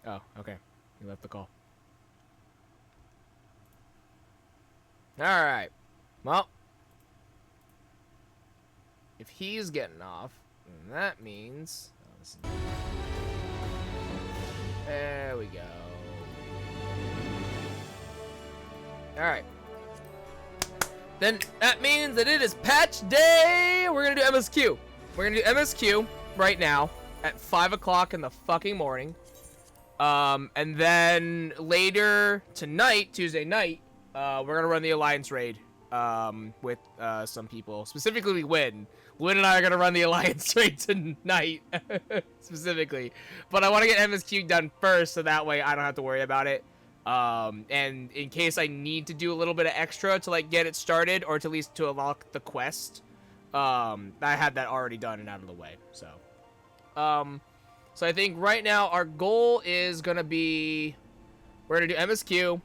Oh, okay. You left the call. Alright. Well. If he's getting off, then that means... Oh, there we go. Alright. Then that means that it is patch day! We're gonna do MSQ. We're gonna do MSQ right now at 5 o'clock in the fucking morning. And then later tonight, Tuesday night, we're gonna run the Alliance raid with some people, specifically Win. Win and I are gonna run the Alliance raid tonight, specifically. But I want to get MSQ done first, so that way I don't have to worry about it. And in case I need to do a little bit of extra to like get it started, or to at least to unlock the quest, I had that already done and out of the way. So, so I think right now our goal is gonna be, we're gonna do MSQ.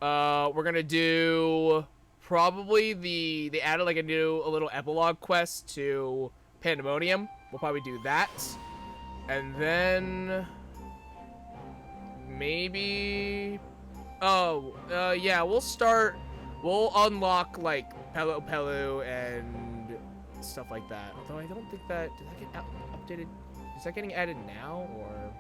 We're gonna do probably they added like a little epilogue quest to Pandemonium. We'll probably do that, and then maybe yeah, we'll unlock like Pelu Pelu and stuff like that. Although I don't think that did that get updated. Is that getting added now or?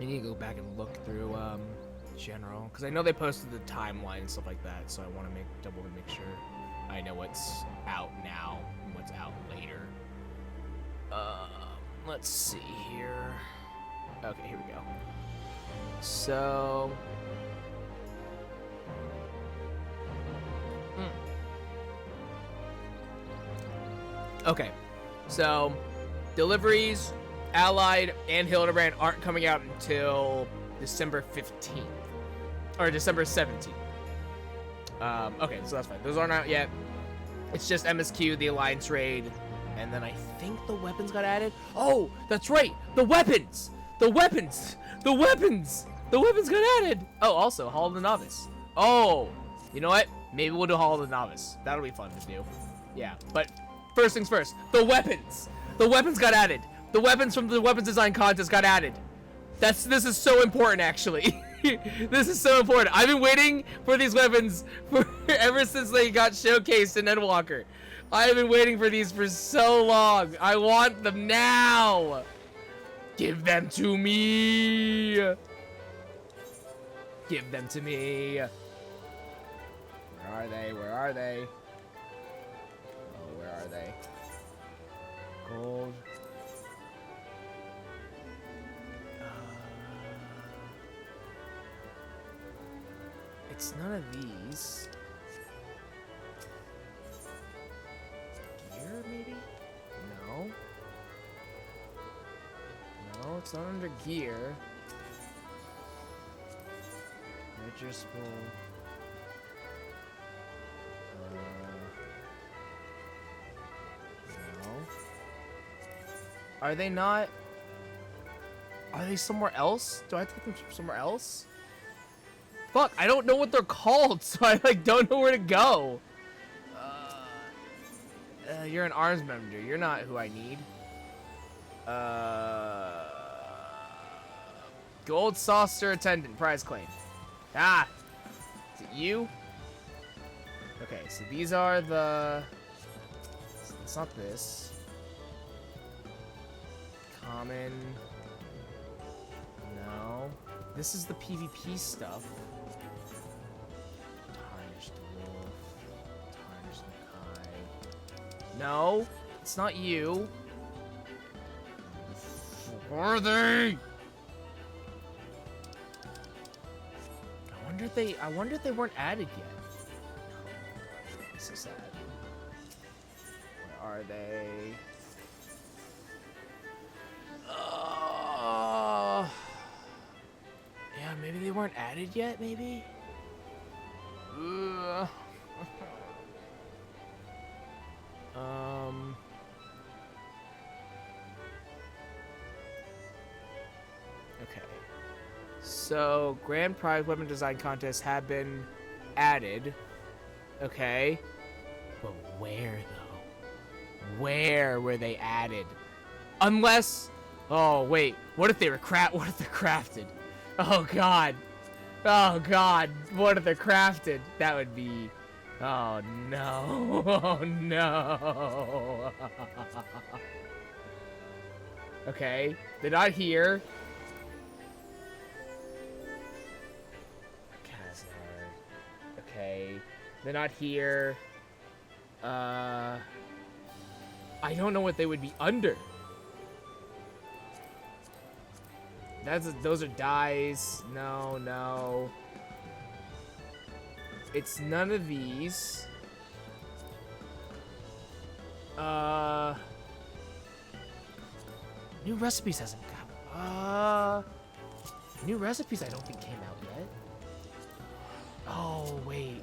I need to go back and look through general, because I know they posted the timeline and stuff like that, so I want to make sure I know what's out now and what's out later. Let's see here. Okay, here we go. So okay, so deliveries, Allied and Hildebrand aren't coming out until December 15th. Or December 17th. Okay, so that's fine. Those aren't out yet. It's just MSQ, the Alliance raid, and then I think the weapons got added. Oh, that's right! The weapons! The weapons! The weapons! The weapons got added! Oh, also, Hall of the Novice. Oh! You know what? Maybe we'll do Hall of the Novice. That'll be fun to do. Yeah, but first things first. The weapons! The weapons got added! The weapons from the weapons design contest got added. This is so important, actually. This is so important. I've been waiting for these weapons ever since they got showcased in Endwalker. I've been waiting for these for so long. I want them now. Give them to me. Give them to me. Where are they? Where are they? Oh, where are they? Gold. It's none of these. Gear, maybe? No. No, it's not under gear. Registerable. No. Are they not? Are they somewhere else? Do I have to put them somewhere else? Fuck, I don't know what they're called, so I like don't know where to go. You're an arms member. You're not who I need. Gold saucer attendant prize claim. Ah, is it you? Okay, so these are the. It's not this. Common. No. This is the PvP stuff. No, it's not you. Where are they? I wonder if they weren't added yet. This is sad. Where are they? Yeah, maybe they weren't added yet, maybe? Okay. So, Grand Prize Weapon Design Contests have been added. Okay. But where, though? where were they added? Unless, oh wait, what if they were what if they're crafted? Oh god. Oh god, what if they're crafted? That would be, oh no, oh no. Okay, they're not here. Okay, they're not here. I don't know what they would be under. Those are dyes. No, no. It's none of these. New recipes hasn't come. New recipes I don't think came out yet. Oh wait.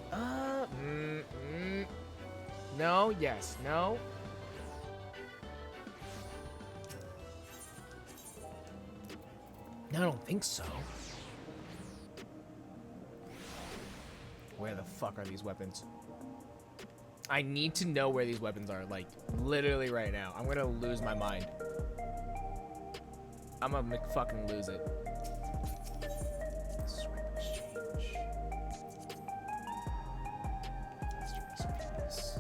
No. Yes. No. No, I don't think so. Where the fuck are these weapons? I need to know where these weapons are, like, literally right now. I'm gonna lose my mind. I'm gonna fucking lose it. Swing exchange. Master recipes.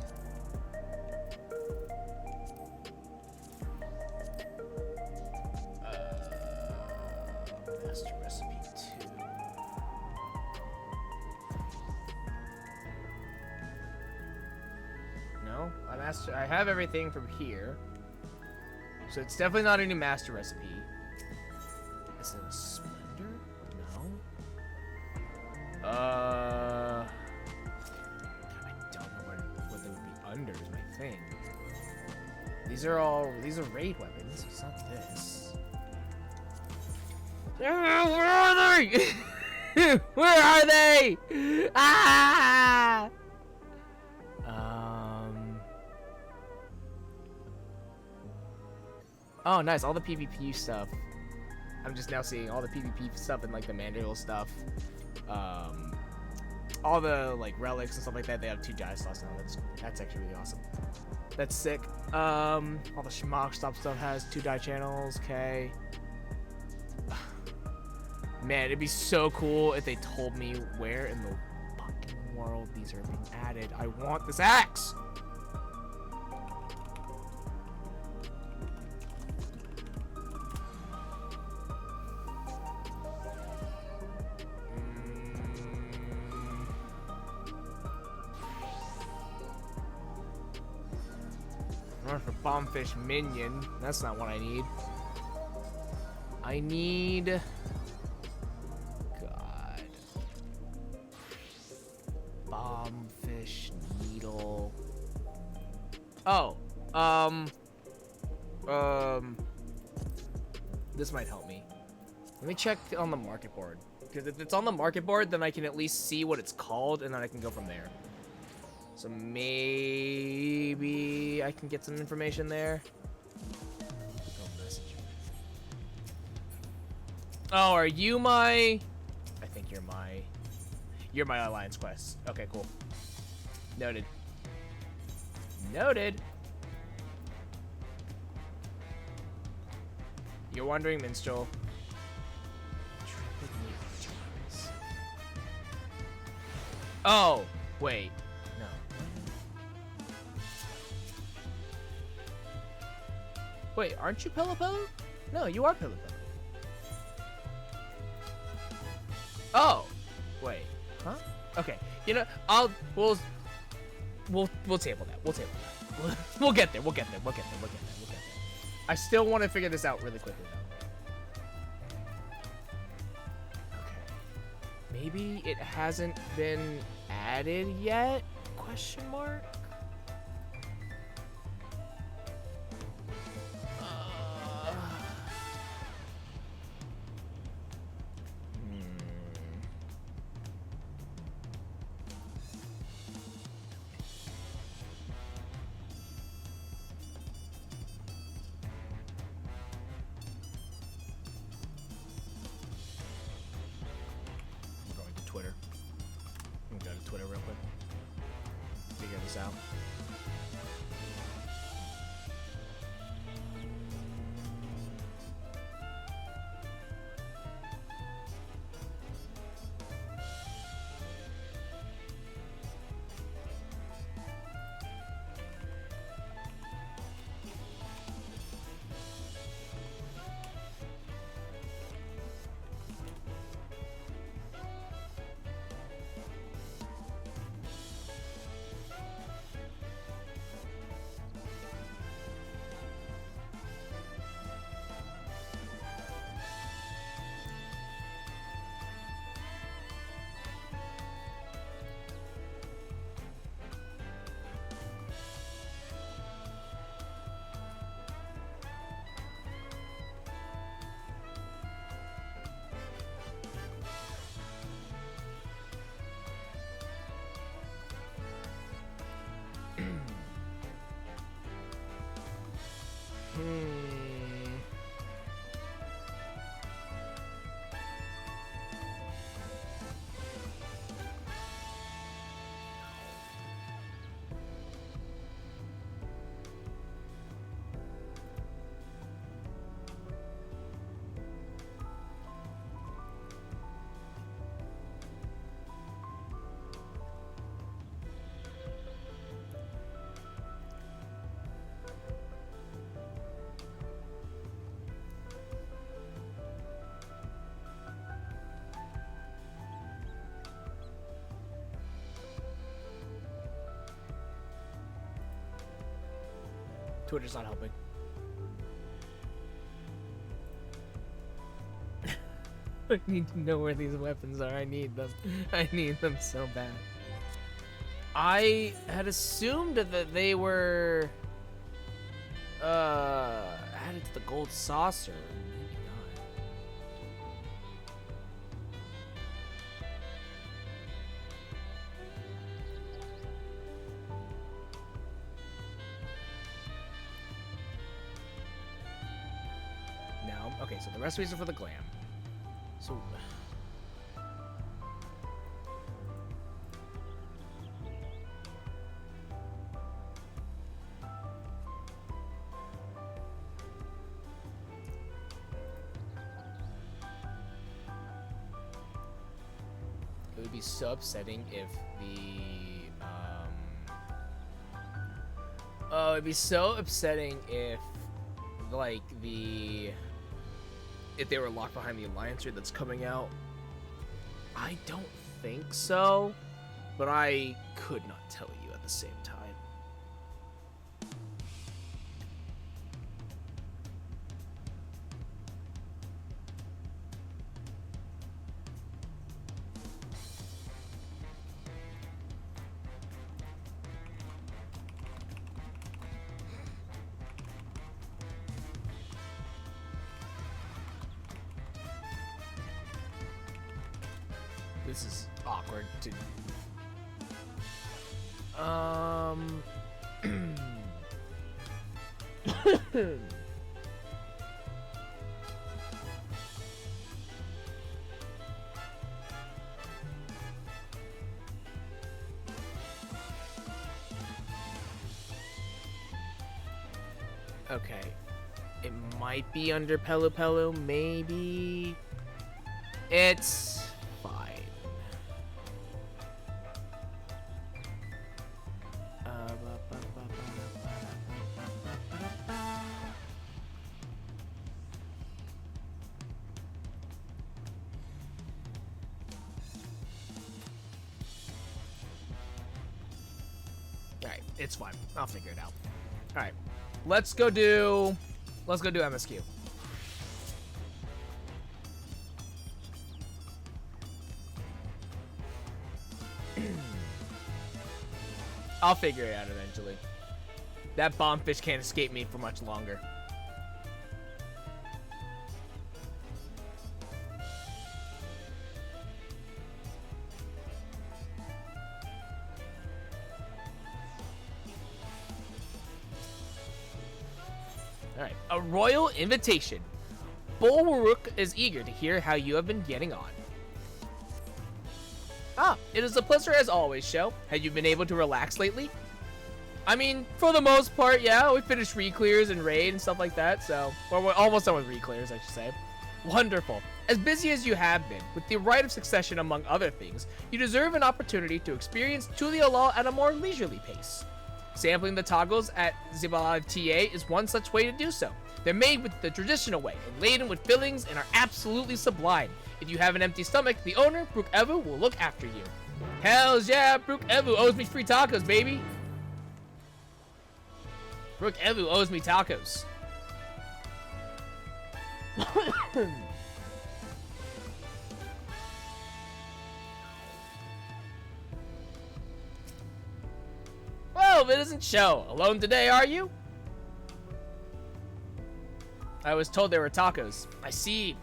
Master recipe 2. No, I have everything from here. So it's definitely not a new master recipe. Is it a splendor? No. I don't know what they would be under is my thing. These are raid weapons. It's not this. Where are they? Where are they? Ah! Oh, nice. All the PvP stuff. I'm just now seeing all the PvP stuff and like the Mandrill stuff. All the like relics and stuff like that. They have 2 die slots now. That's actually really awesome. That's sick. All the Schmock stuff has 2 die channels. Okay. Man, it'd be so cool if they told me where in the fucking world these are being added. I want this axe. For bombfish minion. That's not what I need. I need... God. Bombfish needle. Oh. This might help me. Let me check on the market board. Because if it's on the market board, then I can at least see what it's called, and then I can go from there. So maybe I can get some information there. Oh, are you my... I think you're my Alliance quest. Okay, cool. Noted. Noted. You're wandering minstrel. Oh, wait. Wait, aren't you Pillow Pillow? No, you are Pillow Pillow. Oh, wait, huh? Okay, you know, we'll table that. We'll table that. We'll get there. We'll get there. I still want to figure this out really quickly though. Okay, maybe it hasn't been added yet? Question mark. Twitter real quick. Figure this out. Twitter's not helping. I need to know where these weapons are. I need them. I need them so bad. I had assumed that they were added to the gold saucer. Maybe not. No. Okay, so the recipes are for the glam. So it would be so upsetting if the oh, it'd be so upsetting if like if they were locked behind the Alliance raid that's coming out. I don't think so, but I could not tell you at the same time. This is awkward to... Okay. It might be under Pelu Pelu, maybe... It's... Alright, it's fine. I'll figure it out. Alright. Let's go do MSQ. I'll figure it out eventually. That bombfish can't escape me for much longer. Alright, a royal invitation. Bulwark is eager to hear how you have been getting on. Ah, it is a pleasure as always, Sho. Have you been able to relax lately? I mean, for the most part, yeah. We finished re-clears and raid and stuff like that, so... Well, we're almost done with re-clears, I should say. Wonderful. As busy as you have been, with the right of succession among other things, you deserve an opportunity to experience Tulia Law at a more leisurely pace. Sampling the toggles at Zibalav TA is one such way to do so. They're made with the traditional way and laden with fillings and are absolutely sublime. If you have an empty stomach, the owner, Brook Evu, will look after you. Hells yeah, Brook Evu owes me free tacos, baby. Brook Evu owes me tacos. Well, it isn't Sho. Alone today, are you? I was told there were tacos. I see.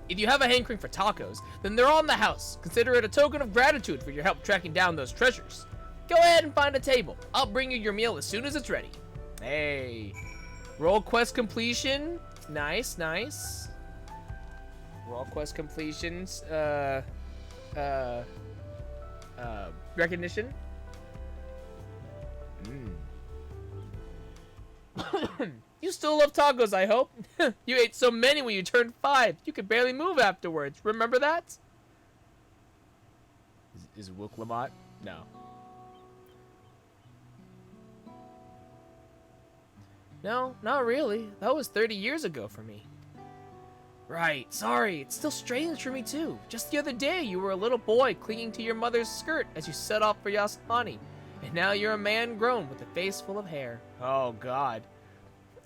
If you have a hankering for tacos, then they're on the house. Consider it a token of gratitude for your help tracking down those treasures. Go ahead and find a table. I'll bring you your meal as soon as it's ready. Hey. Roll quest completion. Nice, nice. Roll quest completions. Recognition. You still love tacos, I hope. You ate so many when you turned 5. You could barely move afterwards. Remember that? Is Wook Lamont? No. No, not really. That was 30 years ago for me. Right, sorry. It's still strange for me too. Just the other day, you were a little boy clinging to your mother's skirt as you set off for Yasmani. And now you're a man grown with a face full of hair. Oh, God.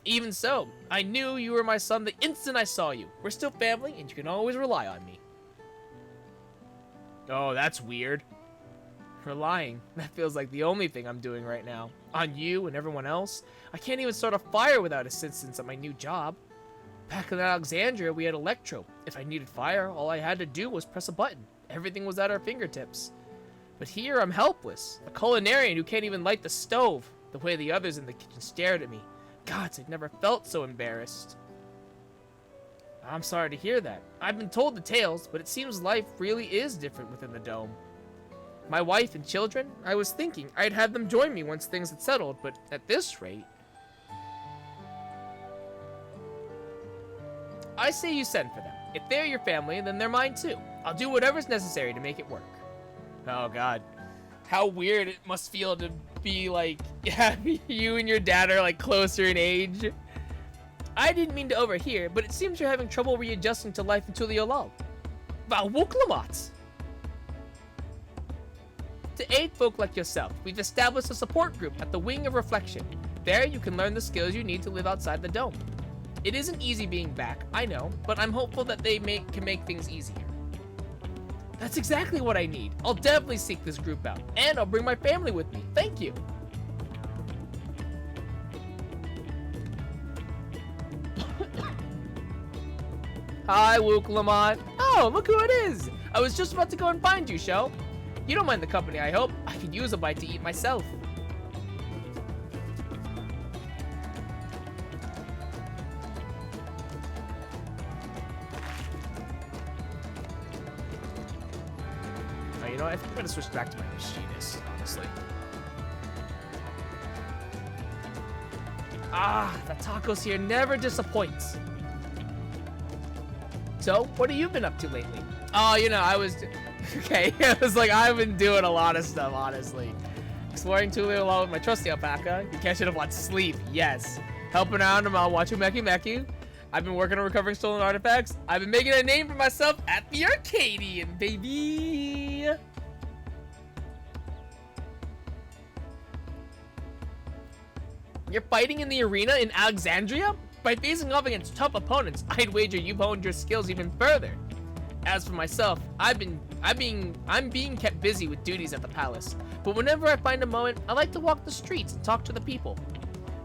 Even so, I knew you were my son the instant I saw you. We're still family, and you can always rely on me. Oh, that's weird. Relying. That feels like the only thing I'm doing right now. On you and everyone else. I can't even start a fire without assistance at my new job. Back in Alexandria, we had Electro. If I needed fire, all I had to do was press a button. Everything was at our fingertips. But here, I'm helpless. A culinarian who can't even light the stove. The way the others in the kitchen stared at me. Gods, I've never felt so embarrassed. I'm sorry to hear that. I've been told the tales, but it seems life really is different within the dome. My wife and children, I was thinking I'd have them join me once things had settled, but at this rate... I say you send for them. If they're your family, then they're mine too. I'll do whatever's necessary to make it work. Oh, God. How weird it must feel to be like, yeah, you and your dad are like closer in age. I didn't mean to overhear, but it seems you're having trouble readjusting to life until the lull. Vauwuklamat! To aid folk like yourself, we've established a support group at the Wing of Reflection. There, you can learn the skills you need to live outside the dome. It isn't easy being back, I know, but I'm hopeful that they can make things easier. That's exactly what I need. I'll definitely seek this group out, and I'll bring my family with me. Thank you. Hi, Wook Lamont. Oh, look who it is. I was just about to go and find you, Sho. You don't mind the company, I hope. I could use a bite to eat myself. Oh, you know what? I think I'm gonna switch back to my machinist, honestly. Ah, the tacos here never disappoints. So, what have you been up to lately? Oh, you know, I was... Okay, it was like, I've been doing a lot of stuff, honestly. Exploring Tulu along with my trusty alpaca. You catching up on sleep, yes. Helping out while watching Meku Meku. I've been working on recovering stolen artifacts. I've been making a name for myself at the Arcadian, baby. You're fighting in the arena in Alexandria? By facing off against tough opponents, I'd wager you've honed your skills even further. As for myself, I'm being kept busy with duties at the palace. But whenever I find a moment, I like to walk the streets and talk to the people.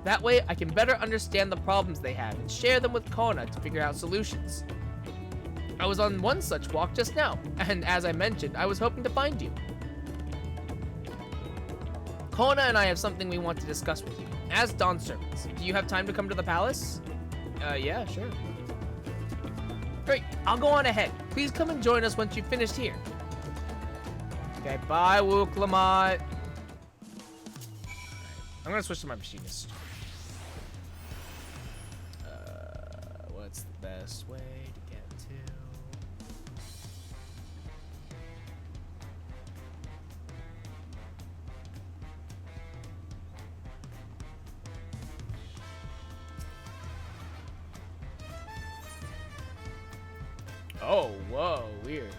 That way, I can better understand the problems they have and share them with Kona to figure out solutions. I was on one such walk just now, and as I mentioned, I was hoping to find you. Kona and I have something we want to discuss with you. As Dawn servants, do you have time to come to the palace? Yeah, sure. Great, I'll go on ahead. Please come and join us once you've finished here. Okay, bye, Wook Lamont. I'm gonna switch to my machinist. What's the best way to get to? Oh, whoa, weird.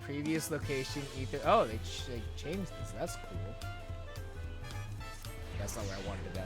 Previous location, ether. Oh, they changed this. That's cool. That's not where I wanted to go.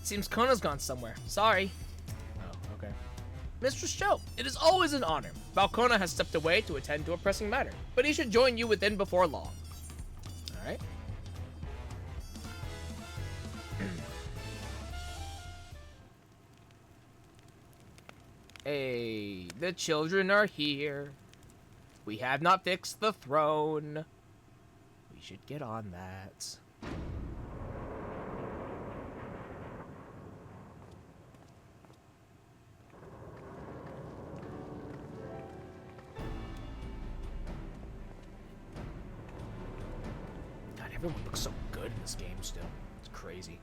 Seems Kona's gone somewhere. Sorry. Oh, okay. Mistress Cho, it is always an honor. Valkona has stepped away to attend to a pressing matter, but he should join you within before long. Alright. Hey, the children are here. We have not fixed the throne. We should get on that. God, everyone looks so good in this game still. It's crazy.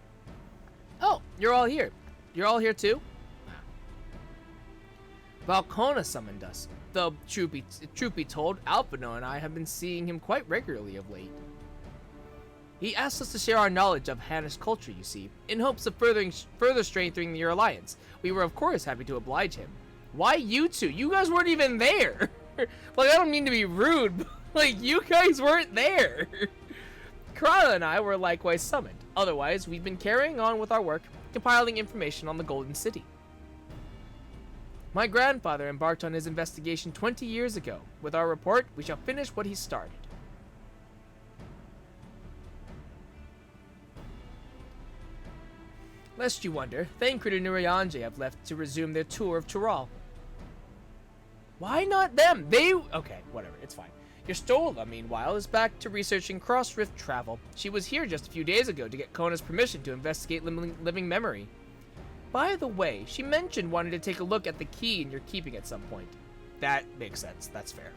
Oh, you're all here. You're all here too? Valkona summoned us. Though, truth be told, Alphino and I have been seeing him quite regularly of late. He asked us to share our knowledge of Hannish culture, you see, in hopes of further strengthening your alliance. We were, of course, happy to oblige him. Why you two? You guys weren't even there! Like, I don't mean to be rude, but, like, you guys weren't there! Karada and I were likewise summoned. Otherwise, we've been carrying on with our work, compiling information on the Golden City. My grandfather embarked on his investigation 20 years ago. With our report, we shall finish what he started. Lest you wonder, Thancred and Nurayanje have left to resume their tour of Tural. Why not them? Okay, whatever, it's fine. Your Stola, meanwhile, is back to researching cross-rift travel. She was here just a few days ago to get Kona's permission to investigate living memory. By the way, she mentioned wanting to take a look at the key in your keeping at some point. That makes sense. That's fair.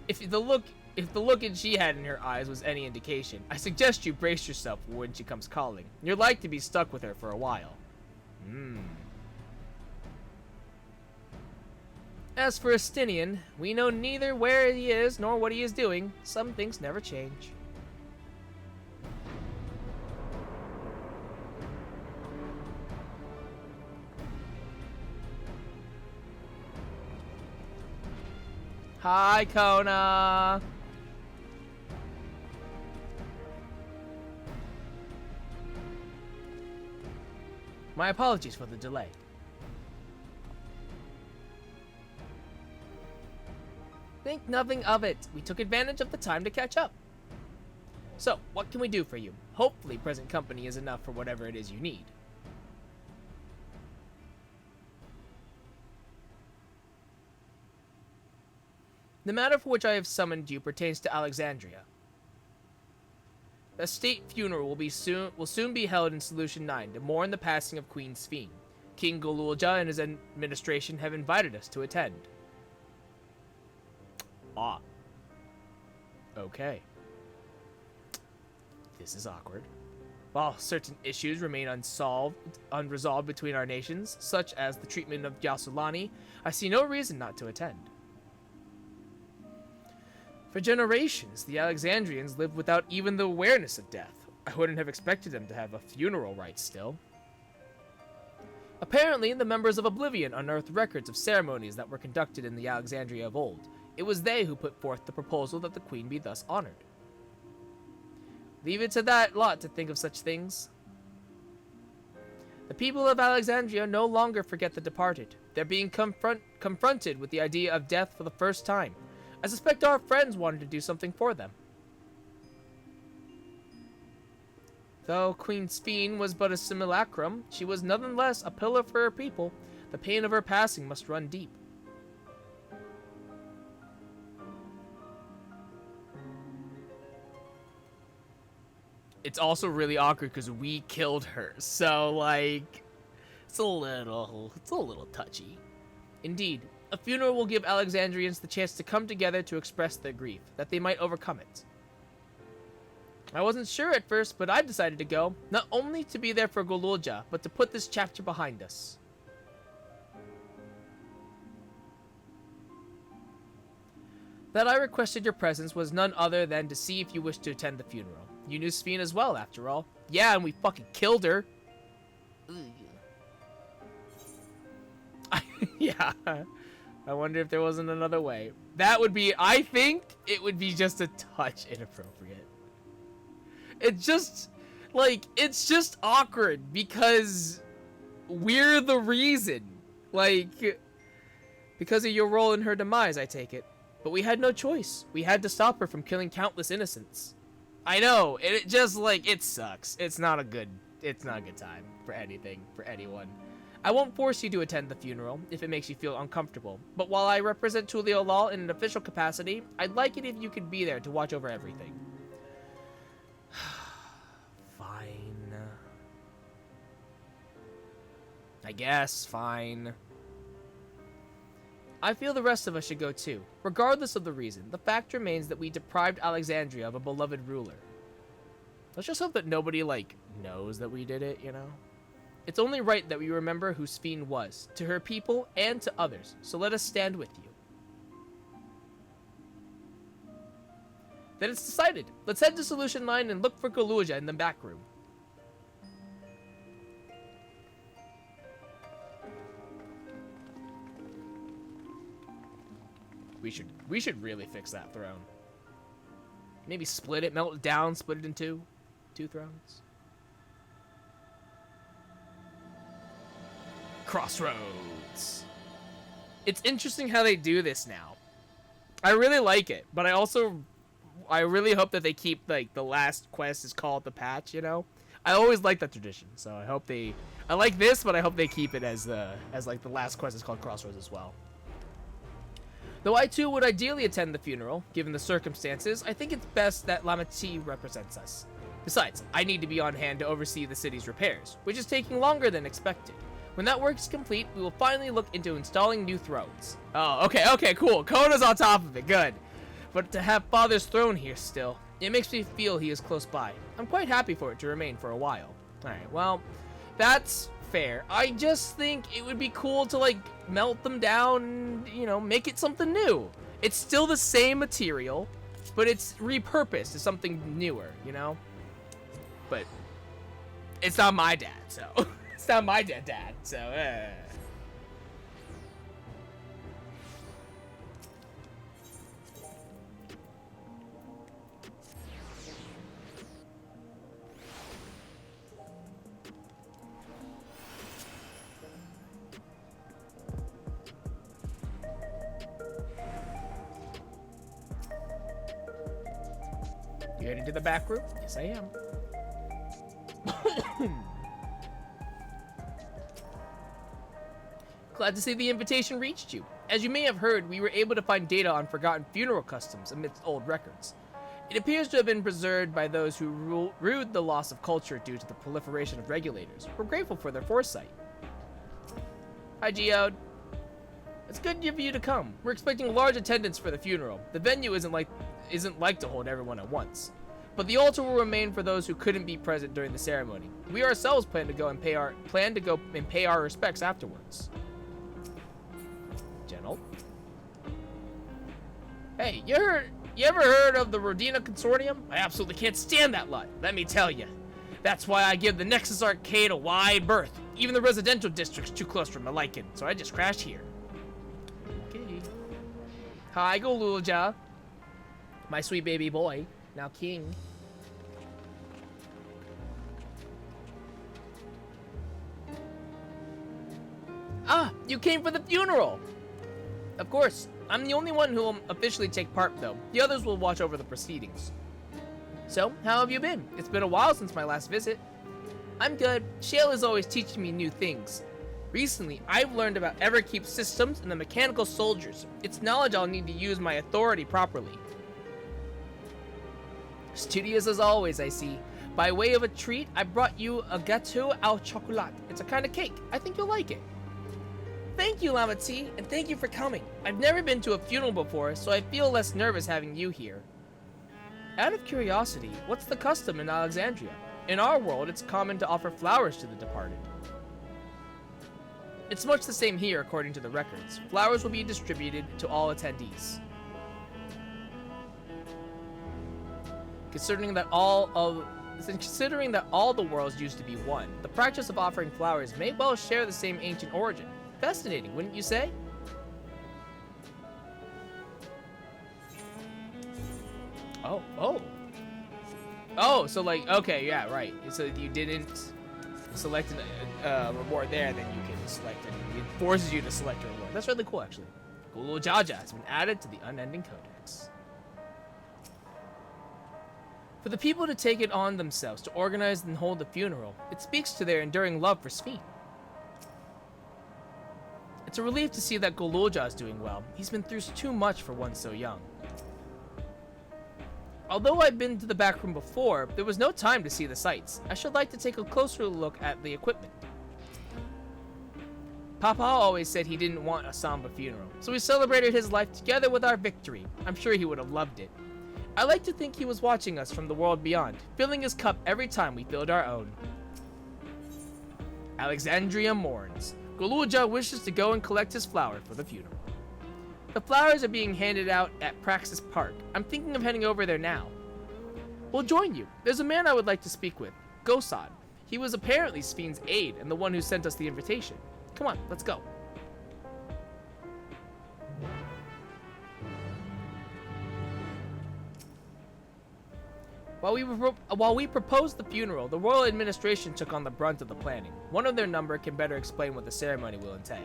If the look she had in her eyes was any indication, I suggest you brace yourself when she comes calling. You're like to be stuck with her for a while. As for Estinian, we know neither where he is nor what he is doing. Some things never change. Hi, Kona! My apologies for the delay. Think nothing of it. We took advantage of the time to catch up. So, what can we do for you? Hopefully present company is enough for whatever it is you need. The matter for which I have summoned you pertains to Alexandria. A state funeral will soon be held in Solution 9 to mourn the passing of Queen Sphene. King Golulja and his administration have invited us to attend. Ah. Okay. This is awkward. While certain issues remain unresolved between our nations, such as the treatment of Yassulani, I see no reason not to attend. For generations, the Alexandrians lived without even the awareness of death. I wouldn't have expected them to have a funeral rite still. Apparently, the members of Oblivion unearthed records of ceremonies that were conducted in the Alexandria of old. It was they who put forth the proposal that the queen be thus honored. Leave it to that lot to think of such things. The people of Alexandria no longer forget the departed. They're being confronted with the idea of death for the first time. I suspect our friends wanted to do something for them. Though Queen Sphene was but a simulacrum, she was nonetheless a pillar for her people. The pain of her passing must run deep. It's also really awkward because we killed her, so like, it's a little touchy. Indeed, a funeral will give Alexandrians the chance to come together to express their grief, that they might overcome it. I wasn't sure at first, but I decided to go, not only to be there for Golulja, but to put this chapter behind us. That I requested your presence was none other than to see if you wished to attend the funeral. You knew Sphene as well, after all. Yeah, and we fucking killed her. Yeah. I wonder if there wasn't another way. That would be, I think, it would be just a touch inappropriate. It just, Like, it's just awkward because we're the reason. Like, because of your role in her demise, I take it. But we had no choice. We had to stop her from killing countless innocents. I know, it just, like, it sucks. It's not a good time for anything, for anyone. I won't force you to attend the funeral if it makes you feel uncomfortable, but while I represent Tulio Law in an official capacity, I'd like it if you could be there to watch over everything. Fine. I guess, fine. I feel the rest of us should go too. Regardless of the reason, the fact remains that we deprived Alexandria of a beloved ruler. Let's just hope that nobody, like, knows that we did it, you know? It's only right that we remember who Sphene was, to her people and to others, so let us stand with you. Then it's decided. Let's head to Solution Line and look for Galuja in the back room. We should really fix that throne. Maybe split it, melt it down, split it in two. Two thrones. Crossroads. It's interesting how they do this now. I really like it, but I really hope that they keep, like, the last quest is called the patch, you know? I always like that tradition, so I like this, but I hope they keep it as like the last quest is called Crossroads as well. Though I too would ideally attend the funeral, given the circumstances, I think it's best that Lamati represents us. Besides, I need to be on hand to oversee the city's repairs, which is taking longer than expected. When that work is complete, we will finally look into installing new thrones. Oh, okay, cool. Kona's on top of it, good. But to have Father's throne here still, it makes me feel he is close by. I'm quite happy for it to remain for a while. Alright, well, that's fair. I just think it would be cool to, like, melt them down, you know, make it something new. It's still the same material, but it's repurposed to something newer, you know? But it's not my dad, so... It's not my dad, so... You heading to the back room? Yes, I am. Glad to see the invitation reached you. As you may have heard, we were able to find data on forgotten funeral customs amidst old records. It appears to have been preserved by those who rued the loss of culture due to the proliferation of regulators. We're grateful for their foresight. Hi, Geode. It's good of you to come. We're expecting a large attendance for the funeral. The venue isn't like to hold everyone at once. But the altar will remain for those who couldn't be present during the ceremony. We ourselves plan to go and pay our respects afterwards. Gentle. Hey, you ever heard of the Rodina Consortium? I absolutely can't stand that lot, let me tell you. That's why I give the Nexus Arcade a wide berth. Even the residential district's too close for my liking, so I just crashed here. Okay. Hi, Galuja. My sweet baby boy, now king. Ah, you came for the funeral! Of course. I'm the only one who will officially take part, though. The others will watch over the proceedings. So, how have you been? It's been a while since my last visit. I'm good. Shale is always teaching me new things. Recently, I've learned about Everkeep systems and the mechanical soldiers. It's knowledge I'll need to use my authority properly. Studious as always, I see. By way of a treat, I brought you a gâteau au chocolat. It's a kind of cake. I think you'll like it. Thank you, Lamati, and thank you for coming. I've never been to a funeral before, so I feel less nervous having you here. Out of curiosity, what's the custom in Alexandria? In our world, it's common to offer flowers to the departed. It's much the same here, according to the records. Flowers will be distributed to all attendees. Considering that all the worlds used to be one, the practice of offering flowers may well share the same ancient origin. Fascinating, wouldn't you say? Oh. Oh, so like, okay, yeah, right. So you didn't select a reward there, then you can select it. It forces you to select a reward. That's really cool, actually. Gulul Jaja has been added to the Unending Codex. For the people to take it on themselves to organize and hold the funeral, it speaks to their enduring love for Sphene. It's a relief to see that Golulja is doing well. He's been through too much for one so young. Although I've been to the back room before, there was no time to see the sights. I should like to take a closer look at the equipment. Papa always said he didn't want a somber funeral, so we celebrated his life together with our victory. I'm sure he would have loved it. I like to think he was watching us from the world beyond, filling his cup every time we filled our own. Alexandria mourns. Golulja wishes to go and collect his flower for the funeral. The flowers are being handed out at Praxis Park. I'm thinking of heading over there now. We'll join you. There's a man I would like to speak with, Gosad. He was apparently Sphene's aide and the one who sent us the invitation. Come on, let's go. While we proposed the funeral, the royal administration took on the brunt of the planning. One of their number can better explain what the ceremony will entail.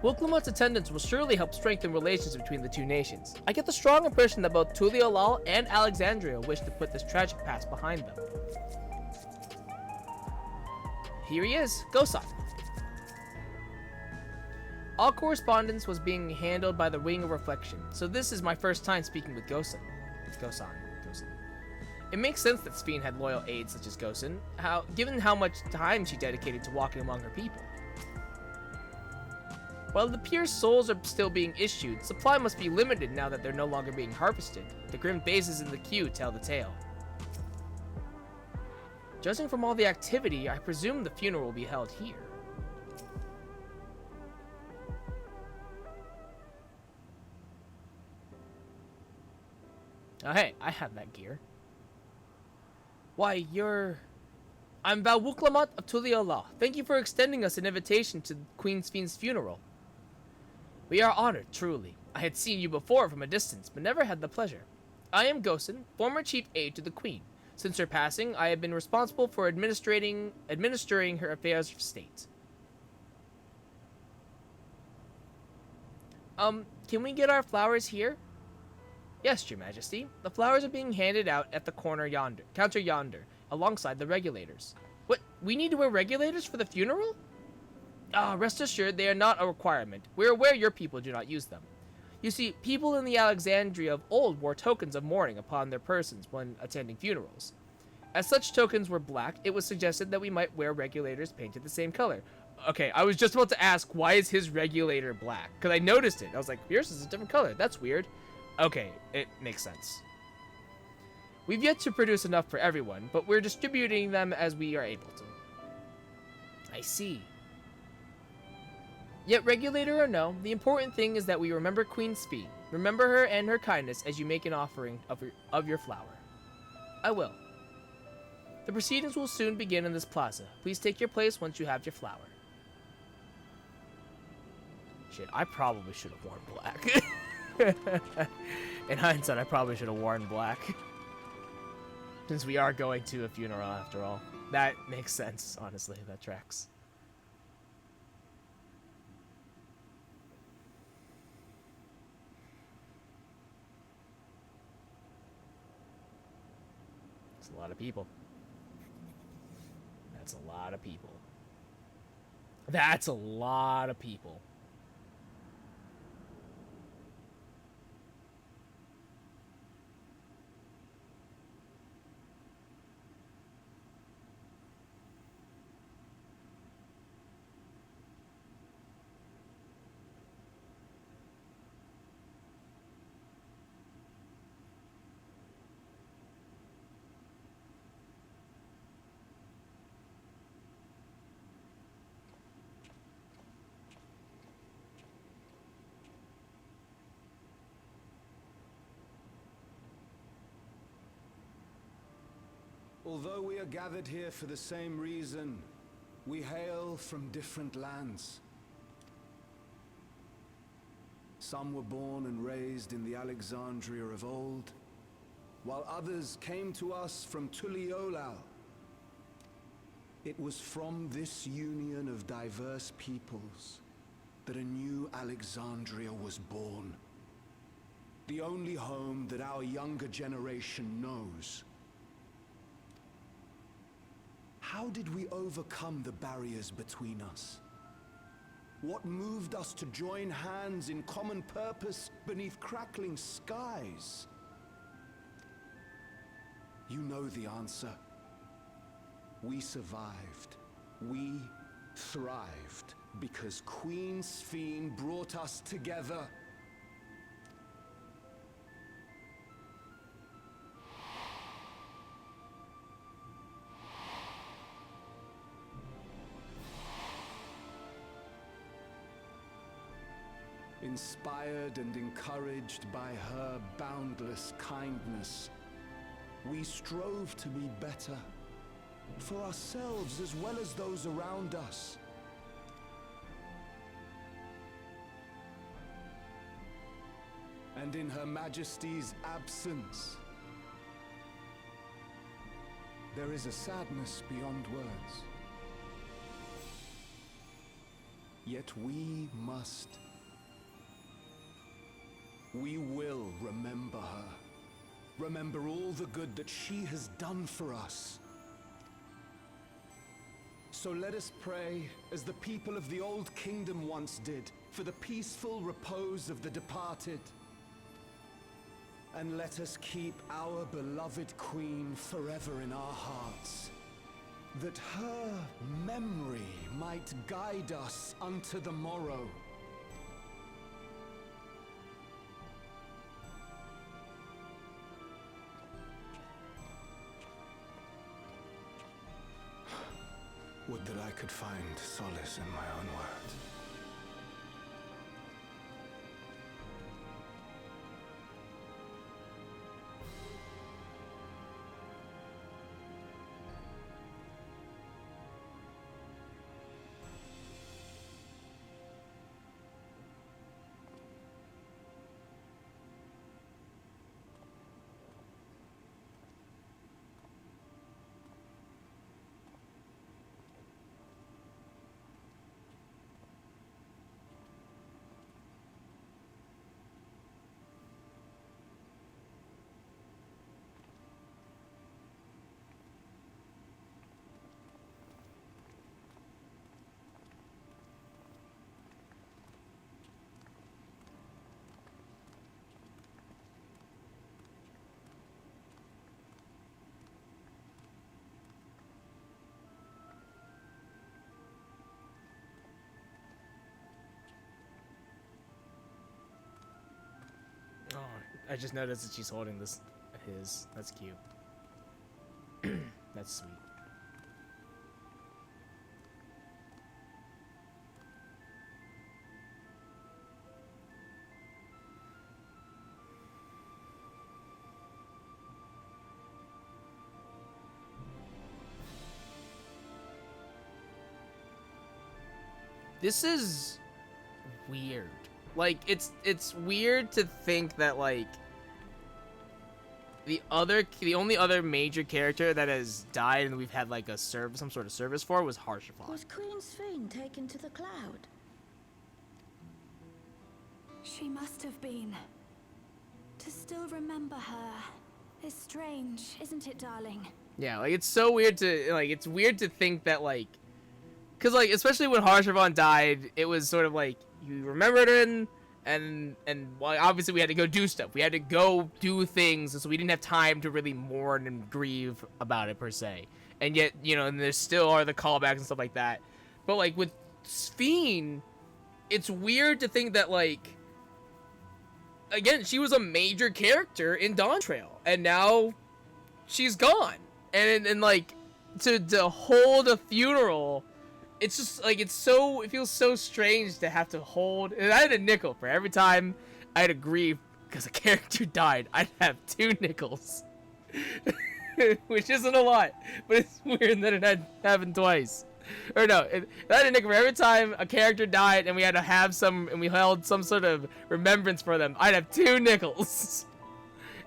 Wilklamot's attendance will surely help strengthen relations between the two nations. I get the strong impression that both Tuliolal and Alexandria wish to put this tragic past behind them. Here he is, Gosad. All correspondence was being handled by the Ring of Reflection, so this is my first time speaking with Gosan. It makes sense that Sphene had loyal aides such as Gosan, given how much time she dedicated to walking among her people. While the pure souls are still being issued, supply must be limited now that they're no longer being harvested. The grim faces in the queue tell the tale. Judging from all the activity, I presume the funeral will be held here. Oh hey, I have that gear. Why, I'm Valwuklamot of Tuliolal. Thank you for extending us an invitation to Queen Sphene's funeral. We are honored, truly. I had seen you before from a distance, but never had the pleasure. I am Gosan, former chief aide to the Queen. Since her passing, I have been responsible for administering her affairs of state. Can we get our flowers here? Yes, Your Majesty. The flowers are being handed out at the counter yonder, alongside the regulators. What? We need to wear regulators for the funeral? Rest assured, they are not a requirement. We're aware your people do not use them. You see, people in the Alexandria of old wore tokens of mourning upon their persons when attending funerals. As such tokens were black, it was suggested that we might wear regulators painted the same color. Okay, I was just about to ask, why is his regulator black? Because I noticed it. I was like, yours is a different color. That's weird. Okay, it makes sense. We've yet to produce enough for everyone, but we're distributing them as we are able to. I see. Yet regulator or no, the important thing is that we remember Queen Sphene. Remember her and her kindness as you make an offering of your flower. I will. The proceedings will soon begin in this plaza. Please take your place once you have your flower. Shit, I probably should have worn black. In hindsight, I probably should have worn black. Since we are going to a funeral after all. That makes sense, honestly. That tracks. It's a lot of people. That's a lot of people. That's a lot of people. Although we are gathered here for the same reason, we hail from different lands. Some were born and raised in the Alexandria of old, while others came to us from Tuliolal. It was from this union of diverse peoples that a new Alexandria was born. The only home that our younger generation knows. How did we overcome the barriers between us? What moved us to join hands in common purpose beneath crackling skies? You know the answer. We survived. We thrived because Queen XIV brought us together. Inspired and encouraged by her boundless kindness, we strove to be better, for ourselves as well as those around us. And in Her Majesty's absence, there is a sadness beyond words. Yet we will remember her. Remember all the good that she has done for us. So let us pray, as the people of the Old Kingdom once did, for the peaceful repose of the departed. And let us keep our beloved Queen forever in our hearts, that her memory might guide us unto the morrow. Would that I could find solace in my own words. Oh, I just noticed that she's holding this, his. That's cute. That's sweet. This is weird. Like, it's weird to think that, like, the only other major character that has died and we've had, like, some sort of service for was Harshavon. Was Queen XIV taken to the cloud? She must have been. To still remember her is strange, isn't it, darling? Yeah, like, it's so weird to, like, it's weird to think that, like, because, like, especially when Harshavon died, it was sort of like, you remembered her, and well, obviously we had to go do stuff. We had to go do things, so we didn't have time to really mourn and grieve about it, per se. And yet, you know, and there still are the callbacks and stuff like that. But, like, with Sphene, it's weird to think that, like, again, she was a major character in Dawntrail, and now she's gone. And like, to hold a funeral, it's just, like, it feels so strange to have to hold. And I had a nickel for every time I had to grieve because a character died. I'd have 2 nickels. which isn't a lot, but it's weird that it had happened twice. Or no, it had a nickel for every time a character died and we had to have some, and we held some sort of remembrance for them. I'd have 2 nickels.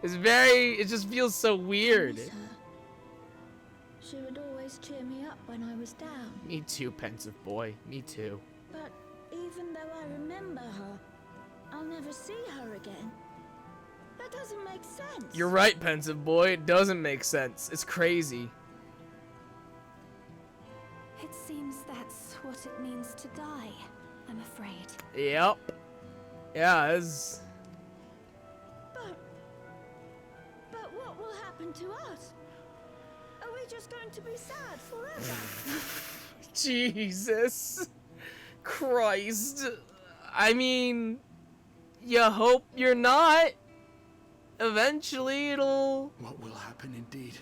It just feels so weird. I miss her. She would always cheer me up when I was down. Me too, pensive boy. Me too. But even though I remember her, I'll never see her again. That doesn't make sense. You're right, pensive boy. It doesn't make sense. It's crazy. It seems that's what it means to die, I'm afraid. Yep. Yeah, it's... But what will happen to us? Are we just going to be sad forever? Jesus Christ. I mean, you hope you're not. Eventually it'll What will happen indeed?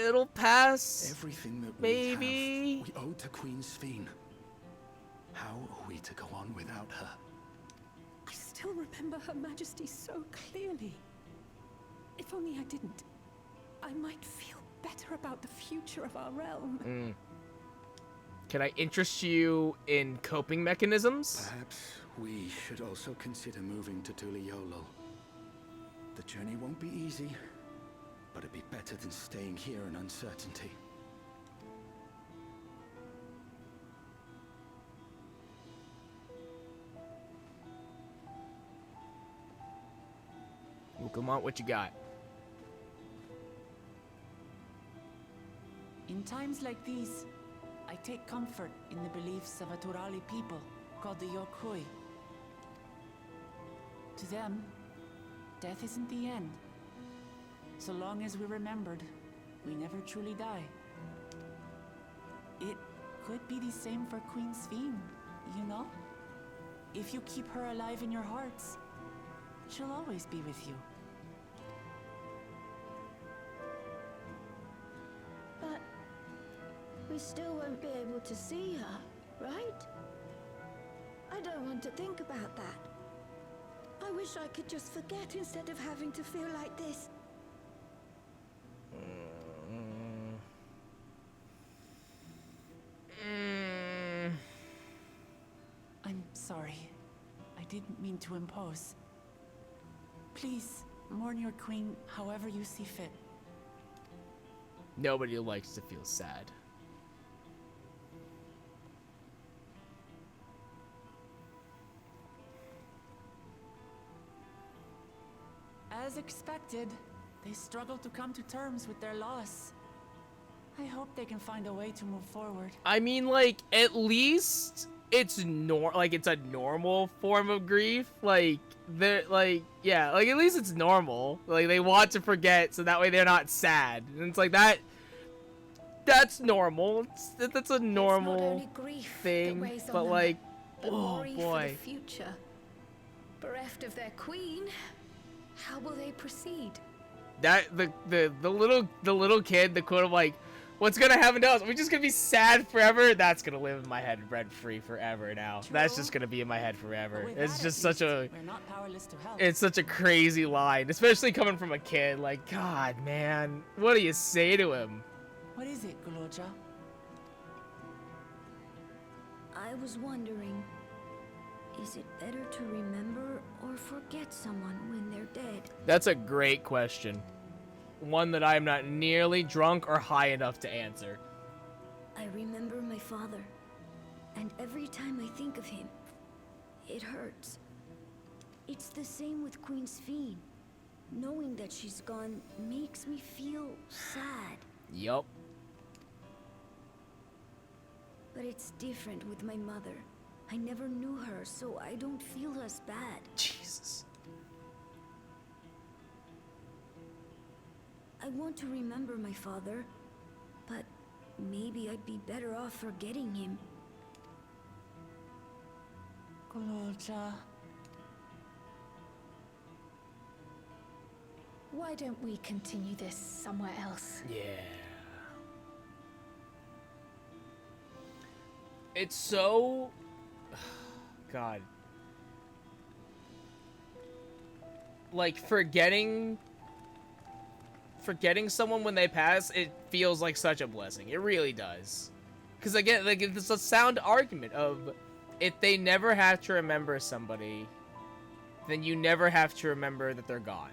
it'll pass. Everything that Maybe. we have, we owe to Queen Sphene. How are we to go on without her? I still remember Her Majesty so clearly. If only I didn't, I might feel better about the future of our realm. Can I interest you in coping mechanisms? Perhaps we should also consider moving to Tuliolo. The journey won't be easy, but it'd be better than staying here in uncertainty. Well, come on, what you got? In times like these, I take comfort in the beliefs of a Turali people called the Yokui. To them, death isn't the end. So long as we're remembered, we never truly die. It could be the same for Queen Sphene, you know? If you keep her alive in your hearts, she'll always be with you. But we still won't be able to see her, right? I don't want to think about that. I wish I could just forget instead of having to feel like this. I'm sorry. I didn't mean to impose. Please, mourn your queen however you see fit. Nobody likes to feel sad. As expected, they struggle to come to terms with their loss. I hope they can find a way to move forward. I mean, like, at least it's it's a normal form of grief. Like, they're like, yeah, like at least it's normal. Like, they want to forget so that way they're not sad. And it's like that's normal. That's a normal It's not only grief thing. that weighs on But them, like, but oh worry for boy. the future. Bereft of their queen, how will they proceed? That the little kid, the quote of like, what's gonna happen to us? We're just gonna be sad forever. That's gonna live in my head rent free forever now. That's True. just gonna be in my head forever. But with It's that, just at such a least, we're not powerless to help. it's such a crazy line, especially coming from a kid. Like, God, man, what do you say to him? What is it, Guloja? I was wondering, is it better to remember or forget someone when they're dead? That's a great question. One that I'm not nearly drunk or high enough to answer. I remember my father, and every time I think of him, it hurts. It's the same with Queen Sphene. Knowing that she's gone makes me feel sad. Yup. But it's different with my mother. I never knew her, so I don't feel as bad. Jesus. I want to remember my father, but maybe I'd be better off forgetting him. Guloja. Why don't we continue this somewhere else? Yeah. It's so... God. Like, forgetting forgetting someone when they pass, it feels like such a blessing. It really does. Because again, like, it's a sound argument of, if they never have to remember somebody, then you never have to remember that they're gone.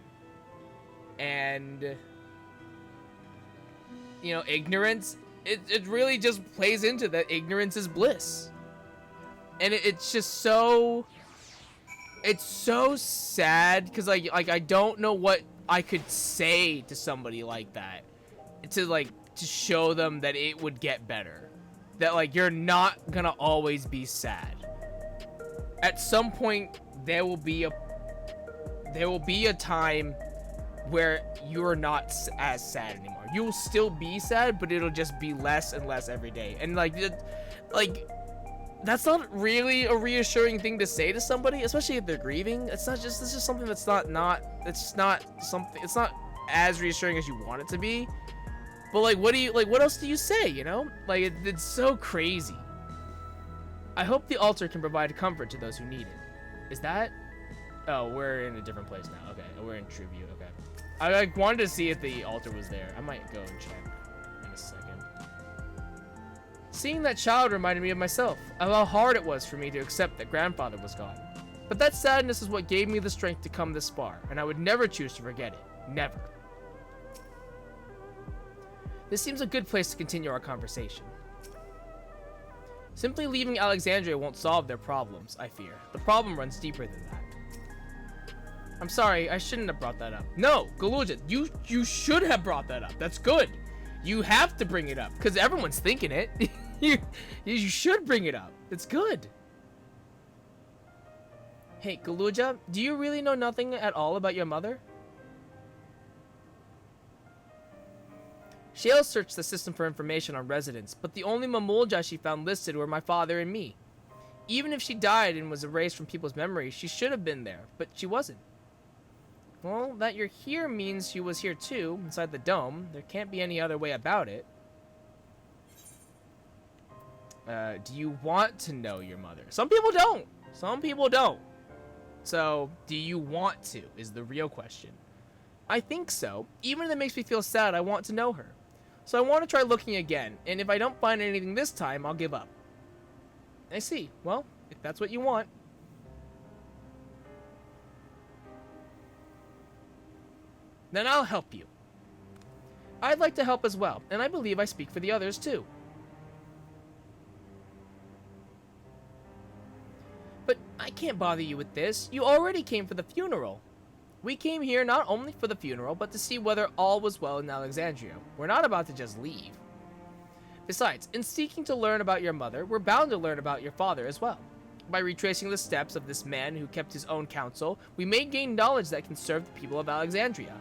And, you know, ignorance, it really just plays into that ignorance is bliss. And it's just so, it's so sad, because like I don't know what I could say to somebody like that to show them that it would get better, that like you're not gonna always be sad. At some point there will be a time where you're not as sad anymore. You will still be sad, but it'll just be less and less every day. And like that's not really a reassuring thing to say to somebody, especially if they're grieving. It's just something that's not as reassuring as you want it to be. But like, what else do you say, you know? Like, it's so crazy. I hope the altar can provide comfort to those who need it. Is that? Oh, we're in a different place now. Okay, we're in tribute. Okay. I wanted to see if the altar was there. I might go and check in a second. Seeing that child reminded me of myself, of how hard it was for me to accept that grandfather was gone. But that sadness is what gave me the strength to come this far, and I would never choose to forget it. Never. This seems a good place to continue our conversation. Simply leaving Alexandria won't solve their problems, I fear. The problem runs deeper than that. I'm sorry, I shouldn't have brought that up. No, Galuja, you should have brought that up. That's good. You have to bring it up, because everyone's thinking it. you should bring it up. It's good. Hey, Galuja, do you really know nothing at all about your mother? Shale searched the system for information on residents, but the only Mamulja she found listed were my father and me. Even if she died and was erased from people's memories, she should have been there, but she wasn't. Well, that you're here means she was here too, inside the dome. There can't be any other way about it. Do you want to know your mother? Some people don't. Some people don't. So, do you want to, is the real question. I think so. Even if it makes me feel sad, I want to know her. So I want to try looking again, and if I don't find anything this time, I'll give up. I see. Well, if that's what you want. Then I'll help you. I'd like to help as well, and I believe I speak for the others too. But I can't bother you with this. You already came for the funeral. We came here not only for the funeral, but to see whether all was well in Alexandria. We're not about to just leave. Besides, in seeking to learn about your mother, we're bound to learn about your father as well. By retracing the steps of this man who kept his own counsel, we may gain knowledge that can serve the people of Alexandria.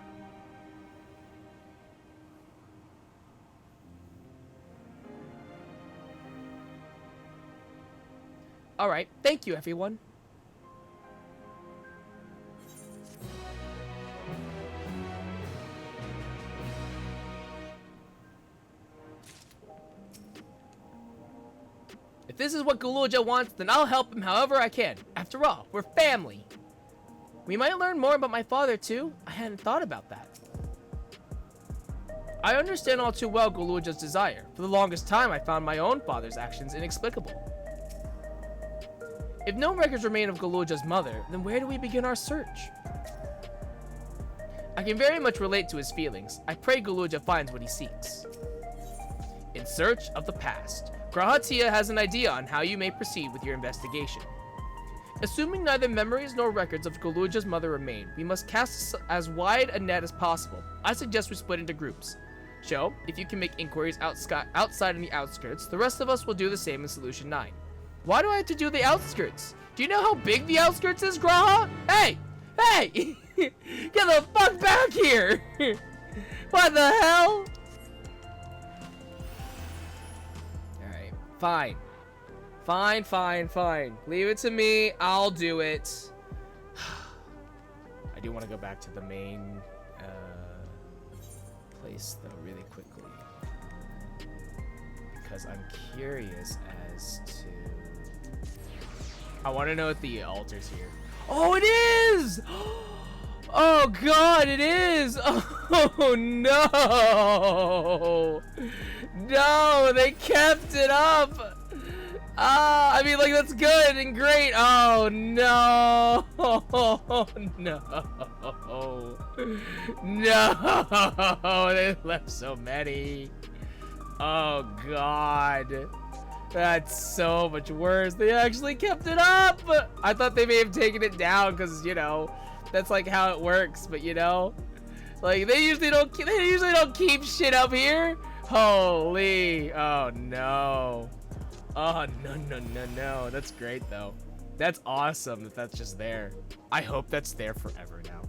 Alright, thank you everyone. If this is what Galuja wants, then I'll help him however I can. After all, we're family. We might learn more about my father too. I hadn't thought about that. I understand all too well Galuja's desire. For the longest time, I found my own father's actions inexplicable. If no records remain of Galuja's mother, then where do we begin our search? I can very much relate to his feelings. I pray Galuja finds what he seeks. In search of the past, Grahatia has an idea on how you may proceed with your investigation. Assuming neither memories nor records of Galuja's mother remain, we must cast as wide a net as possible. I suggest we split into groups. Sho, if you can make inquiries outside in the outskirts, the rest of us will do the same in Solution 9. Why do I have to do the outskirts? Do you know how big the outskirts is, Graha? Hey! Hey! Get the fuck back here! What the hell? Alright, fine. Fine. Leave it to me. I'll do it. I do want to go back to the main place, though, really quickly. Because I'm curious as to... I want to know if the altar's here. Oh, it is! Oh god, it is! Oh no! No, they kept it up! Ah, I mean, like, that's good and great. Oh no! No! No! They left so many. Oh god. That's so much worse. They actually kept it up! I thought they may have taken it down because, you know, that's like how it works, but you know, like they usually don't keep shit up here. Holy, oh no. Oh no. That's great though. That's awesome that that's just there. I hope that's there forever now.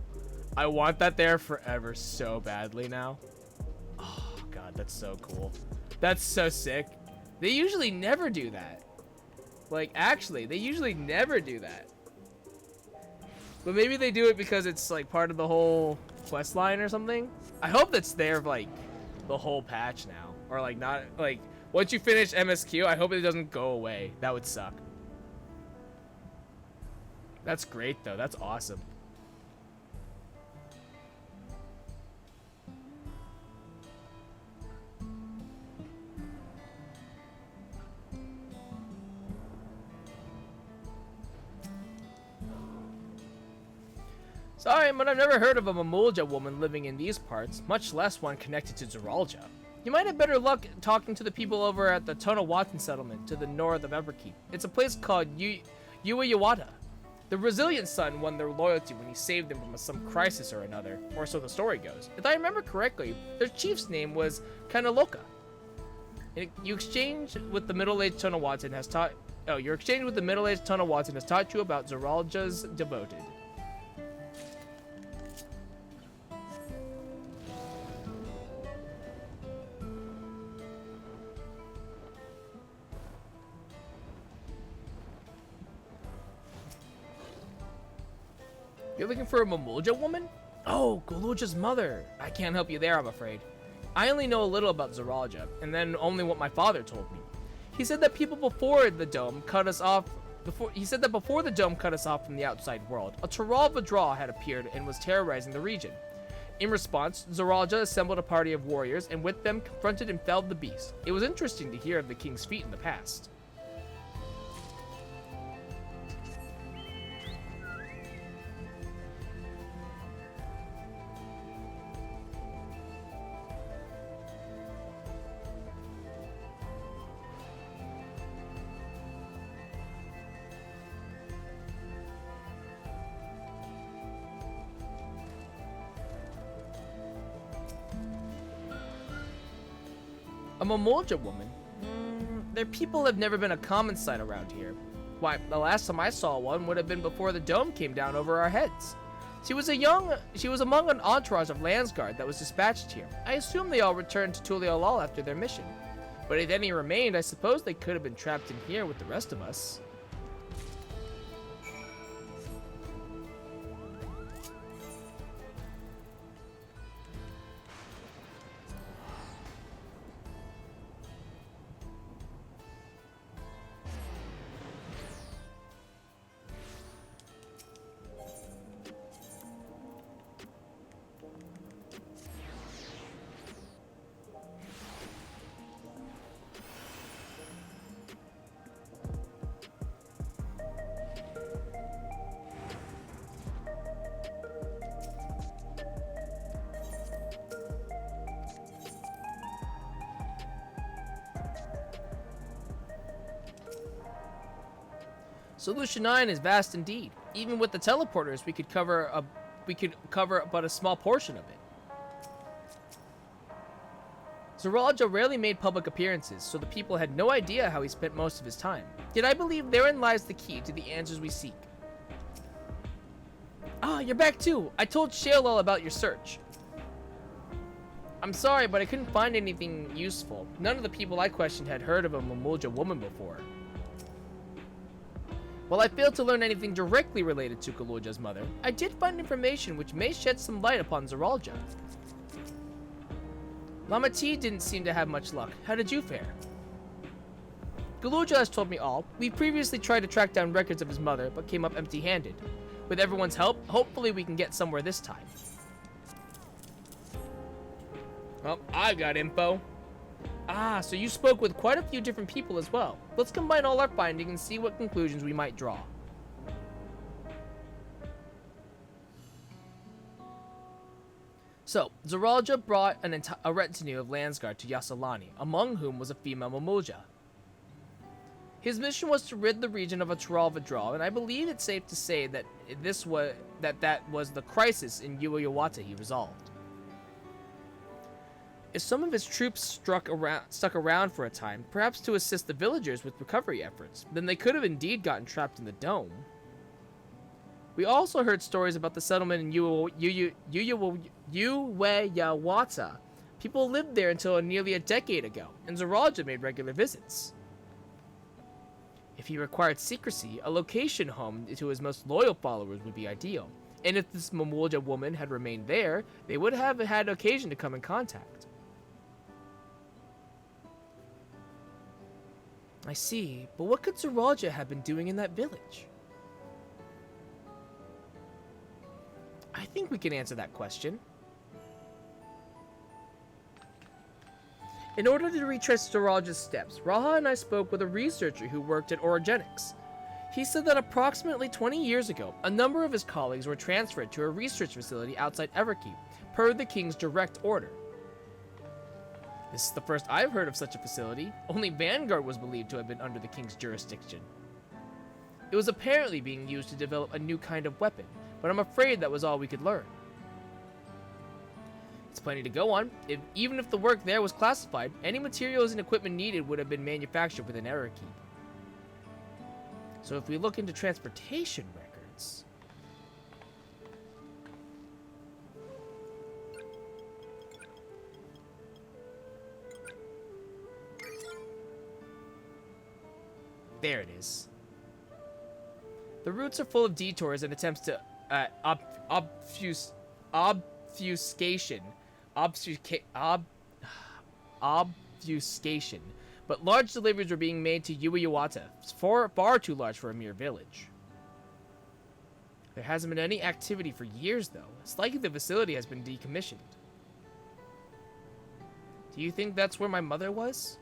I want that there forever so badly now. Oh god, that's so cool. That's so sick. They usually never do that. Like actually, they usually never do that. But maybe they do it because it's like part of the whole quest line or something. I hope that's there like the whole patch now. Or like not like once you finish MSQ, I hope it doesn't go away. That would suck. That's great though. That's awesome. Sorry, but I've never heard of a Mamulja woman living in these parts, much less one connected to Zeralja. You might have better luck talking to the people over at the Tonawatan settlement to the north of Everkeep. It's a place called Uwayawata. The Brazilian son won their loyalty when he saved them from some crisis or another, or so the story goes. If I remember correctly, their chief's name was Kanaloka. Your exchange with the middle-aged Tonawatan has taught you about Zeralja's devoted. You're looking for a Mamulja woman? Oh, Galuja's mother. I can't help you there, I'm afraid. I only know a little about Zeralja, and then only what my father told me. He said that before the dome cut us off from the outside world, a Taralva draw had appeared and was terrorizing the region. In response, Zeralja assembled a party of warriors and with them confronted and felled the beast. It was interesting to hear of the king's feat in the past. A Mamulja woman? Their people have never been a common sight around here. Why, the last time I saw one would have been before the dome came down over our heads. She was among an entourage of Landsguard that was dispatched here. I assume they all returned to Tuliolal after their mission. But if any remained, I suppose they could have been trapped in here with the rest of us. Solution 9 is vast indeed. Even with the teleporters, we could cover but a small portion of it. Zeralja rarely made public appearances, so the people had no idea how he spent most of his time. Yet I believe therein lies the key to the answers we seek. Ah, you're back too! I told Shaelal about your search. I'm sorry, but I couldn't find anything useful. None of the people I questioned had heard of a Mamulja woman before. While I failed to learn anything directly related to Galuja's mother, I did find information which may shed some light upon Zeralja. Lama T didn't seem to have much luck. How did you fare? Galuja has told me all. We previously tried to track down records of his mother, but came up empty-handed. With everyone's help, hopefully we can get somewhere this time. Well, I got info. Ah, so you spoke with quite a few different people as well. Let's combine all our findings and see what conclusions we might draw. So, Zoraja brought a retinue of Landsguard to Yasalani, among whom was a female Mamulja. His mission was to rid the region of a Tural withdrawal, and I believe it's safe to say that that was the crisis in Yueyawata he resolved. If some of his troops stuck around for a time, perhaps to assist the villagers with recovery efforts, then they could have indeed gotten trapped in the dome. We also heard stories about the settlement in Yueyawata. People lived there until nearly a decade ago, and Zoraja made regular visits. If he required secrecy, a location home to his most loyal followers would be ideal. And if this Mamulja woman had remained there, they would have had occasion to come in contact. I see, but what could Zoraja have been doing in that village? I think we can answer that question. In order to retrace Zoraja's steps, Raha and I spoke with a researcher who worked at Orogenics. He said that approximately 20 years ago, a number of his colleagues were transferred to a research facility outside Everkeep, per the king's direct order. This is the first I've heard of such a facility. Only Vanguard was believed to have been under the king's jurisdiction. It was apparently being used to develop a new kind of weapon, but I'm afraid that was all we could learn. It's plenty to go on. Even if the work there was classified, any materials and equipment needed would have been manufactured within Everkeep. So if we look into transportation records... There it is. The routes are full of detours and attempts to obfuscation, but large deliveries were being made to Yueyawata, far too large for a mere village. There hasn't been any activity for years, though. It's likely the facility has been decommissioned. Do you think that's where my mother was?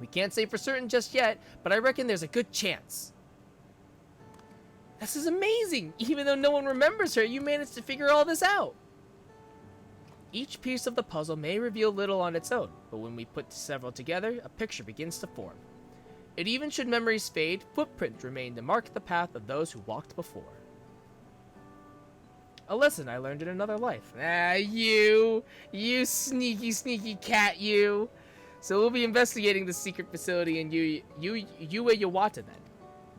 We can't say for certain just yet, but I reckon there's a good chance. This is amazing! Even though no one remembers her, you managed to figure all this out! Each piece of the puzzle may reveal little on its own, but when we put several together, a picture begins to form. And even should memories fade, footprints remain to mark the path of those who walked before. A lesson I learned in another life. Ah, you sneaky cat, you! So we'll be investigating the secret facility in Yueyawata then.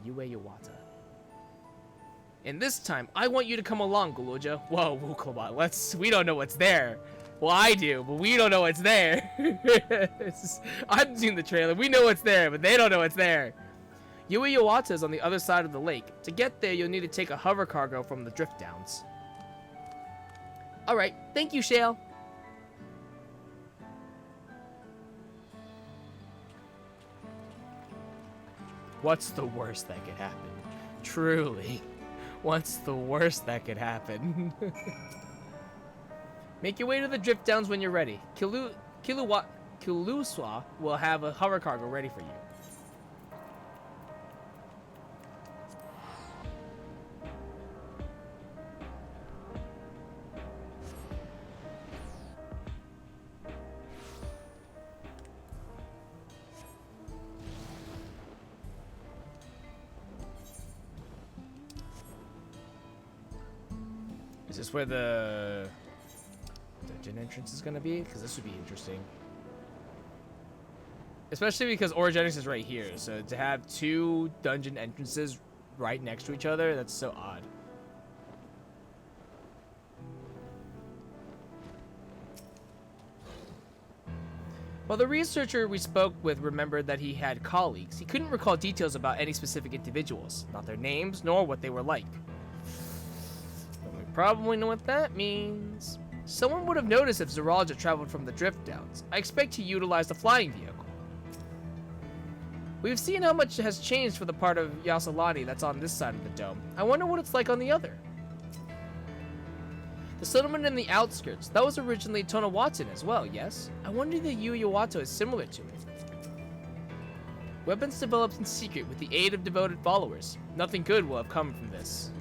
Yueyawata. And this time, I want you to come along, Guluja. Whoa, come on, we don't know what's there. Well, I do, but we don't know what's there. I've seen the trailer, we know what's there, but they don't know what's there. Yueyawata is on the other side of the lake. To get there, you'll need to take a hover cargo from the drift downs. Alright, thank you, Shale. What's the worst that could happen? Truly. What's the worst that could happen? Make your way to the drift downs when you're ready. Kiluswa will have a hover cargo ready for you. Is this where the dungeon entrance is gonna be? Because this would be interesting. Especially because Orogenics is right here, so to have two dungeon entrances right next to each other, that's so odd. While the researcher we spoke with remembered that he had colleagues, he couldn't recall details about any specific individuals, not their names, nor what they were like. Probably know what that means. Someone would have noticed if Zoraja traveled from the drift downs. I expect he utilized a flying vehicle. We've seen how much has changed for the part of Yasalani that's on this side of the dome. I wonder what it's like on the other. The settlement in the outskirts, that was originally Tonawatson as well, yes? I wonder if the Yu-Yawato is similar to it. Weapons developed in secret with the aid of devoted followers. Nothing good will have come from this.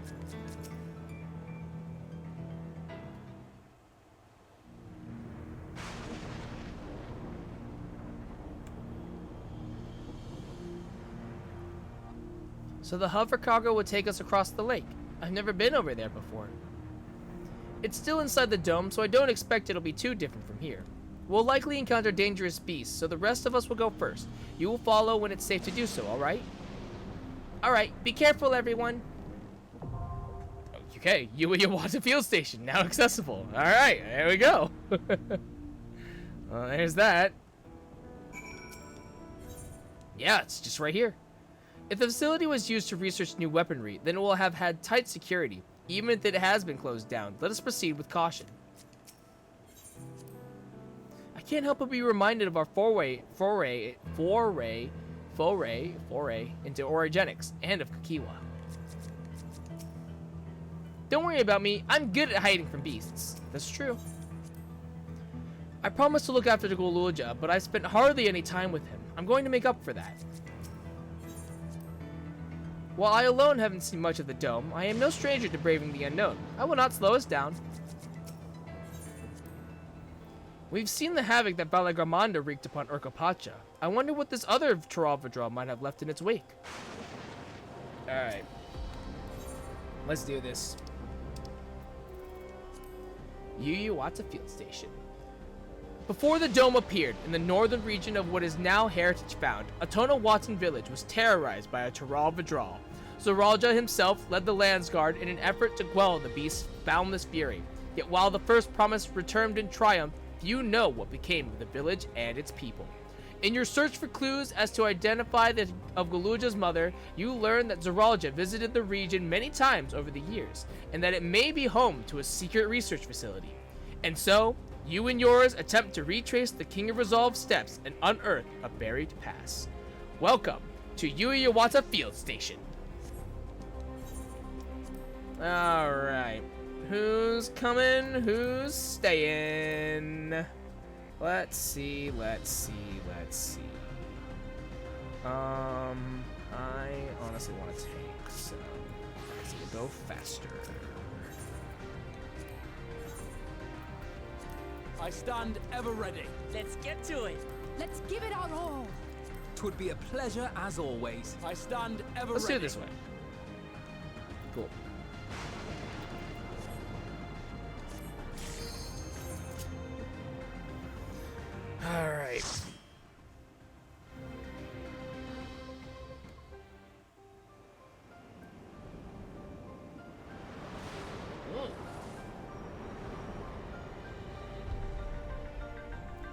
So the hover cargo would take us across the lake. I've never been over there before. It's still inside the dome, so I don't expect it'll be too different from here. We'll likely encounter dangerous beasts, so the rest of us will go first. You will follow when it's safe to do so, alright? Alright, be careful, everyone. Okay, Yu-Yawato Field Station, now accessible. Alright, there we go. Well, there's that. Yeah, it's just right here. If the facility was used to research new weaponry, then it will have had tight security. Even if it has been closed down, let us proceed with caution. I can't help but be reminded of our foray into orogenics and of Kakiwa. Don't worry about me, I'm good at hiding from beasts. That's true. I promised to look after the Guluja, but I spent hardly any time with him. I'm going to make up for that. While I alone haven't seen much of the dome, I am no stranger to braving the unknown. I will not slow us down. We've seen the havoc that Balagramanda wreaked upon Urkapacha. I wonder what this other Taravadra might have left in its wake. Alright. Let's do this. Yu-Yawato Field Station. Before the dome appeared, in the northern region of what is now Heritage Found, a Tonawatson village was terrorized by a Taravadra. Zoralja himself led the Landsguard in an effort to quell the beast's boundless fury. Yet while the first promise returned in triumph, few know what became of the village and its people. In your search for clues as to identify the of Guluja's mother, you learn that Zoralja visited the region many times over the years, and that it may be home to a secret research facility. And so, you and yours attempt to retrace the King of Resolve's steps and unearth a buried past. Welcome to Yu-Yawato Field Station. Alright. Who's coming? Who's staying? Let's see. I honestly want to tank, so we'll go faster. I stand ever ready. Let's get to it. Let's give it our all. 'Twould be a pleasure as always. I stand ever Let's ready. do it this way. Cool. All right.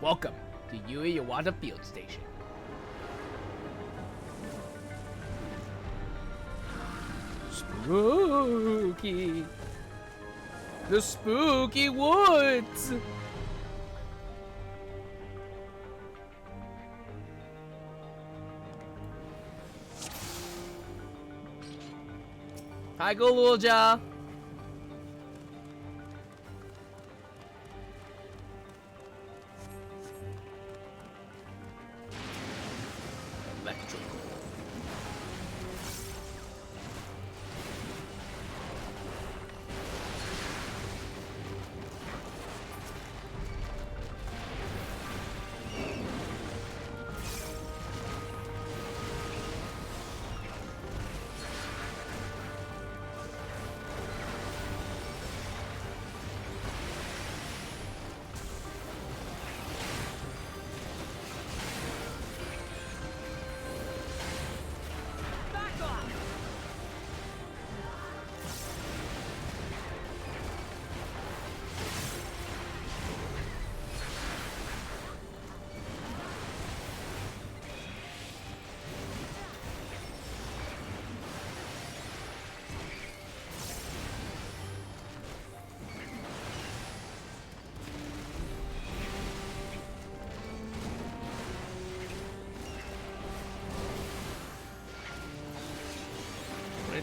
Welcome to Yu-Yawato Field Station. Spooky. The spooky woods. Hi, Guluja. Electrical.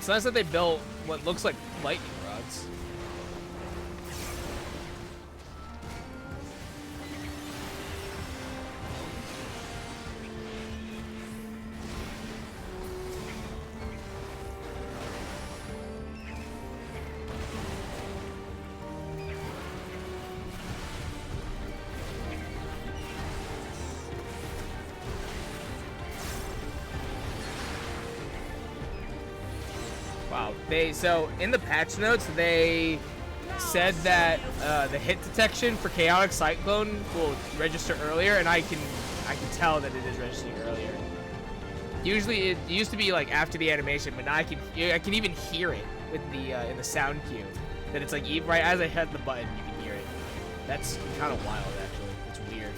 It's nice that they built what looks like lightning rods. Wow. So in the patch notes, they said that the hit detection for Chaotic Cyclone will register earlier, and I can tell that it is registering earlier. Usually it used to be like after the animation, but now I can even hear it with the in the sound cue. That it's like right as I hit the button, you can hear it. That's kind of wild, actually. It's weird.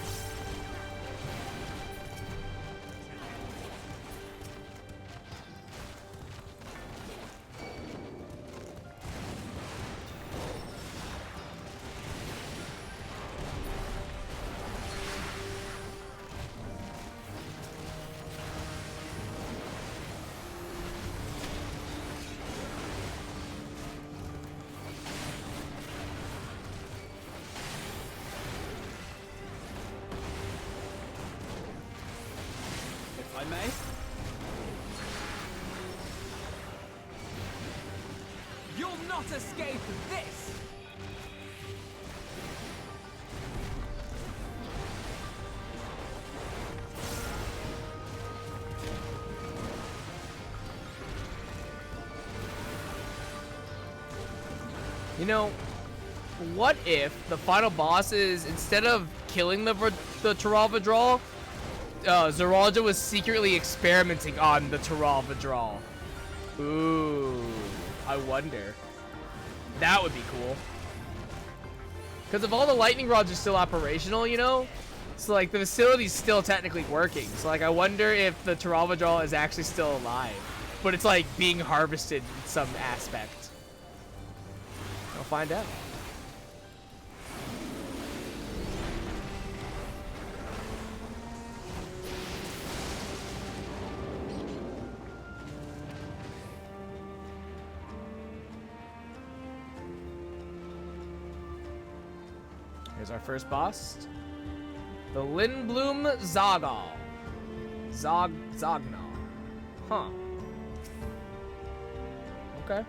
If I may. You'll not escape this! You know, what if the final boss is, instead of killing the Tyrell Vidral, Zeralda was secretly experimenting on the Tyrell Vidral? Ooh, I wonder. That would be cool. Because if all the lightning rods are still operational, you know, so like the facility's still technically working. So like I wonder if the Tyrell Vidral is actually still alive, but it's like being harvested in some aspect. I'll find out. Here's our first boss. The Lindblum Zogal. Zognal. Huh. Okay.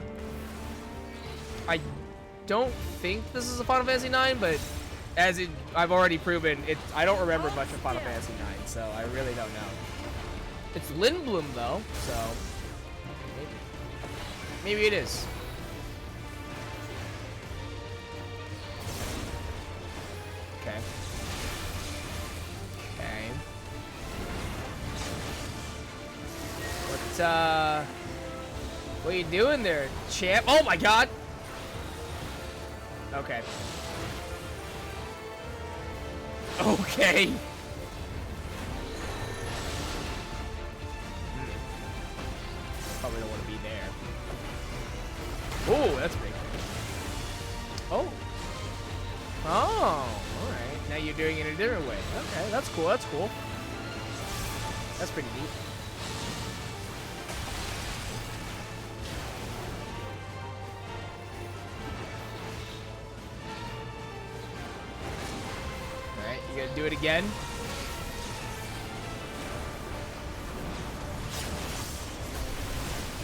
I don't think this is a Final Fantasy 9, but I've already proven it. I don't remember much of Final Fantasy 9, so I really don't know. It's Lindblum though, so maybe it is. Okay. Okay. What are you doing there, champ? Oh my god! Okay. Okay. Probably don't want to be there. Oh, that's big. Oh. Oh, alright. Now you're doing it in a different way. Okay, that's cool, that's cool. That's pretty neat. Alright, you gonna do it again?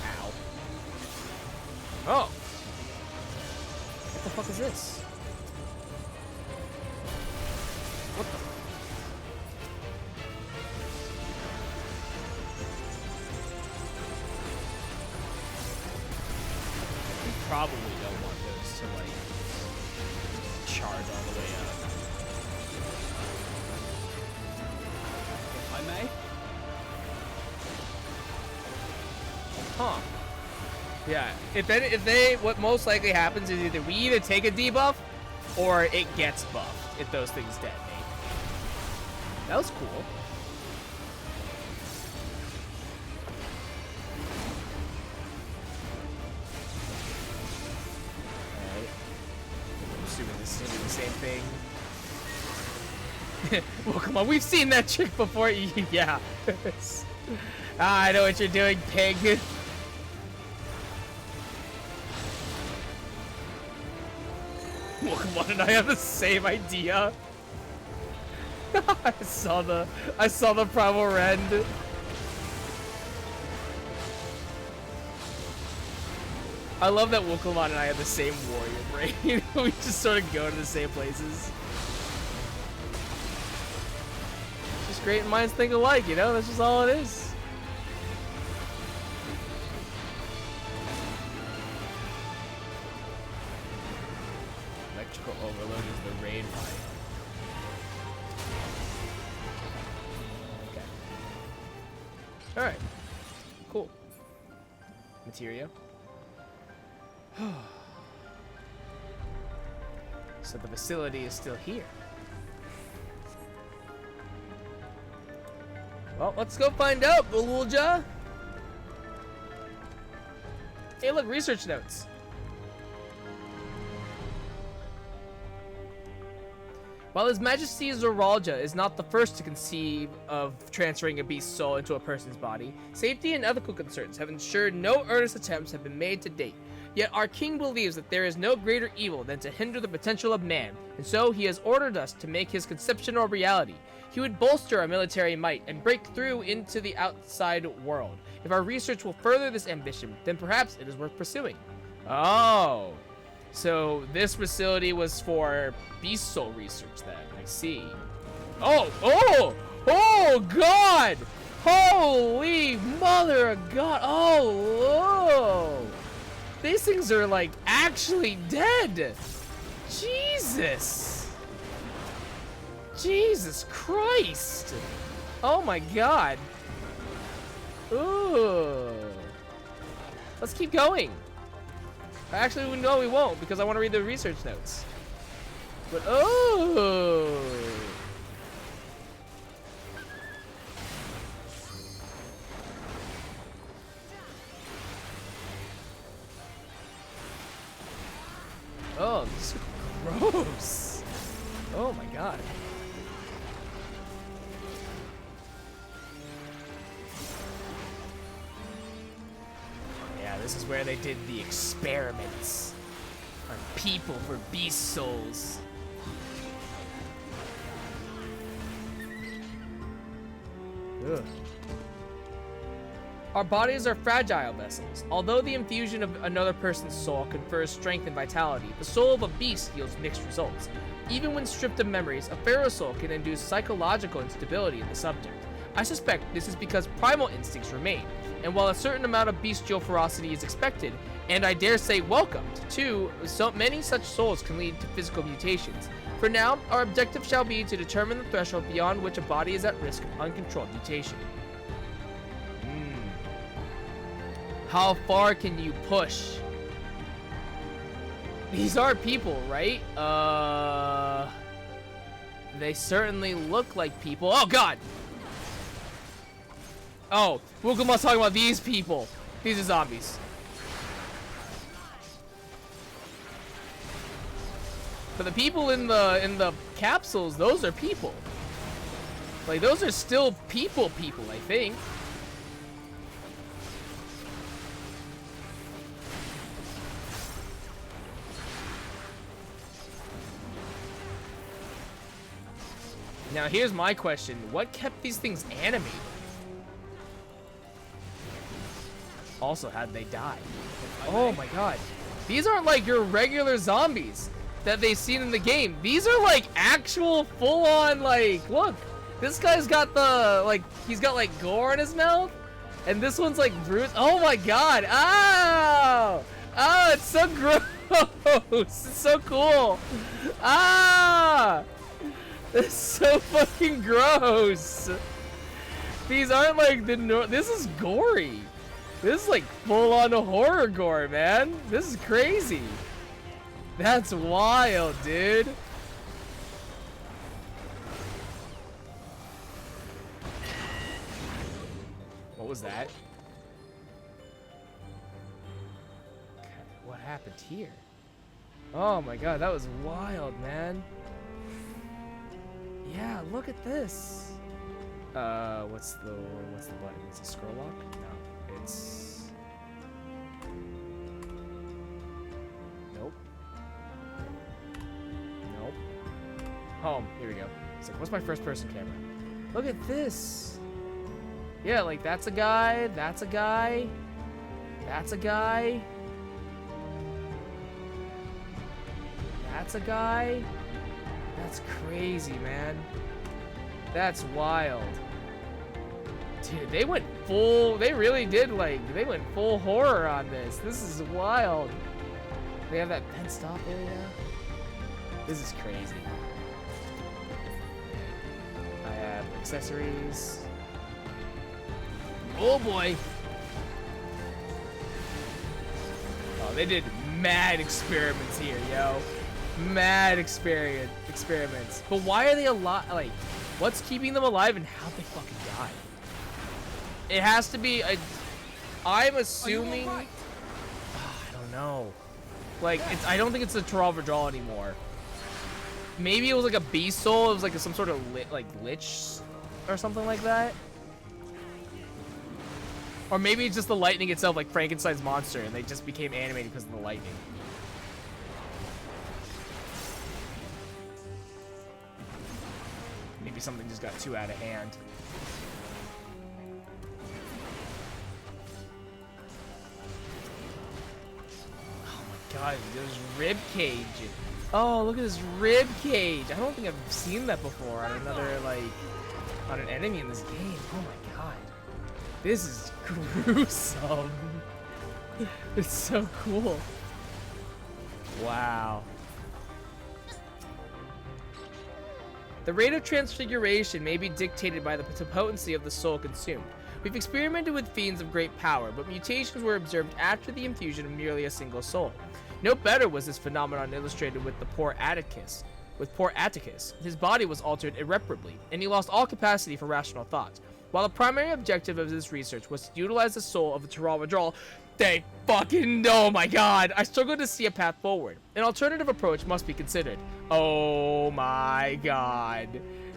Ow. Oh! What the fuck is this? What the? You probably don't want those to, like, charge all the way up. If I may. Huh. Yeah. If they, what most likely happens is either we either take a debuff, or it gets buffed if those things detonate. That was cool. Alright. I'm assuming this is gonna be the same thing. Well, come on, we've seen that trick before. Yeah. I know what you're doing, pig. Pokemon and I have the same idea. I saw the Primal Rend. I love that Wooklemon and I have the same warrior brain. We just sort of go to the same places. Just great minds think alike, you know? That's just all it is. Electrical Overload is the raid fight. Okay. Alright. Cool. Materia. So the facility is still here. Well, let's go find out, Bululja. Hey, look, research notes. While His Majesty Zoralja is not the first to conceive of transferring a beast's soul into a person's body, safety and ethical concerns have ensured no earnest attempts have been made to date. Yet our king believes that there is no greater evil than to hinder the potential of man, and so he has ordered us to make his conception a reality. He would bolster our military might and break through into the outside world. If our research will further this ambition, then perhaps it is worth pursuing. Oh, so this facility was for beast soul research then, I see. Oh God! Holy mother of God! Oh, whoa! These things are like actually dead. Jesus. Jesus Christ. Oh my God. Ooh. Let's keep going. Actually, no, we won't because I want to read the research notes. But oh. Oh, this is gross. Oh my God. Yeah, this is where they did the experiments on people for beast souls. Ugh. Our bodies are fragile vessels. Although the infusion of another person's soul confers strength and vitality, the soul of a beast yields mixed results. Even when stripped of memories, a pharaoh soul can induce psychological instability in the subject. I suspect this is because primal instincts remain, and while a certain amount of bestial ferocity is expected, and I dare say welcomed, too, so many such souls can lead to physical mutations. For now, our objective shall be to determine the threshold beyond which a body is at risk of uncontrolled mutation. How far can you push? These are people, right? They certainly look like people. Oh, God! Oh, Wukuma's talking about these people. These are zombies. But the people in the capsules, those are people. Like, those are still people, I think. Now, here's my question. What kept these things animated? Also, how'd they die? Oh my God. These aren't like your regular zombies that they've seen in the game. These are like actual full-on, like, look. This guy's got the, like, he's got like gore in his mouth. And this one's like bruised. Oh my God. Oh! Oh, it's so gross. It's so cool. Ah! It's so fucking gross. These aren't like the this is gory. This is like full-on horror gore, man. This is crazy. That's wild, dude. What was that? Okay, what happened here? Oh my God, that was wild, man. Yeah, look at this. What's the button? Is it scroll lock? No, it's. Nope. home. Here we go. It's like, what's my first person camera? Look at this. Yeah, like that's a guy. That's a guy. That's a guy. That's a guy. That's crazy, man. That's wild. Dude, they went full, they really did, like, they went full horror on this. This is wild. They have that fenced off area. This is crazy. I have accessories. Oh boy. Oh, they did mad experiments here, yo. Mad experiments. But why are they alive? Like, what's keeping them alive and how'd they fucking die? It has to be a... I'm assuming... I don't know. Like, it's, I don't think it's a Tarav anymore. Maybe it was like a beast soul. It was like some sort of lich or something like that. Or maybe it's just the lightning itself, like Frankenstein's monster, and they just became animated because of the lightning. Maybe something just got too out of hand. Oh my god, there's rib cage. Oh, look at this rib cage. I don't think I've seen that before on another, like, on an enemy in this game. Oh my god. This is gruesome. It's so cool. Wow. The rate of transfiguration may be dictated by the potency of the soul consumed. We've experimented with fiends of great power, but mutations were observed after the infusion of merely a single soul. No better was this phenomenon illustrated with poor Atticus. His body was altered irreparably, and he lost all capacity for rational thought. While the primary objective of this research was to utilize the soul of the Tarav, they fucking, oh my god, I struggle to see a path forward. An alternative approach must be considered. Oh my god.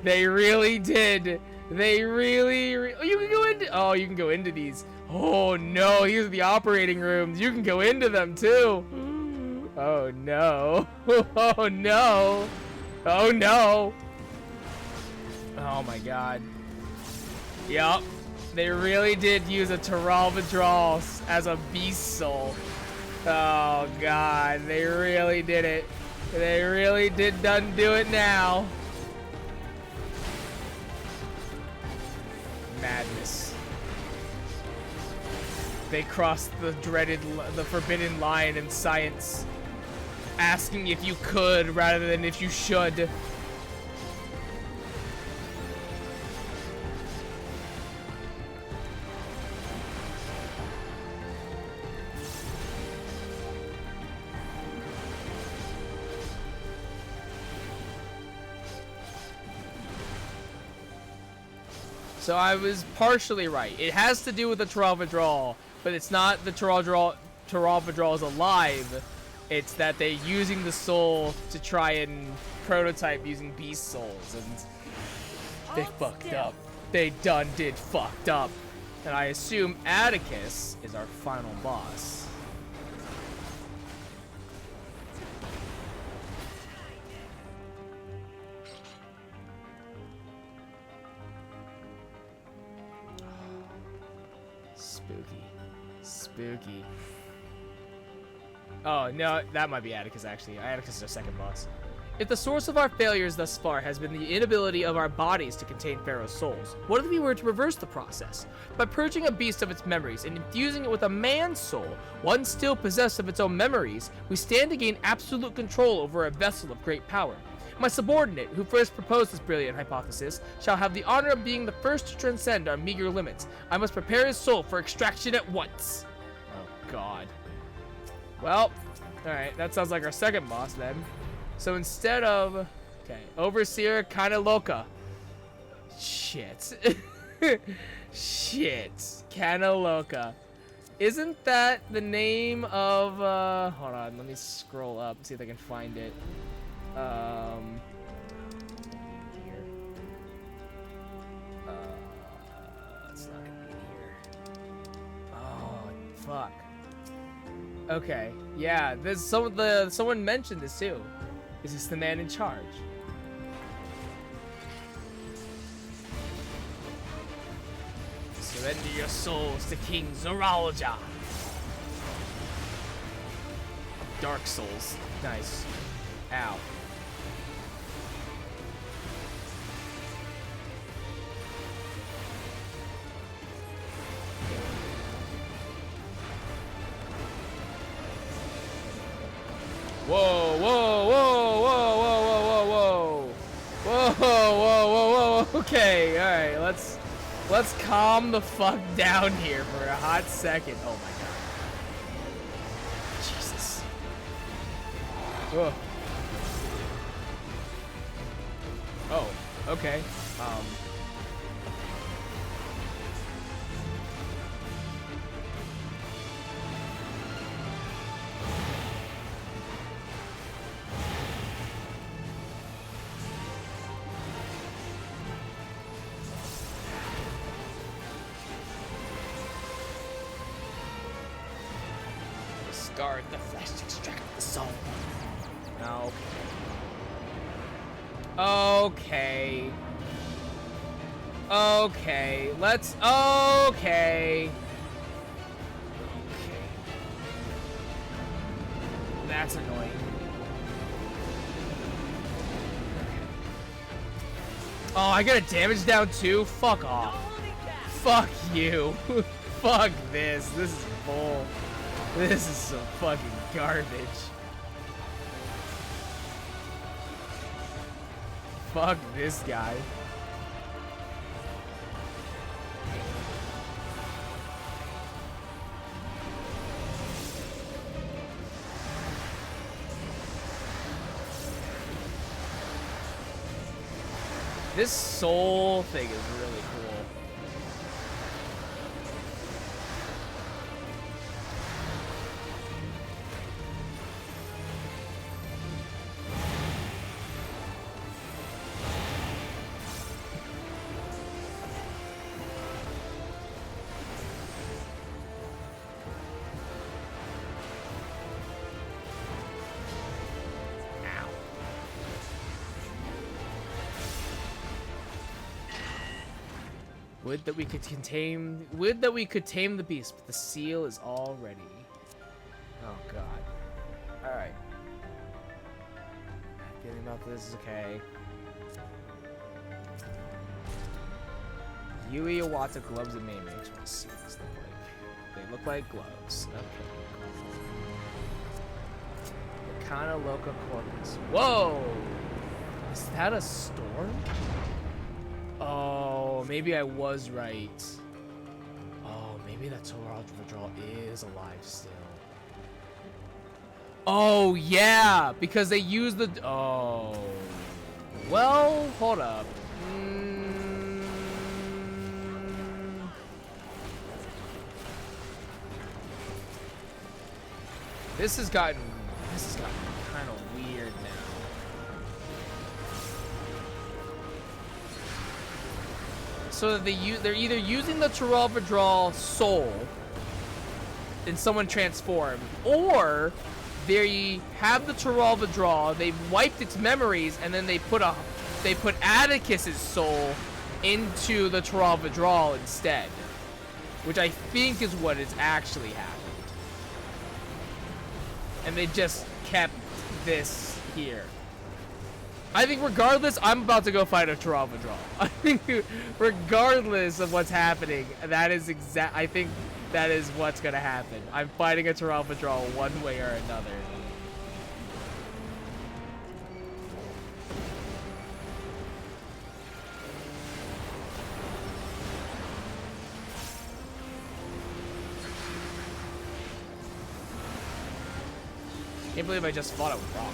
They really did. They really, you can go into, oh, you can go into these. Oh no, these are the operating rooms. You can go into them too. Oh no. Oh no. Oh no. Oh my god. Yup. They really did use a Tarav as a beast soul. Oh god, they really did it. They really did done do it now. Madness. They crossed the forbidden line in science, asking if you could rather than if you should. So I was partially right. It has to do with the Tarav, but it's not the Tarav is alive. It's that they're using the soul to try and prototype using beast souls, and they fucked up. They done did fucked up. And I assume Atticus is our final boss. Spooky. Oh, no, that might be Atticus, actually. Atticus is our second boss. If the source of our failures thus far has been the inability of our bodies to contain Pharaoh's souls, what if we were to reverse the process? By purging a beast of its memories and infusing it with a man's soul, one still possessed of its own memories, we stand to gain absolute control over a vessel of great power. My subordinate, who first proposed this brilliant hypothesis, shall have the honor of being the first to transcend our meager limits. I must prepare his soul for extraction at once. Oh, God. Well, alright, that sounds like our second boss, then. So instead of... Okay, Overseer Kinda Loca. Shit. Shit. Kinda Loca. Isn't that the name of... Hold on, let me scroll up and see if I can find it. Here. It's not gonna be here. Oh, fuck. Okay, yeah, there's someone mentioned this too. Is this the man in charge? Surrender your souls to King Zoralja. Dark Souls. Nice. Ow. Whoa, whoa, whoa, whoa, whoa, whoa, whoa, whoa. Whoa, whoa, whoa, whoa. Okay, alright, let's calm the fuck down here for a hot second. Oh my god. Jesus. Ugh. Oh, okay. Discard the flesh, extract the soul. No. Okay. Okay. Let's. Okay. Okay. That's annoying. Oh, I got a damage down too? Fuck off. Fuck you. Fuck this. This is bull. This is some fucking garbage. Fuck this guy. This soul thing is really cool. Would that we could tame the beast, but the seal is all ready. Oh god. Alright. Getting about this is okay. Yui Iwata gloves and name makes me see what these look like. They look like gloves. Okay. Kana Loca Corpus. Whoa! Is that a storm? Oh, maybe I was right. Oh, maybe that Torah Withdrawal is alive still. Oh, yeah, because they use the... Oh. Well, hold up. This has gotten kind of weird now. So that they're either using the Torah Withdrawal soul in someone transformed, or they have the Torah Withdrawal, they've wiped its memories, and then they put Atticus's soul into the Torah Withdrawal instead, which I think is what has actually happened. And they just kept this here. I think regardless, I'm about to go fight a Torah Withdrawal. I think regardless of what's happening, that is I think that is what's gonna happen. I'm fighting a Torah Withdrawal one way or another. Can't believe I just fought a rock.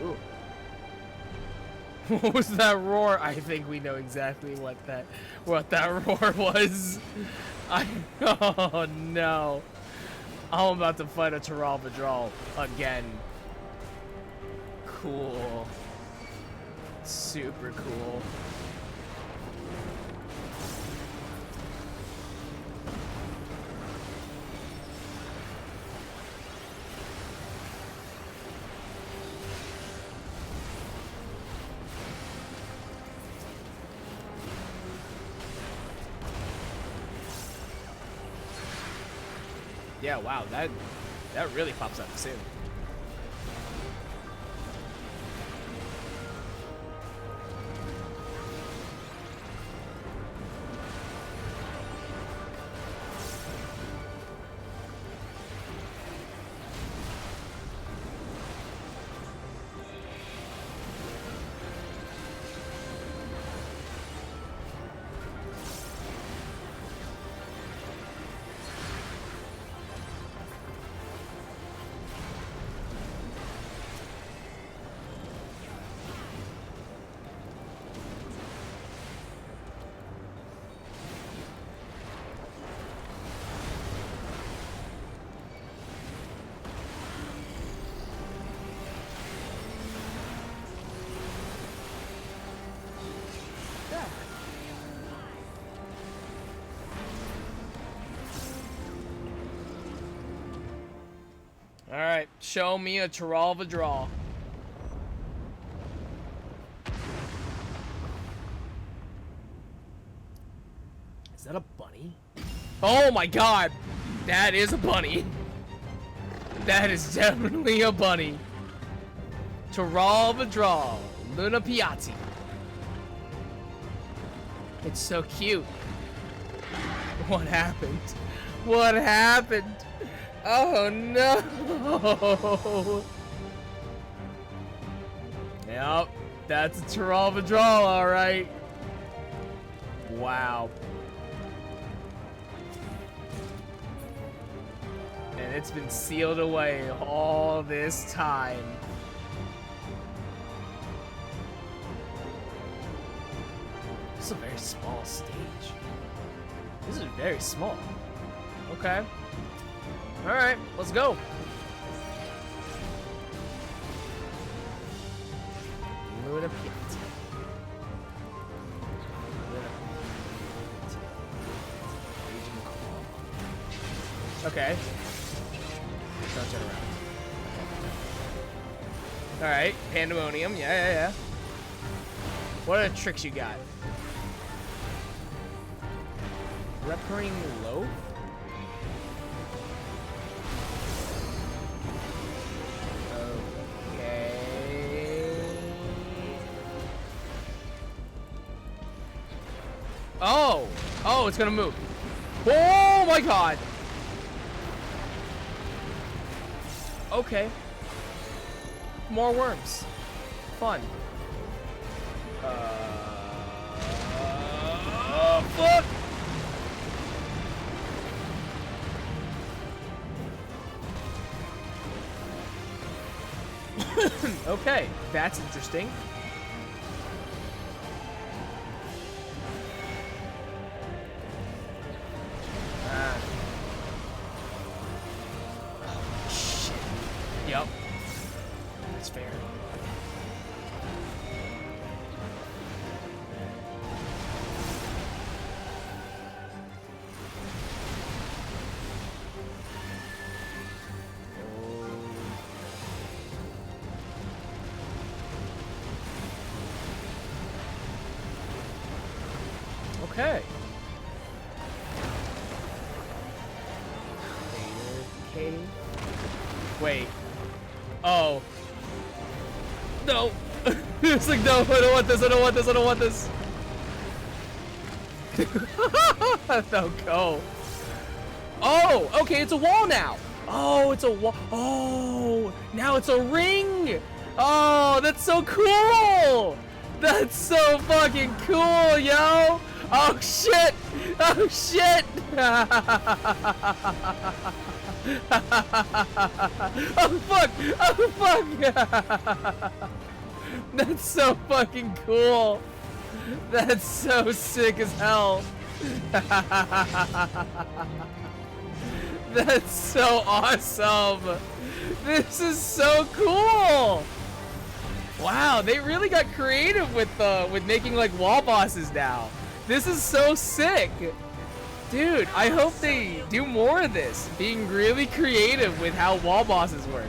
Ooh. What was that roar? I think we know exactly what that roar was. Oh no. I'm about to fight a Taralvadral again. Cool. Super cool. Yeah, wow, that really pops up soon. Alright, show me a Taralvadral. Is that a bunny? Oh my god! That is a bunny. That is definitely a bunny. Taralvadral, Luna Piatti. It's so cute. What happened? What happened? Oh no! Yep, that's a Taralvadral, alright. Wow. And it's been sealed away all this time. This is a very small stage. This is very small. Okay. Alright, let's go. Luna Piatti. Okay. Don't turn around. Alright, Pandemonium. Yeah. What are the tricks you got? Recurring Loaf? Oh, it's gonna move. Oh my god. Okay. More worms. Fun. Oh, fuck. Okay, that's interesting. Shit. Yep. That's fair. Okay. Cave. Wait. Oh. No. It's like, no, I don't want this, I don't want this, I don't want this. No, go. Oh, okay, it's a wall now. Oh, it's a wall. Oh, now it's a ring. Oh, that's so cool. That's so fucking cool, yo. Oh shit! Oh shit! Oh fuck! Oh fuck! That's so fucking cool. That's so sick as hell. That's so awesome. This is so cool. Wow, they really got creative with making like wall bosses now. This is so sick. Dude, I hope they do more of this, being really creative with how wall bosses work.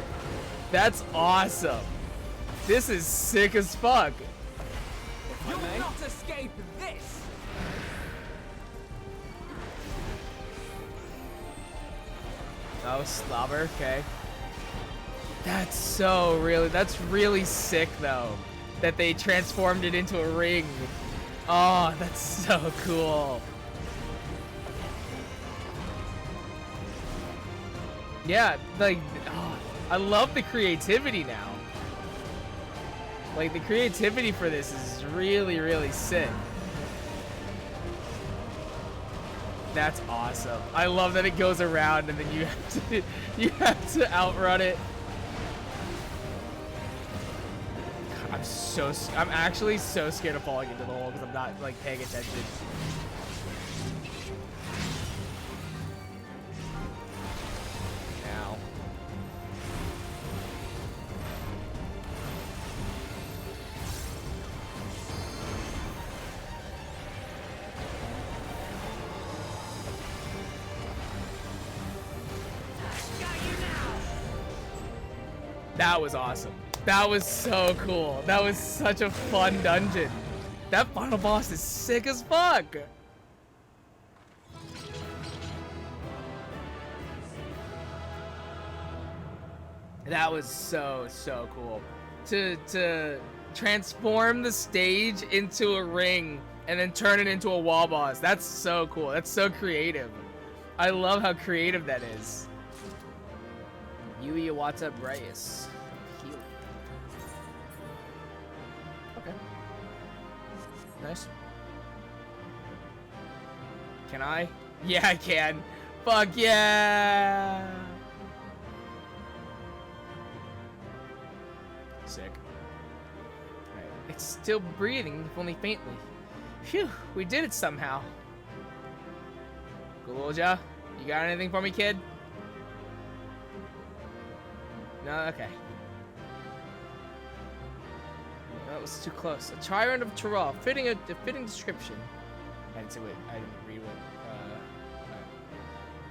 That's awesome. This is sick as fuck. You'll not escape this! Oh, slobber, okay. That's really sick though, that they transformed it into a ring. Oh, that's so cool. Yeah, like, oh, I love the creativity now. Like, the creativity for this is really, really sick. That's awesome. I love that it goes around and then you have to outrun it. God, I'm actually so scared of falling into the hole because I'm not like paying attention. Now. That was awesome. That was so cool. That was such a fun dungeon. That final boss is sick as fuck. That was so cool. To transform the stage into a ring and then turn it into a wall boss. That's so cool. That's so creative. I love how creative that is. Yui Iwata Bryce. Okay. Nice. Can I? Yeah, I can. Fuck yeah! Sick. Alright. It's still breathing, if only faintly. Phew, we did it somehow. Gulja, you got anything for me, kid? No? Okay. That was too close. A tyrant of Tyrol, fitting description. I didn't say wait. I didn't read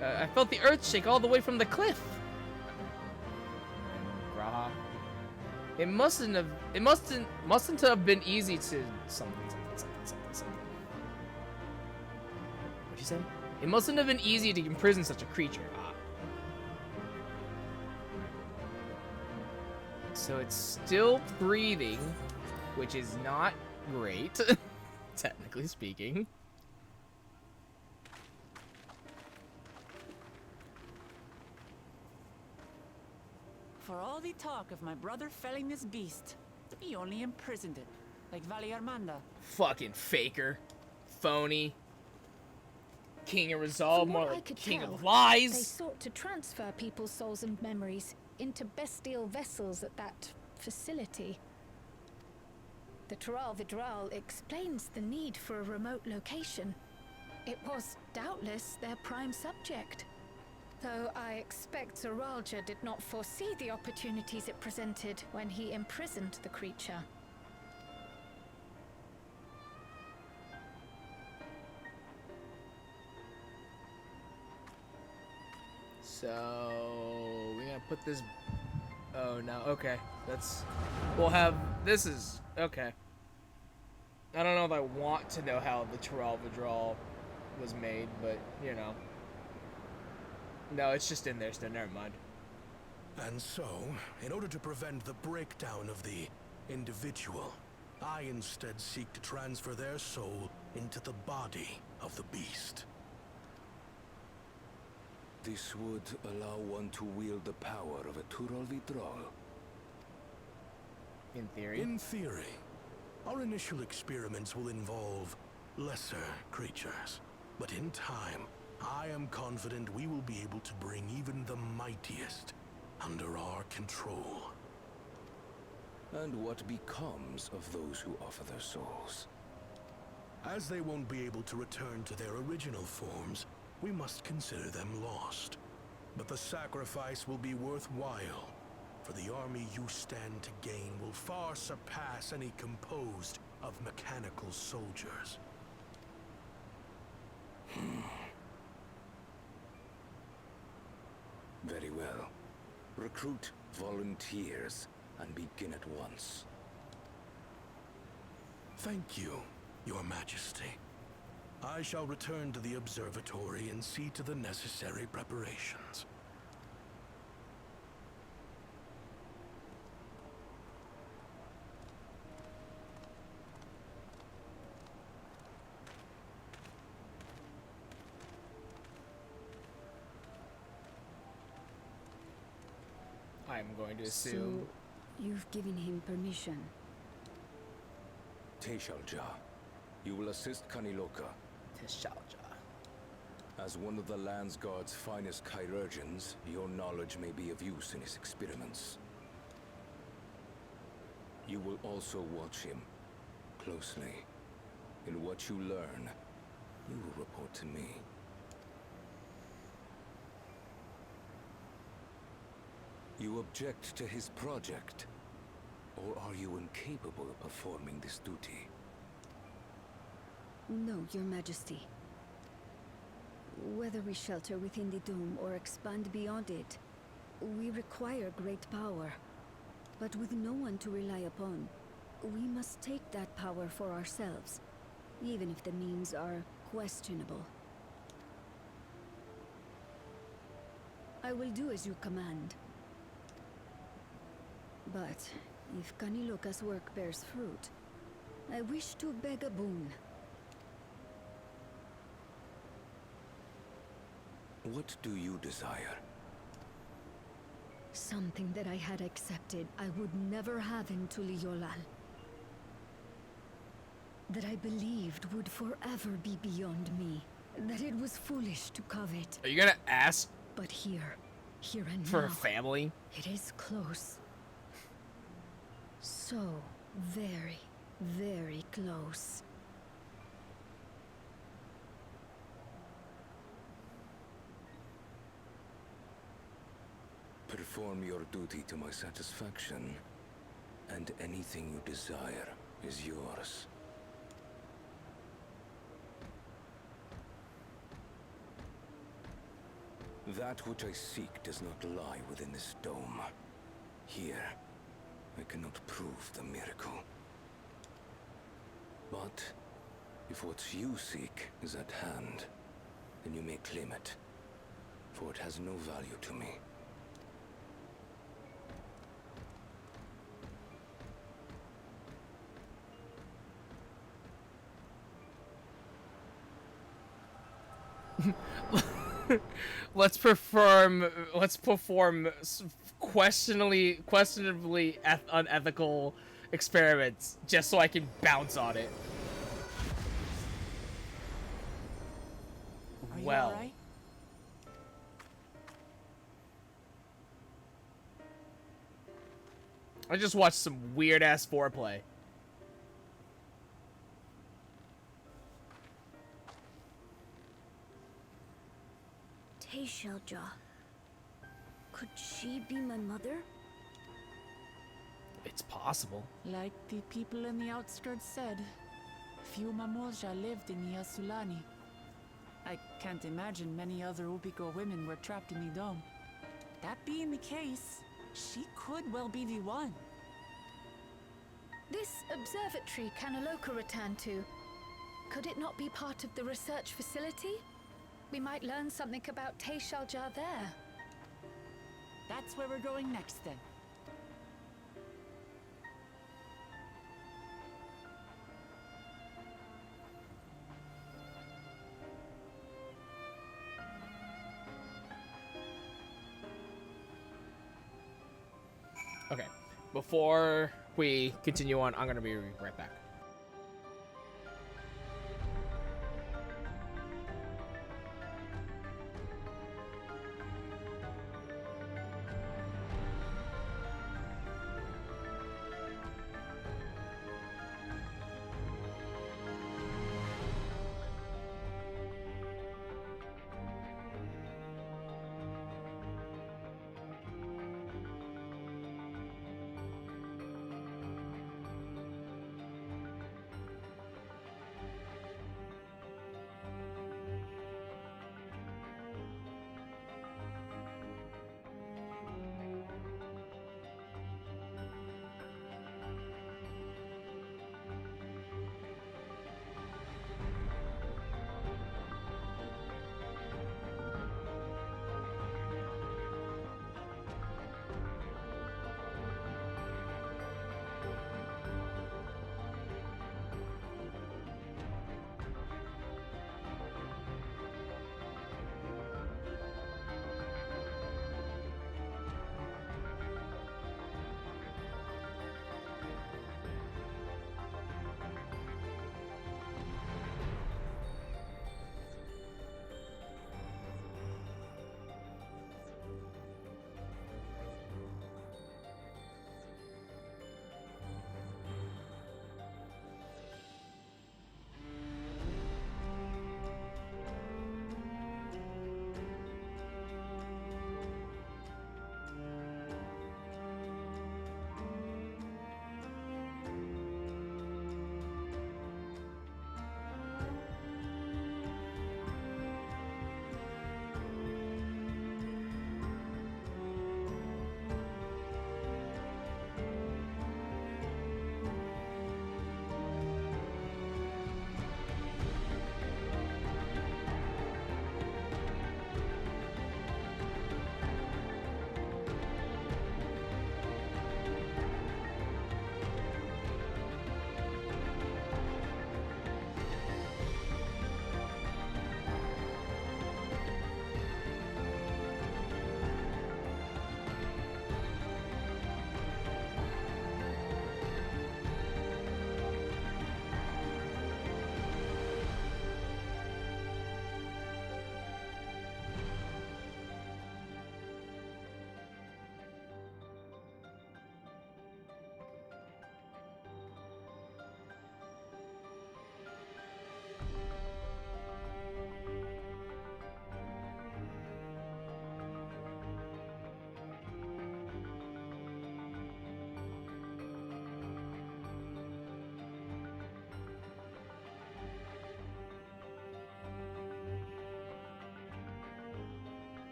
what. I felt the earth shake all the way from the cliff. Graha. It mustn't have been easy to something. What'd you say? It mustn't have been easy to imprison such a creature. So it's still breathing, which is not great, technically speaking. For all the talk of my brother felling this beast, he only imprisoned it, like Vali Armanda. Fucking faker. Phony. King of resolve, more like king of lies. They sought to transfer people's souls and memories into bestial vessels at that facility. The Tyrol Vidral explains the need for a remote location. It was doubtless their prime subject. Though I expect Zoralja did not foresee the opportunities it presented when he imprisoned the creature. So we're gonna put this. Oh no, okay. We'll have. This is. Okay. I don't know if I want to know how the Tyrol Vidral was made, but you know. No, it's just in there, so never mind. And so, in order to prevent the breakdown of the individual, I instead seek to transfer their soul into the body of the beast. This would allow one to wield the power of a Tyrol Vidral. In theory. In theory. Our initial experiments will involve lesser creatures. But in time, I am confident we will be able to bring even the mightiest under our control. And what becomes of those who offer their souls? As they won't be able to return to their original forms, we must consider them lost. But the sacrifice will be worthwhile, for the army you stand to gain will far surpass any composed of mechanical soldiers. Very well. Recruit volunteers and begin at once. Thank you, Your Majesty. I shall return to the observatory and see to the necessary preparations. I'm going to assume. So, you've given him permission. Teshalja, you will assist Kaniloka. Teshalja. As one of the Land's Guard's finest chirurgeons, your knowledge may be of use in his experiments. You will also watch him closely. In what you learn, you will report to me. You object to his project? Or are you incapable of performing this duty? No, Your Majesty. Whether we shelter within the dome or expand beyond it, we require great power. But with no one to rely upon, we must take that power for ourselves, even if the means are questionable. I will do as you command. But if Kaniloka's work bears fruit, I wish to beg a boon. What do you desire? Something that I had accepted I would never have in Tuliyollal. That I believed would forever be beyond me. That it was foolish to covet. Are you gonna ask But here and for now, a family? it is close. So very, very close. Perform your duty to my satisfaction, and anything you desire is yours. That which I seek does not lie within this dome. Here, I cannot prove the miracle. But if what you seek is at hand, then you may claim it, for it has no value to me. Let's perform questionably unethical experiments just so I can bounce on it. Are you Well, all right? I just watched some weird ass foreplay. Teshalja. Could she be my mother? It's possible. Like the people in the outskirts said, few Mamolja lived in Yasulani. I can't imagine many other Ubiko women were trapped in the dome. That being the case, she could well be the one. This observatory Kaniloka returned to, could it not be part of the research facility? We might learn something about Teshalja there. That's where we're going next then. Okay, before we continue on, I'm gonna be right back.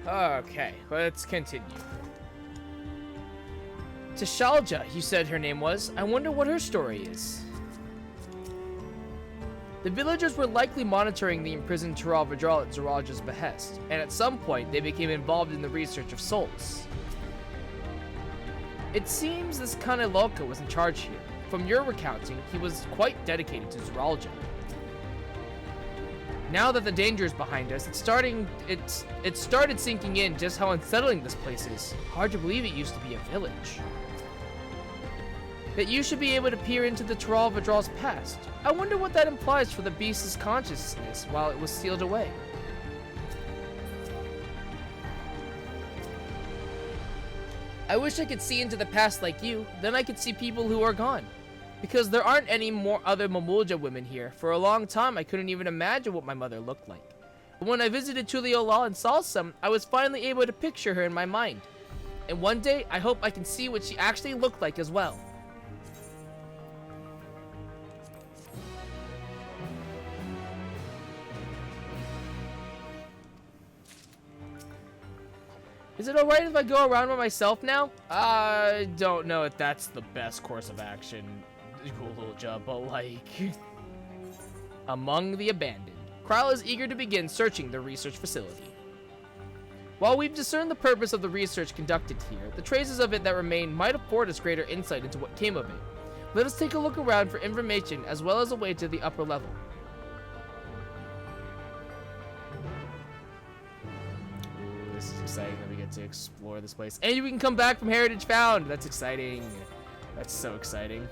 Okay, let's continue. Tashalja, you said her name was. I wonder what her story is. The villagers were likely monitoring the imprisoned Taral Vidral at Zaralja's behest, and at some point they became involved in the research of souls. It seems this Kane Lolka was in charge here. From your recounting, he was quite dedicated to Zaralja. Now that the danger is behind us, it started sinking in just how unsettling this place is. Hard to believe it used to be a village. That you should be able to peer into the Taral Vidral's past. I wonder what that implies for the beast's consciousness while it was sealed away. I wish I could see into the past like you, then I could see people who are gone. Because there aren't any more other Mamulja women here. For a long time, I couldn't even imagine what my mother looked like. But when I visited Tuliolal and saw some, I was finally able to picture her in my mind. And one day, I hope I can see what she actually looked like as well. Is it alright if I go around by myself now? I don't know if that's the best course of action, Gululja, but like... Among the abandoned, Kral is eager to begin searching the research facility. While we've discerned the purpose of the research conducted here, the traces of it that remain might afford us greater insight into what came of it. Let us take a look around for information as well as a way to the upper level. This is exciting that we get to explore this place. And you can come back from Heritage Found! That's exciting. That's so exciting.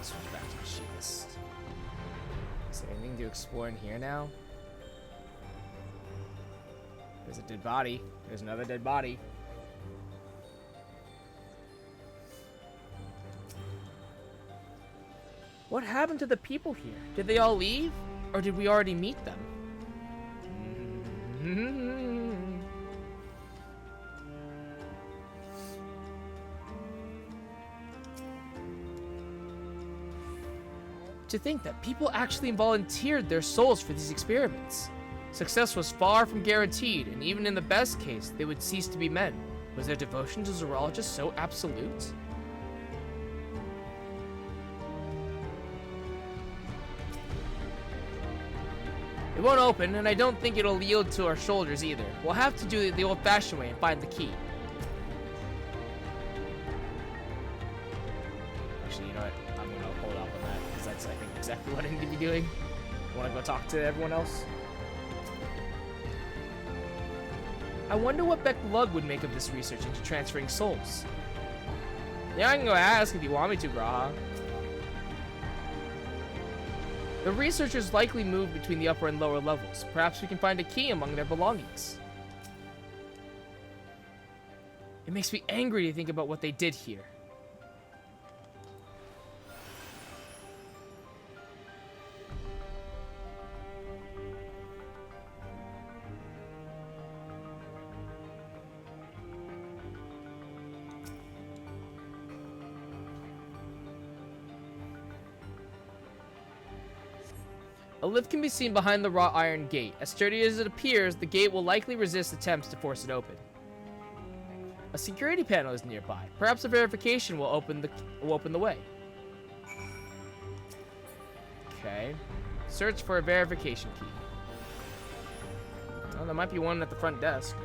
Switch back to machinist. Is there anything to explore in here now? There's a dead body. There's another dead body. What happened to the people here? Did they all leave? Or did we already meet them? To think that people actually volunteered their souls for these experiments. Success was far from guaranteed, and even in the best case, they would cease to be men. Was their devotion to Zaralja so absolute? It won't open, and I don't think it'll yield to our shoulders either. We'll have to do it the old-fashioned way and find the key. Actually, you know what? I'm gonna hold off on that, because that's, I think, exactly what I need to be doing. I wanna go talk to everyone else. I wonder what Beck Lug would make of this research into transferring souls. Yeah, I can go ask if you want me to, Graha. The researchers likely moved between the upper and lower levels. Perhaps we can find a key among their belongings. It makes me angry to think about what they did here. A lift can be seen behind the wrought iron gate. As sturdy as it appears, the gate will likely resist attempts to force it open. A security panel is nearby. Perhaps a verification will open the way. Okay. Search for a verification key. Oh, there might be one at the front desk.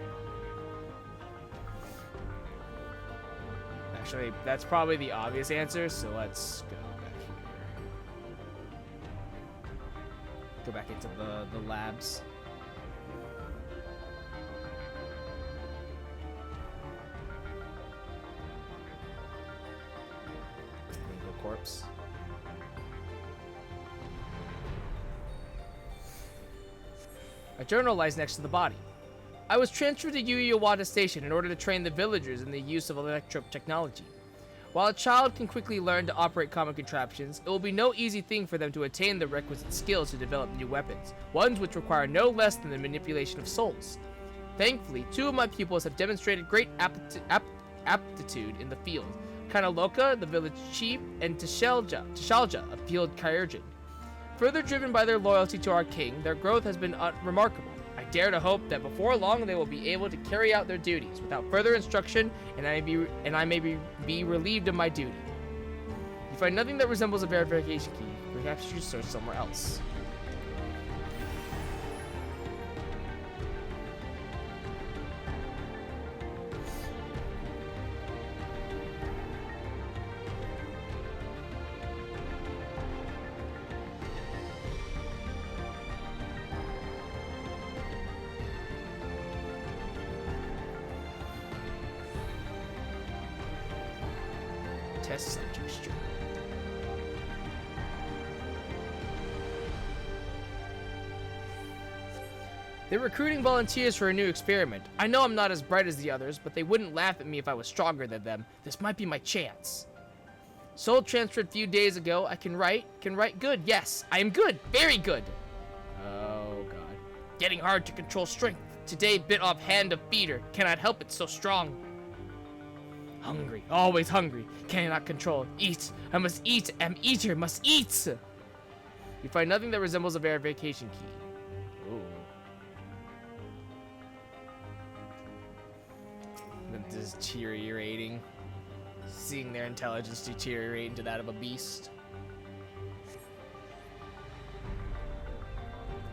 Actually, that's probably the obvious answer, so let's go. Go back into the labs. Lingo corpse. A journal lies next to the body. I was transferred to Yuyawada Station in order to train the villagers in the use of electro technology. While a child can quickly learn to operate common contraptions, it will be no easy thing for them to attain the requisite skills to develop new weapons, ones which require no less than the manipulation of souls. Thankfully, 2 of my pupils have demonstrated great aptitude in the field, Kanaloka, the village chief, and Tishalja of Field Kyrgyz. Further driven by their loyalty to our king, their growth has been remarkable. I dare to hope that before long they will be able to carry out their duties without further instruction, and I may be relieved of my duty. You find nothing that resembles a verification key. Perhaps you should search somewhere else. Test subject. They're recruiting volunteers for a new experiment. I know I'm not as bright as the others, but they wouldn't laugh at me if I was stronger than them. This might be my chance. Soul transferred a few days ago. I can write good. Yes, I am good. Very good. Oh, God. Getting hard to control strength. Today bit off hand of feeder. Cannot help it, so strong. Hungry, always hungry. Cannot control. Eat. I must eat. Am eater. Must eat. You find nothing that resembles a verification key. Ooh. Deteriorating. Seeing their intelligence deteriorate into that of a beast.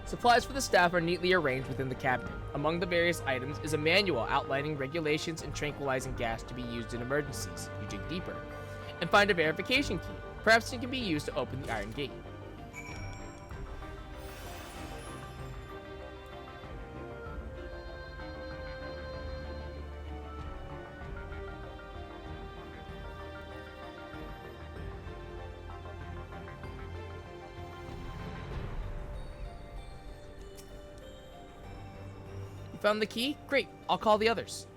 Supplies for the staff are neatly arranged within the cabinet. Among the various items is a manual outlining regulations and tranquilizing gas to be used in emergencies. You dig deeper and find a verification key. Perhaps it can be used to open the iron gate. Found the key? Great. I'll call the others.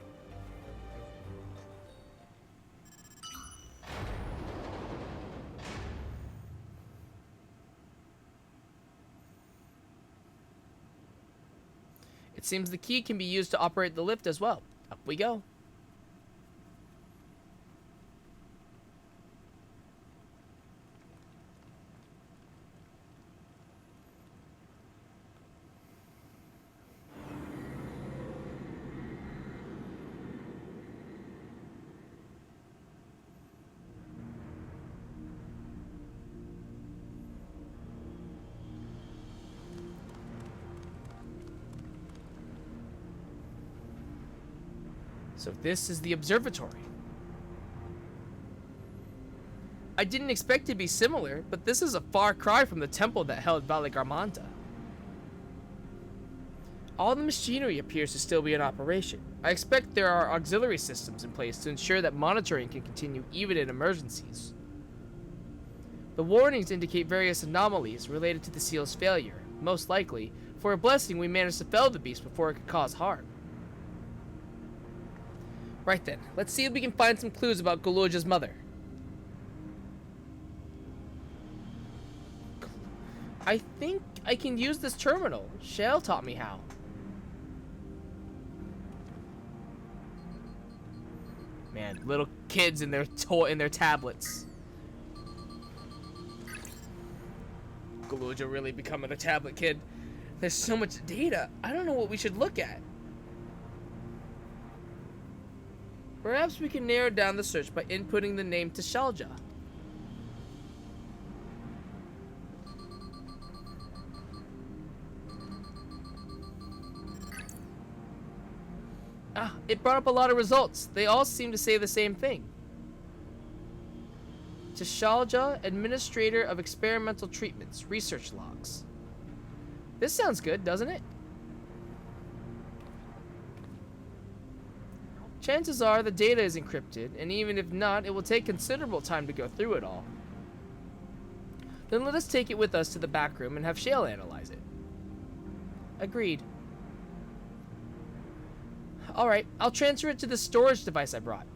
It seems the key can be used to operate the lift as well. Up we go. So this is the observatory. I didn't expect it to be similar, but this is a far cry from the temple that held Valigarmanta. All the machinery appears to still be in operation. I expect there are auxiliary systems in place to ensure that monitoring can continue even in emergencies. The warnings indicate various anomalies related to the seal's failure. Most likely, for a blessing, we managed to fell the beast before it could cause harm. Right then, let's see if we can find some clues about Galoja's mother. I think I can use this terminal. Shell taught me how. Man, little kids in their tablets. Galoja really becoming a tablet kid. There's so much data. I don't know what we should look at. Perhaps we can narrow down the search by inputting the name Tishalja. Ah, it brought up a lot of results. They all seem to say the same thing. Tishalja, Administrator of Experimental Treatments, Research Logs. This sounds good, doesn't it? Chances are the data is encrypted, and even if not, it will take considerable time to go through it all. Then let us take it with us to the back room and have Shale analyze it. Agreed. Alright, I'll transfer it to the storage device I brought.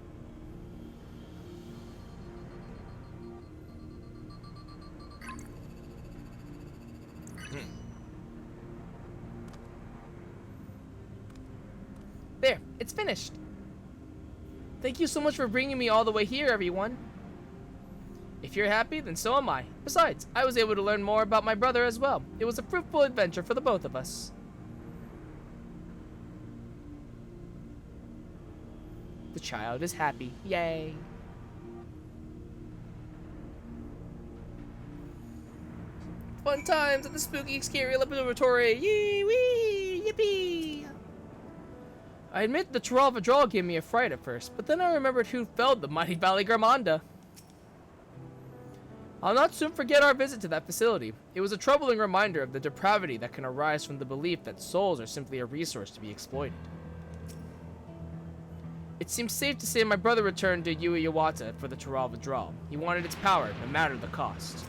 There, it's finished. Thank you so much for bringing me all the way here, everyone. If you're happy, then so am I. Besides, I was able to learn more about my brother as well. It was a fruitful adventure for the both of us. The child is happy. Yay. Fun times at the spooky, scary laboratory. Yee wee, yippee. I admit the Troll gave me a fright at first, but then I remembered who felled the mighty Valley Garmanda. I'll not soon forget our visit to that facility. It was a troubling reminder of the depravity that can arise from the belief that souls are simply a resource to be exploited. It seems safe to say my brother returned to Yuiwata for the Troll. He wanted its power, no matter the cost.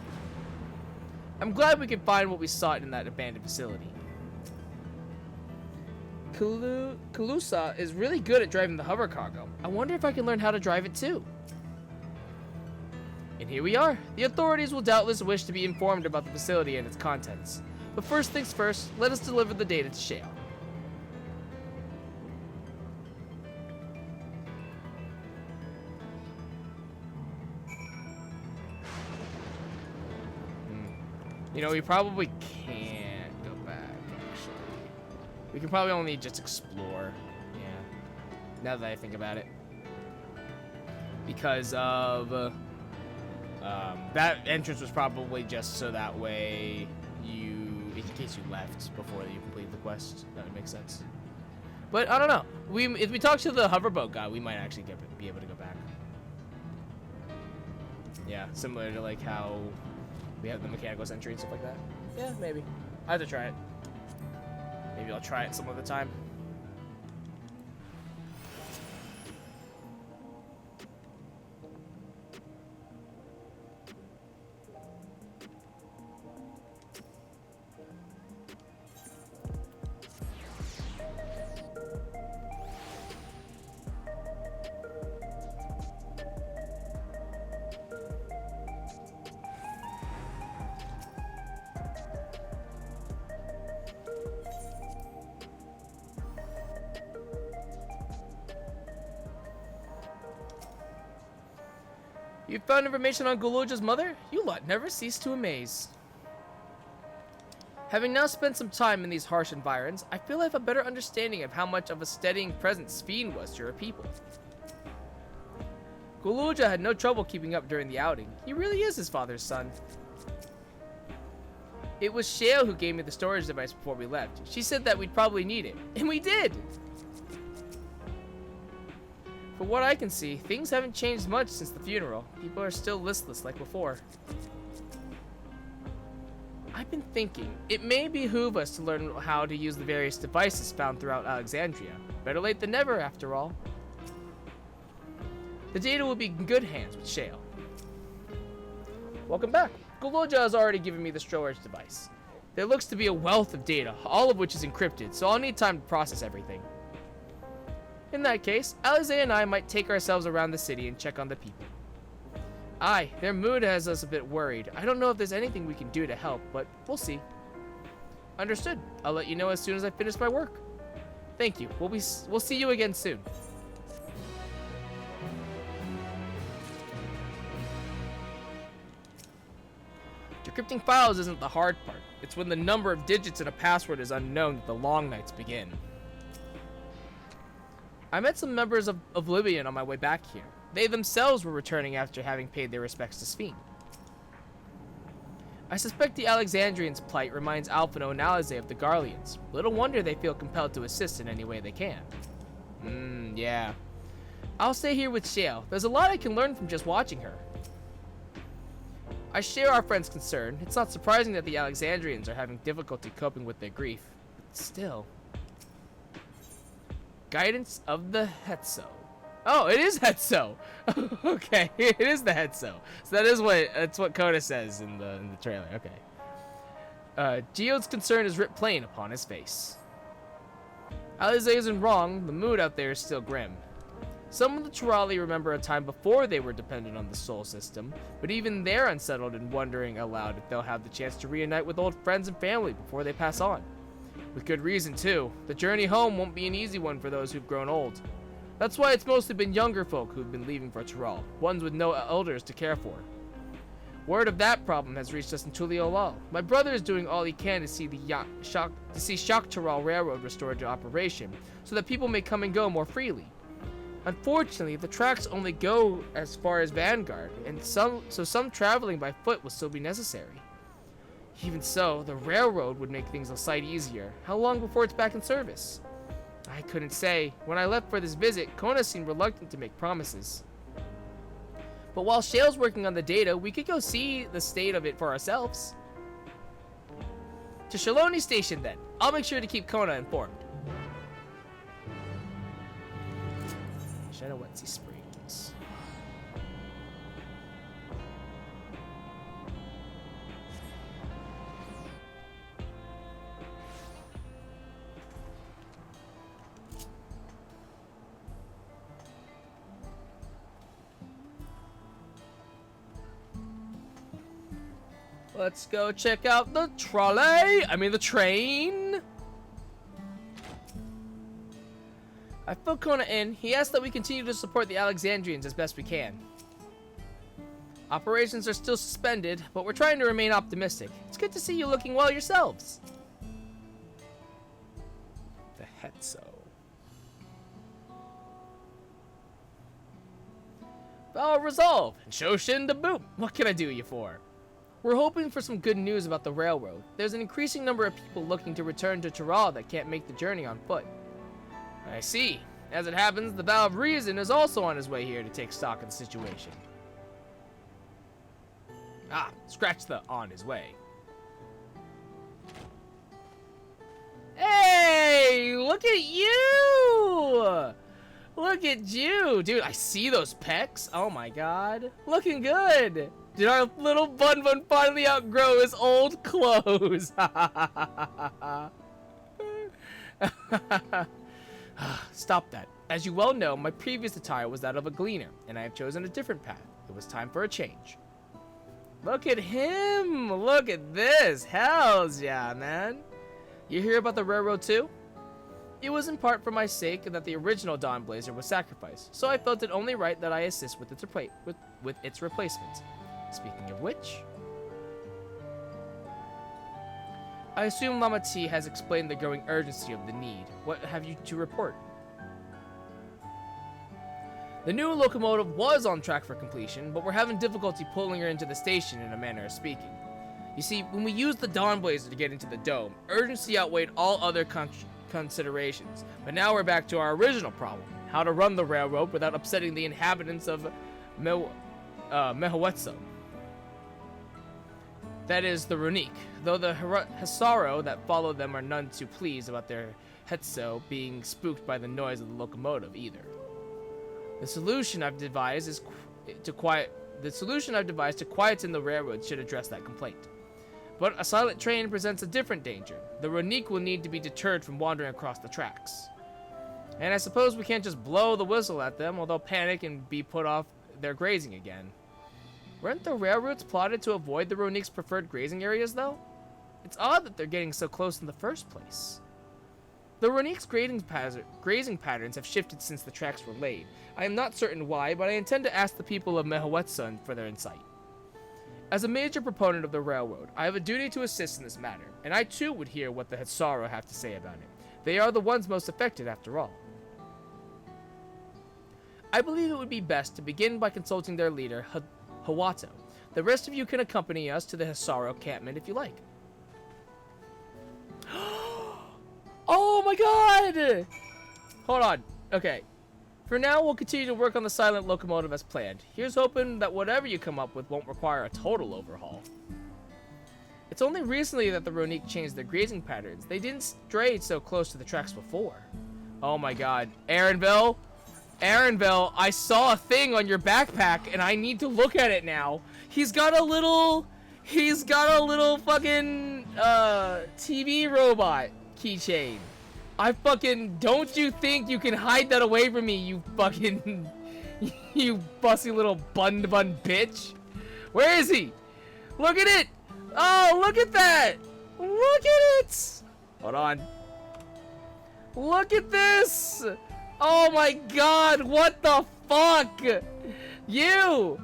I'm glad we could find what we sought in that abandoned facility. Kalusa is really good at driving the hover cargo. I wonder if I can learn how to drive it too. And here we are. The authorities will doubtless wish to be informed about the facility and its contents. But first things first, let us deliver the data to Shale. You know, we probably can't go back, actually. We can probably only just explore. Yeah. Now that I think about it. Because of... that entrance was probably just so that way in case you left before you completed the quest. That would make sense. But I don't know. If we talk to the hoverboat guy, we might actually be able to go back. Yeah, similar to like how we have the mechanical sentry and stuff like that. Yeah, maybe. I have to try it. Maybe I'll try it some other time. You found information on Guluja's mother? You lot never cease to amaze. Having now spent some time in these harsh environs, I feel I have a better understanding of how much of a steadying presence Fiend was to her people. Guluja had no trouble keeping up during the outing. He really is his father's son. It was Shale who gave me the storage device before we left. She said that we'd probably need it, and we did! From what I can see, things haven't changed much since the funeral. People are still listless like before. I've been thinking, it may behoove us to learn how to use the various devices found throughout Alexandria. Better late than never, after all. The data will be in good hands with Shale. Welcome back. Guluja has already given me the storage device. There looks to be a wealth of data, all of which is encrypted, so I'll need time to process everything. In that case, Alize and I might take ourselves around the city and check on the people. Aye, their mood has us a bit worried. I don't know if there's anything we can do to help, but we'll see. Understood. I'll let you know as soon as I finish my work. Thank you. We'll see you again soon. Decrypting files isn't the hard part. It's when the number of digits in a password is unknown that the long nights begin. I met some members of Oblivion on my way back here. They themselves were returning after having paid their respects to Sphene. I suspect the Alexandrians' plight reminds Alphino and Alize of the Garleans. Little wonder they feel compelled to assist in any way they can. Yeah. I'll stay here with Shale. There's a lot I can learn from just watching her. I share our friend's concern. It's not surprising that the Alexandrians are having difficulty coping with their grief. But still... Guidance of the Hetso. Oh, it is Hetso. Okay, it is the Hetso. So that's what Coda says in the trailer. Okay. Geode's concern is writ plain upon his face. Alize isn't wrong. The mood out there is still grim. Some of the Turali remember a time before they were dependent on the Sol system, but even they're unsettled and wondering aloud if they'll have the chance to reunite with old friends and family before they pass on. With good reason, too. The journey home won't be an easy one for those who've grown old. That's why it's mostly been younger folk who've been leaving for Tyrol, ones with no elders to care for. Word of that problem has reached us in Tuliolal. My brother is doing all he can to see Shock Tyrol Railroad restored to operation, so that people may come and go more freely. Unfortunately, the tracks only go as far as Vanguard, and some traveling by foot will still be necessary. Even so, the railroad would make things a sight easier. How long before it's back in service? I couldn't say. When I left for this visit, Kona seemed reluctant to make promises. But while Shale's working on the data, we could go see the state of it for ourselves. To Shaloni Station then. I'll make sure to keep Kona informed. Shadowetsi Springs. Let's go check out the the train. I filled Kona in. He asked that we continue to support the Alexandrians as best we can. Operations are still suspended, but we're trying to remain optimistic. It's good to see you looking well yourselves. The Hetzo. Vow of Resolve and Shoshin to boot. What can I do you for? We're hoping for some good news about the railroad. There's an increasing number of people looking to return to Tyrol that can't make the journey on foot. I see. As it happens, the Vow of Reason is also on his way here to take stock of the situation. Ah, scratch the on his way. Hey, look at you! Look at you! Dude, I see those pecs. Oh my god. Looking good. Did our little Bun Bun finally outgrow his old clothes? Stop that. As you well know, my previous attire was that of a gleaner, and I have chosen a different path. It was time for a change. Look at him! Look at this! Hells yeah, man! You hear about the railroad too? It was in part for my sake that the original Dawn Blazer was sacrificed, so I felt it only right that I assist with its replacement. Speaking of which, I assume Lama T has explained the growing urgency of the need. What have you to report? The new locomotive was on track for completion, but we're having difficulty pulling her into the station in a manner of speaking. You see, when we used the Dawn Blazer to get into the dome, urgency outweighed all other considerations. But now we're back to our original problem, how to run the railroad without upsetting the inhabitants of Mehawetso. That is the Runique, though the Hesaro that follow them are none too pleased about their Hetzo being spooked by the noise of the locomotive either. The solution I've devised to quieten the railroad should address that complaint. But a silent train presents a different danger. The Runique will need to be deterred from wandering across the tracks. And I suppose we can't just blow the whistle at them, or they'll panic and be put off their grazing again. Weren't the railroads plotted to avoid the Runique's preferred grazing areas, though? It's odd that they're getting so close in the first place. The Runique's grazing patterns have shifted since the tracks were laid. I am not certain why, but I intend to ask the people of Mehawetsun for their insight. As a major proponent of the railroad, I have a duty to assist in this matter, and I too would hear what the Hetsaro have to say about it. They are the ones most affected after all. I believe it would be best to begin by consulting their leader, Hawato. The rest of you can accompany us to the Hesaro encampment if you like. Oh my god! Hold on. Okay. For now, we'll continue to work on the silent locomotive as planned. Here's hoping that whatever you come up with won't require a total overhaul. It's only recently that the Runique changed their grazing patterns. They didn't stray so close to the tracks before. Oh my god. Aaronville? Aaronville, I saw a thing on your backpack and I need to look at it now. He's got a little fucking TV robot keychain. I fucking, don't you think you can hide that away from me, you fucking, you bussy little bun bitch? Where is he? Look at it. Oh, look at that. Look at it. Hold on. Look at this. Oh my god, what the fuck? You!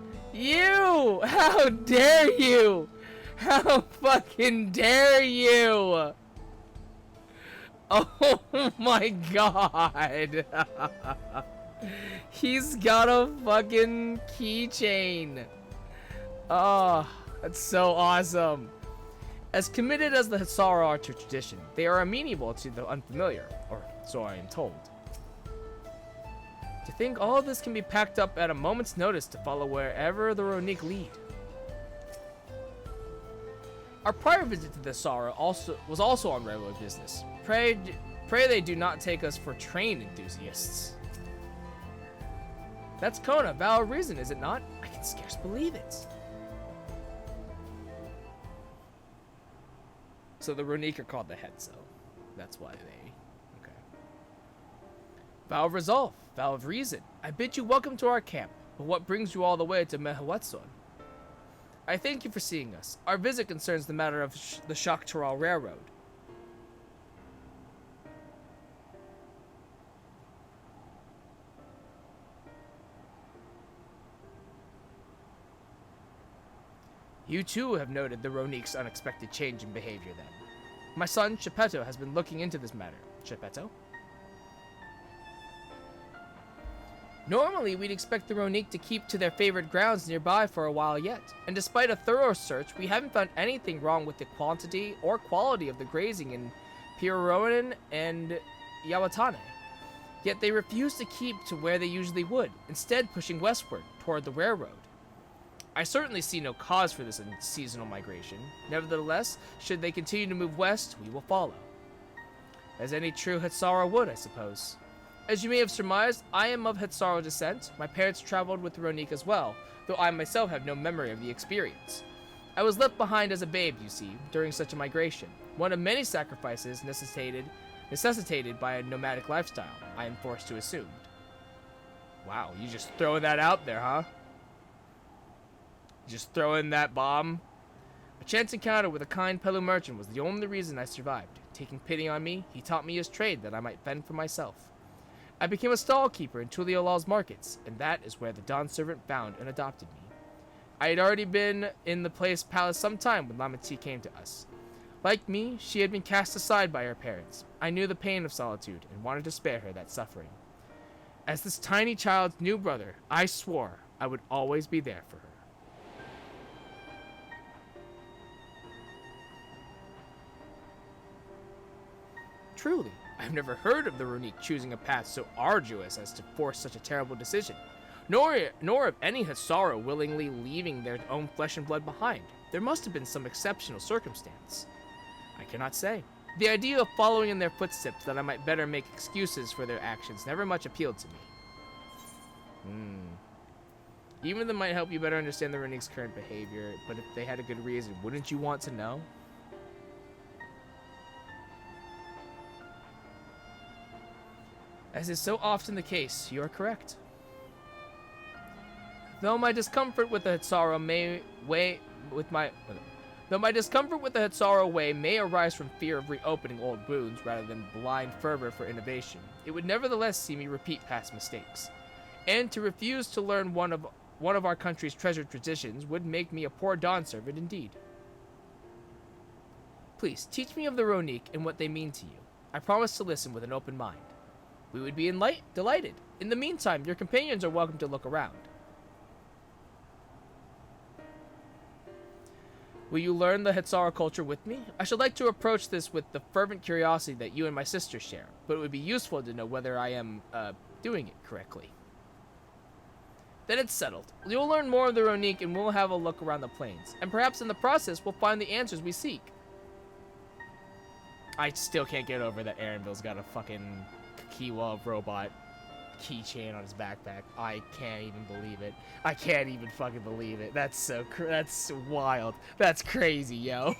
How dare you? How fucking dare you? Oh my god. He's got a fucking keychain. Oh, that's so awesome. As committed as the Hisara are to tradition, they are amenable to the unfamiliar, or so I am told. To think all of this can be packed up at a moment's notice to follow wherever the Ronique lead. Our prior visit to the Hisara was also on railroad business. Pray they do not take us for train enthusiasts. That's Kona, valid reason, is it not? I can scarce believe it. So the Ronique are called the Hetzo. That's why they... Okay. Vow of resolve. Vow of reason. I bid you welcome to our camp, but what brings you all the way to Mehawetson? I thank you for seeing us. Our visit concerns the matter of the Shaktaral Railroad. You too have noted the Ronique's unexpected change in behavior then. My son, Geppetto, has been looking into this matter. Geppetto? Normally, we'd expect the Ronique to keep to their favorite grounds nearby for a while yet, and despite a thorough search, we haven't found anything wrong with the quantity or quality of the grazing in Piroanen and Yawatane. Yet they refuse to keep to where they usually would, instead pushing westward, toward the railroad. I certainly see no cause for this seasonal migration. Nevertheless, should they continue to move west, we will follow. As any true Hetsara would, I suppose. As you may have surmised, I am of Hetsara descent. My parents traveled with the Ronique as well, though I myself have no memory of the experience. I was left behind as a babe, you see, during such a migration. One of many sacrifices necessitated by a nomadic lifestyle, I am forced to assume. Wow, you just throwing that out there, huh? Just throw in that bomb. A chance encounter with a kind Pelu merchant was the only reason I survived. Taking pity on me, he taught me his trade that I might fend for myself. I became a stall keeper in Tuliola's markets, and that is where the Dawn servant found and adopted me. I had already been in the palace some time when Lamati came to us. Like me, she had been cast aside by her parents. I knew the pain of solitude and wanted to spare her that suffering. As this tiny child's new brother, I swore I would always be there for her. Truly, I've never heard of the Ronique choosing a path so arduous as to force such a terrible decision, nor of any Hetsara willingly leaving their own flesh and blood behind. There must have been some exceptional circumstance. I cannot say. The idea of following in their footsteps that I might better make excuses for their actions never much appealed to me. Even that might help you better understand the Ronique's current behavior, but if they had a good reason, wouldn't you want to know? As is so often the case, you are correct. Though my discomfort with the Hetsara way may arise from fear of reopening old wounds rather than blind fervor for innovation, it would nevertheless see me repeat past mistakes. And to refuse to learn one of our country's treasured traditions would make me a poor Dawn servant indeed. Please, teach me of the Ronique and what they mean to you. I promise to listen with an open mind. We would be delighted. In the meantime, your companions are welcome to look around. Will you learn the Hetsara culture with me? I should like to approach this with the fervent curiosity that you and my sister share, but it would be useful to know whether I am, doing it correctly. Then it's settled. You'll learn more of the Ronique and we'll have a look around the plains, and perhaps in the process we'll find the answers we seek. I still can't get over that Aaronville's got a fucking Kiwa robot keychain on his backpack. I can't even believe it. I can't even fucking believe it. That's that's wild. That's crazy, yo.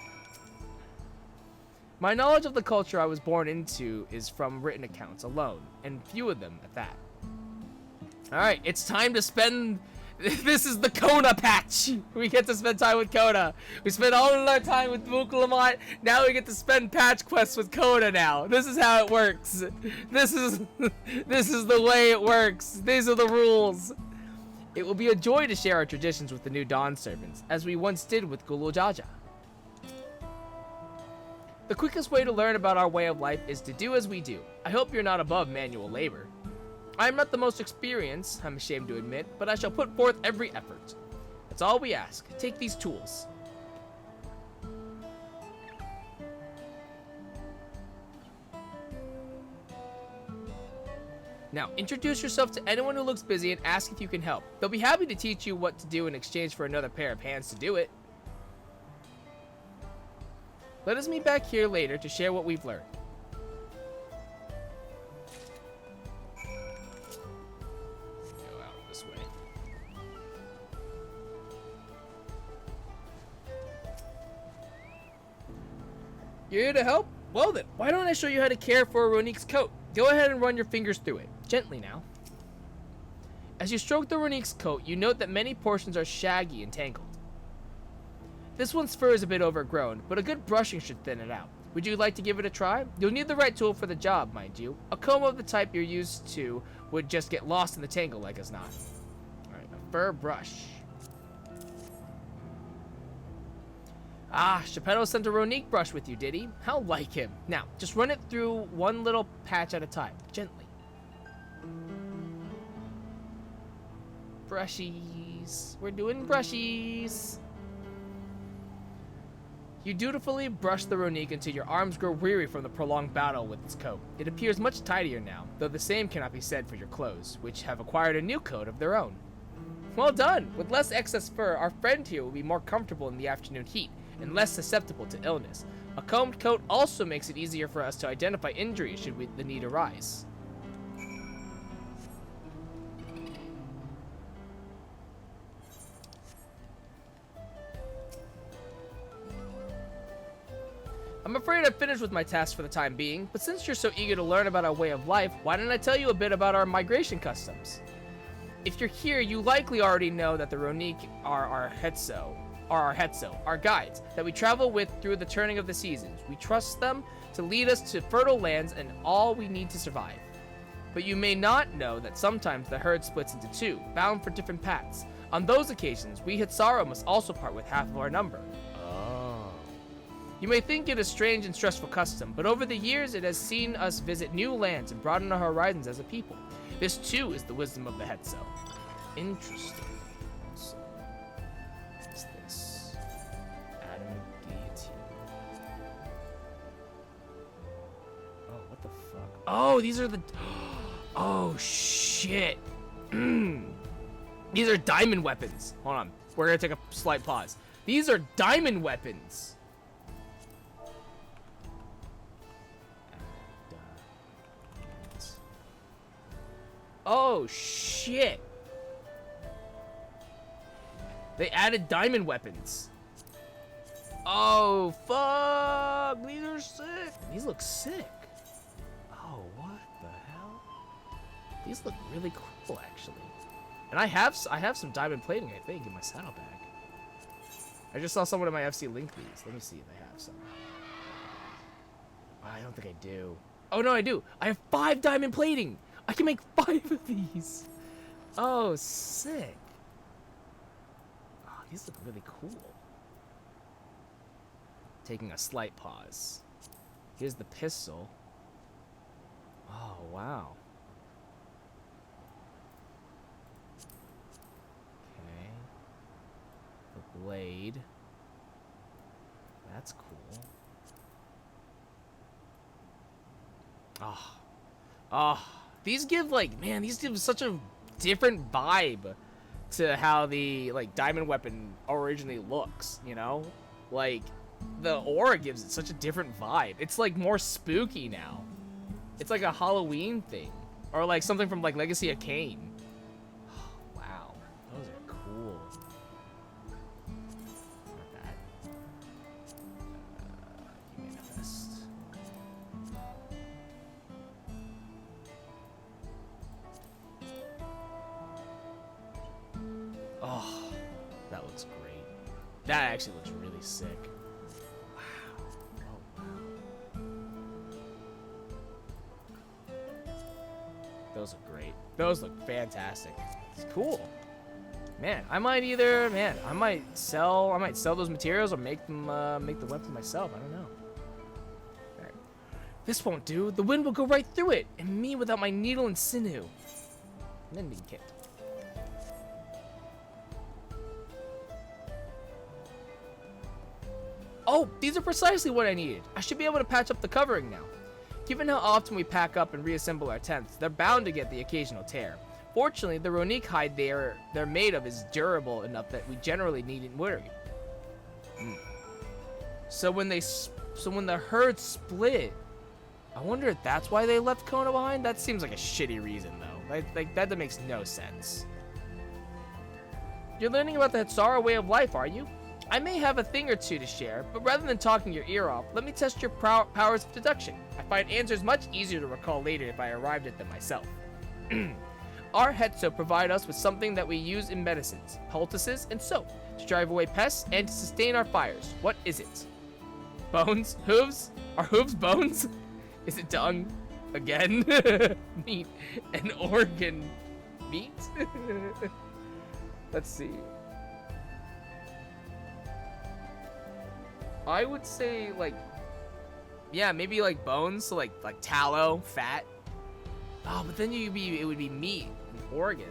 My knowledge of the culture I was born into is from written accounts alone, and few of them at that. Alright, it's time to spend This is the Kona patch. We get to spend time with Kona. We spent all of our time with Muklamont. Now we get to spend patch quests with Kona now. This is how it works. This is the way it works. These are the rules. It will be a joy to share our traditions with the new Dawn servants, as we once did with Gulujaja. The quickest way to learn about our way of life is to do as we do. I hope you're not above manual labor. I am not the most experienced, I'm ashamed to admit, but I shall put forth every effort. That's all we ask. Take these tools. Now, introduce yourself to anyone who looks busy and ask if you can help. They'll be happy to teach you what to do in exchange for another pair of hands to do it. Let us meet back here later to share what we've learned. Go out this way. You're here to help? Well then, why don't I show you how to care for Ronique's coat? Go ahead and run your fingers through it. Gently now. As you stroke the Ronique's coat, you note that many portions are shaggy and tangled. This one's fur is a bit overgrown, but a good brushing should thin it out. Would you like to give it a try? You'll need the right tool for the job, mind you. A comb of the type you're used to would just get lost in the tangle like as not. Alright, a fur brush. Ah, Geppetto sent a Ronique brush with you, did he? How like him. Now, just run it through one little patch at a time, gently. Brushies. We're doing brushies. You dutifully brush the Ronique until your arms grow weary from the prolonged battle with its coat. It appears much tidier now, though the same cannot be said for your clothes, which have acquired a new coat of their own. Well done! With less excess fur, our friend here will be more comfortable in the afternoon heat, and less susceptible to illness. A combed coat also makes it easier for us to identify injuries should the need arise. I'm afraid I've finished with my task for the time being, but since you're so eager to learn about our way of life, why don't I tell you a bit about our migration customs? If you're here, you likely already know that the Ronique are our Hetso, our guides, that we travel with through the turning of the seasons. We trust them to lead us to fertile lands and all we need to survive. But you may not know that sometimes the herd splits into two, bound for different paths. On those occasions, we Hitsaro must also part with half of our number. You may think it a strange and stressful custom, but over the years it has seen us visit new lands and broaden our horizons as a people. This too is the wisdom of the Hetso. Interesting. So, what's this? Adam deity. Oh, what the fuck? Oh, these are the... Oh, shit. These are diamond weapons. Hold on. We're gonna take a slight pause. These are diamond weapons. Oh, shit. They added diamond weapons. Oh, fuck. These are sick. These look sick. Oh, what the hell? These look really cool, actually. And I have some diamond plating, I think, in my saddlebag. I just saw someone in my FC link these. Let me see if I have some. I don't think I do. Oh, no, I do. I have 5 diamond plating. I can make 5 of these. Oh, sick. Oh, these look really cool. Taking a slight pause. Here's the pistol. Oh, wow. Okay. The blade. That's cool. Ah. Ah. These give, like, man, these give such a different vibe to how the, like, diamond weapon originally looks, you know? Like, the aura gives it such a different vibe. It's, like, more spooky now. It's like a Halloween thing. Or, like, something from, like, Legacy of Kain. Oh, wow. Those are cool. Not that. Manifest. looks great. That actually looks really sick. Wow. Oh, wow. Those look great. Those look fantastic. It's cool. Man, I might sell those materials or make them make the weapons myself. I don't know. All right. This won't do. The wind will go right through it, and me without my needle and sinew. Mending kit. Oh, these are precisely what I needed. I should be able to patch up the covering now. Given how often we pack up and reassemble our tents, they're bound to get the occasional tear. Fortunately, the Ronique hide they're made of is durable enough that we generally needn't worry. So when the herd split, I wonder if that's why they left Kona behind? That seems like a shitty reason, though. Like that makes no sense. You're learning about the Hetsara way of life, are you? I may have a thing or two to share, but rather than talking your ear off, let me test your powers of deduction. I find answers much easier to recall later if I arrived at them myself. Our Hetso provide us with something that we use in medicines, poultices, and soap, to drive away pests and to sustain our fires. What is it? Bones? Hooves? Are hooves bones? Is it dung? Again? Meat. An organ. Meat? Let's see. I would say, like, yeah, maybe like bones, so like tallow, fat. Oh, but then it would be meat, an organ.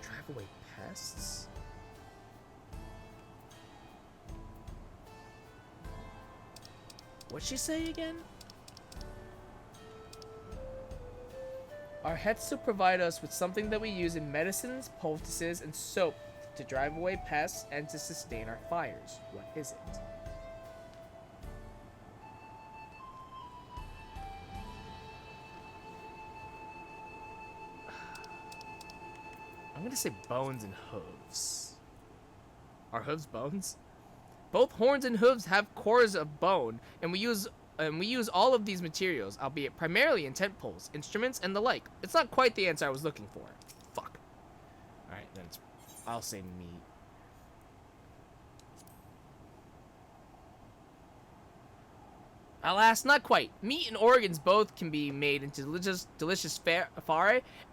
Drive away pests. What'd she say again? Our Hetsu provide us with something that we use in medicines, poultices, and soap to drive away pests and to sustain our fires. What is it? I'm gonna say bones and hooves. Are hooves bones? Both horns and hooves have cores of bone, and we use all of these materials, albeit primarily in tent poles, instruments, and the like. It's not quite the answer I was looking for. Fuck. Alright, then I'll say meat. Alas, not quite. Meat and organs both can be made into delicious fare,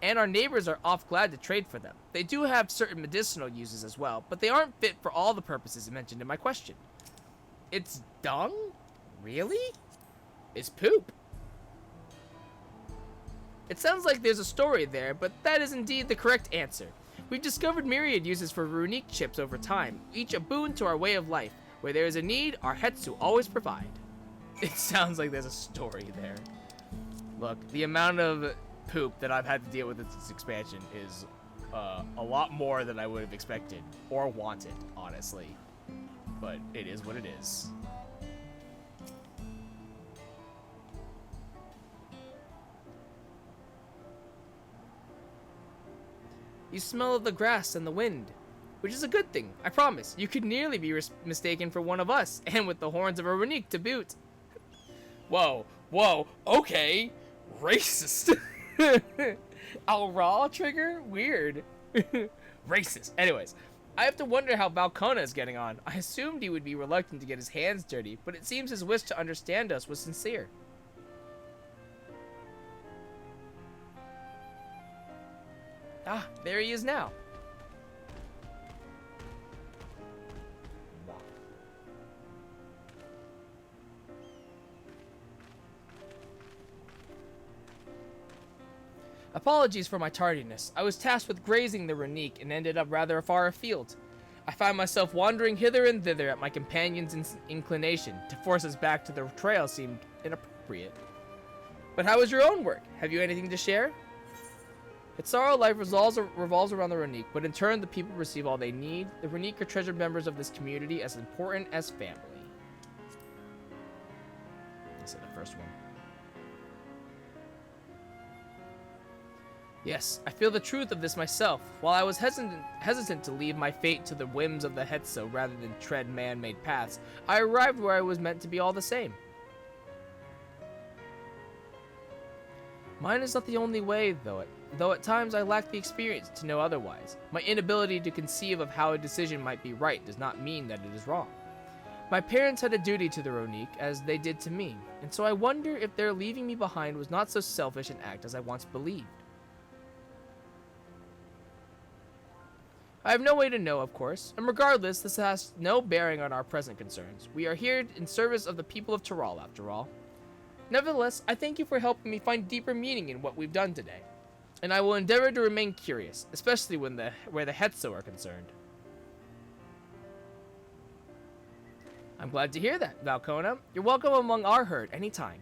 and our neighbors are oft glad to trade for them. They do have certain medicinal uses as well, but they aren't fit for all the purposes mentioned in my question. It's dung? Really? It's poop. It sounds like there's a story there, but that is indeed the correct answer. We've discovered myriad uses for runic chips over time, each a boon to our way of life. Where there is a need, our Hetsu always provide. It sounds like there's a story there. Look, the amount of poop that I've had to deal with in this expansion is a lot more than I would have expected or wanted, honestly. But it is what it is. You smell of the grass and the wind, which is a good thing, I promise. You could nearly be mistaken for one of us, and with the horns of a runic to boot. Whoa, okay. Racist. Al Raw trigger? Weird. Racist. Anyways, I have to wonder how Valkona is getting on. I assumed he would be reluctant to get his hands dirty, but it seems his wish to understand us was sincere. Ah, there he is now. Apologies for my tardiness. I was tasked with grazing the Runique and ended up rather far afield. I find myself wandering hither and thither at my companion's inclination. To force us back to the trail seemed inappropriate. But how is your own work? Have you anything to share? Hetsara life revolves around the Runique, but in turn the people receive all they need. The Runique are treasured members of this community, as important as family. I said the first one. Yes, I feel the truth of this myself. While I was hesitant to leave my fate to the whims of the Hetso rather than tread man-made paths, I arrived where I was meant to be all the same. Mine is not the only way, though. though at times I lack the experience to know otherwise. My inability to conceive of how a decision might be right does not mean that it is wrong. My parents had a duty to the Ronique, as they did to me, and so I wonder if their leaving me behind was not so selfish an act as I once believed. I have no way to know, of course, and regardless, this has no bearing on our present concerns. We are here in service of the people of Tural, after all. Nevertheless, I thank you for helping me find deeper meaning in what we've done today, and I will endeavor to remain curious, especially where the Hetzo are concerned. I'm glad to hear that, Valkona. You're welcome among our herd anytime.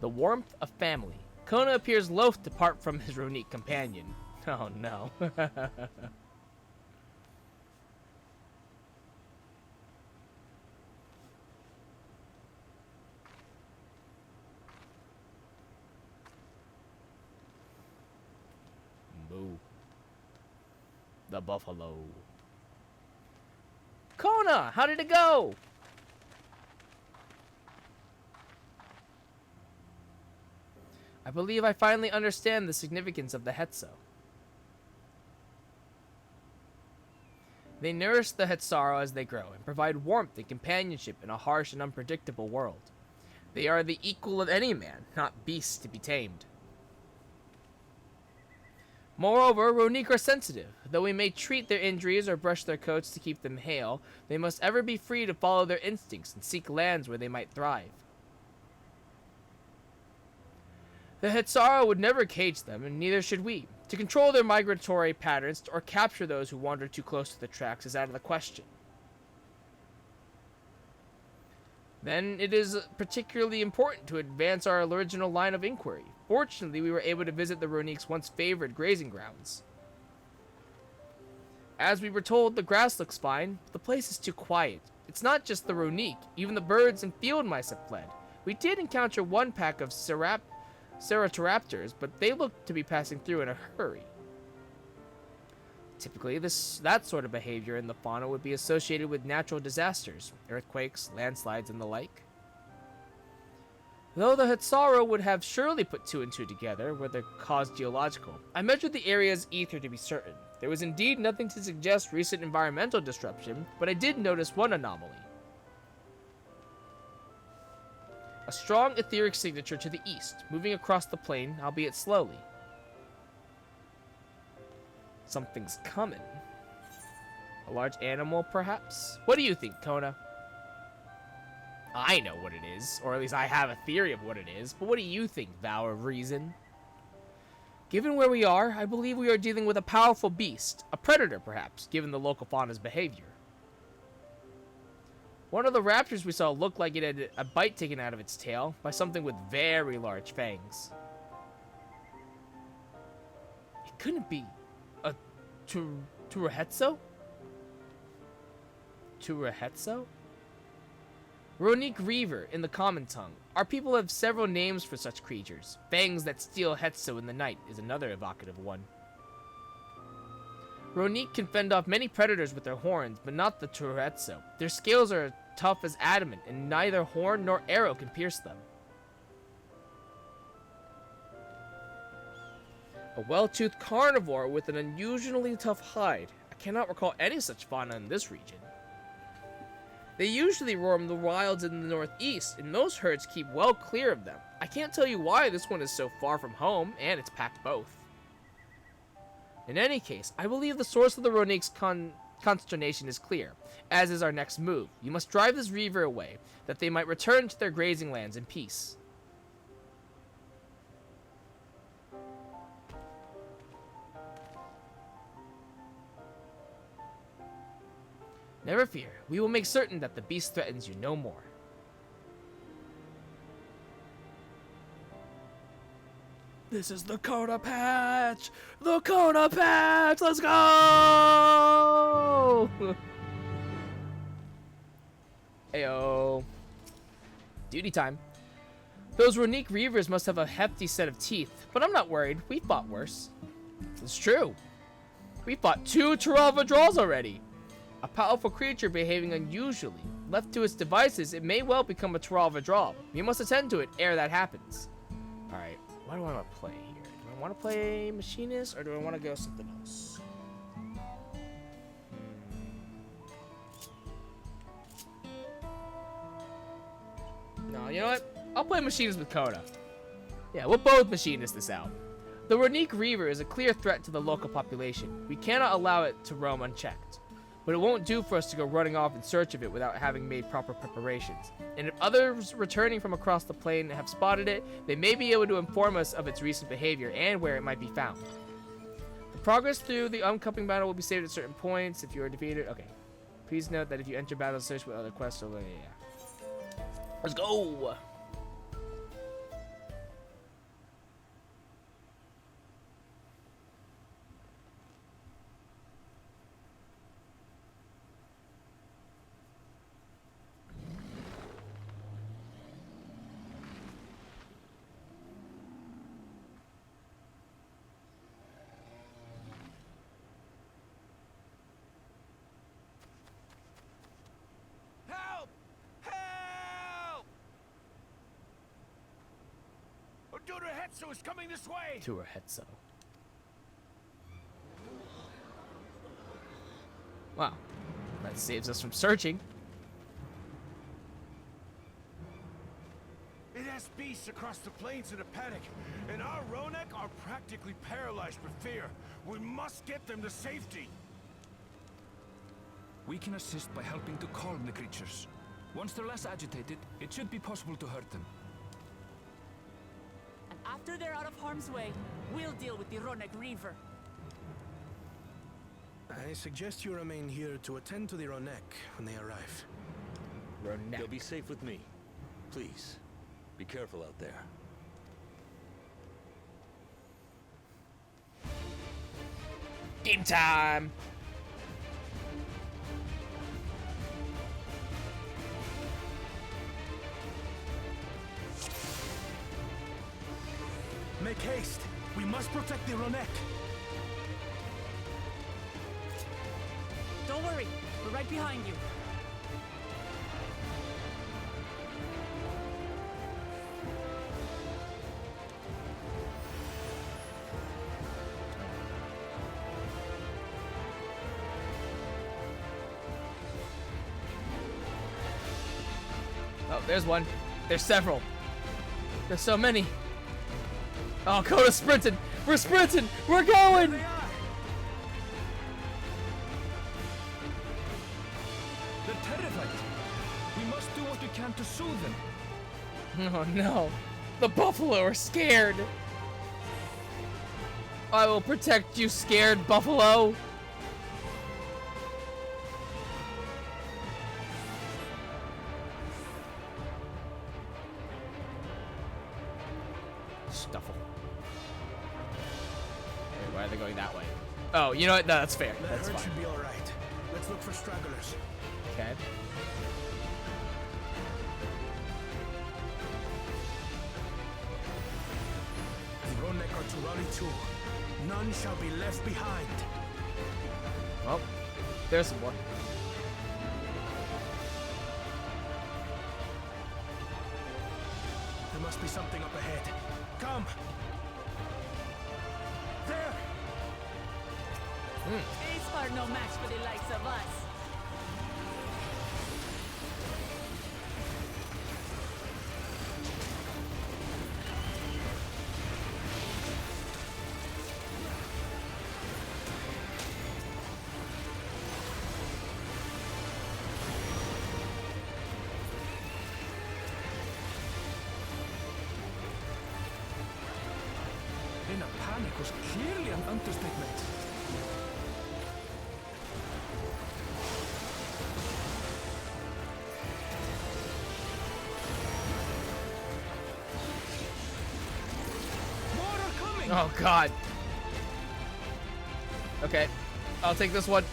The warmth of family. Kona appears loath to part from his Ronique companion. Oh no. Moo. The buffalo. Kona, how did it go? I believe I finally understand the significance of the Hetzo. They nourish the Hetsaro as they grow and provide warmth and companionship in a harsh and unpredictable world. They are the equal of any man, not beasts to be tamed. Moreover, Ronique are sensitive. Though we may treat their injuries or brush their coats to keep them hale, they must ever be free to follow their instincts and seek lands where they might thrive. The Hetsaro would never cage them, and neither should we. To control their migratory patterns or capture those who wander too close to the tracks is out of the question. Then it is particularly important to advance our original line of inquiry. Fortunately, we were able to visit the Ronique's once favored grazing grounds. As we were told, the grass looks fine, but the place is too quiet. It's not just the Ronique, even the birds and field mice have fled. We did encounter one pack of Ceratopraptors, but they looked to be passing through in a hurry. Typically, that sort of behavior in the fauna would be associated with natural disasters, earthquakes, landslides, and the like. Though the Hetsaro would have surely put two and two together, were the cause geological, I measured the area's ether to be certain. There was indeed nothing to suggest recent environmental disruption, but I did notice one anomaly. A strong etheric signature to the east, moving across the plain, albeit slowly. Something's coming. A large animal, perhaps? What do you think, Kona? I know what it is, or at least I have a theory of what it is, but what do you think, thou of reason? Given where we are, I believe we are dealing with a powerful beast, a predator perhaps, given the local fauna's behavior. One of the raptors we saw looked like it had a bite taken out of its tail by something with very large fangs. It couldn't be a Turahetso? Turahetso? Ronique Reaver in the common tongue. Our people have several names for such creatures. Fangs that steal Hetso in the night is another evocative one. Ronique can fend off many predators with their horns, but not the Turahetso. Their scales are tough as adamant, and neither horn nor arrow can pierce them. A well-toothed carnivore with an unusually tough hide. I cannot recall any such fauna in this region. They usually roam the wilds in the northeast, and most herds keep well clear of them. I can't tell you why this one is so far from home, and it's packed both. In any case, I believe the source of the Ronique's consternation is clear, as is our next move. You must drive this Reaver away, that they might return to their grazing lands in peace. Never fear, we will make certain that the beast threatens you no more. This is the Kona Patch! The Kona Patch! Let's go! Ayo. Duty time. Those Runique Reavers must have a hefty set of teeth, but I'm not worried. We fought worse. It's true. We fought 2 Tyrell Vidrals already. A powerful creature behaving unusually. Left to its devices, it may well become a Tyrell Vidral. You must attend to it ere that happens. Alright, what do I want to play here? Do I want to play Machinist, or do I want to go something else? No, you know what? I'll play Machinist with Coda. Yeah, we'll both Machinist this out. The Runique Reaver is a clear threat to the local population. We cannot allow it to roam unchecked. But it won't do for us to go running off in search of it without having made proper preparations. And if others returning from across the plain have spotted it, they may be able to inform us of its recent behavior and where it might be found. The progress through the oncoming battle will be saved at certain points if you are defeated. Okay. Please note that if you enter battle, search with other quests. So yeah. Let's go! Hetzo is coming this way! To her Hetzo. Wow. That saves us from searching. It has beasts across the plains in a panic, and our Ronek are practically paralyzed with fear. We must get them to safety. We can assist by helping to calm the creatures. Once they're less agitated, it should be possible to hurt them. After they're out of harm's way, we'll deal with the Ronek Reaver. I suggest you remain here to attend to the Ronek when they arrive. Ronek. They'll be safe with me. Please, be careful out there. Game time! Make haste! We must protect the Ronek! Don't worry, we're right behind you. Oh, there's one. There's several. There's so many. Oh, Coda's sprinting! We're sprinting! We're going! They're terrified. We must do what we can to soothe them. Oh no. The buffalo are scared. I will protect you, scared buffalo. Stuffle. Wait, why are they going that way? Oh, you know what? No, that's fair. That's fine. Should be all right. Let's look for stragglers. Okay. The Ronek are to rally too. None shall be left behind. Well, there's some more. There must be something up ahead. Come! There! These are no match for the likes of us. In a panic was clearly an understatement. More are coming! Oh god. Okay. I'll take this one.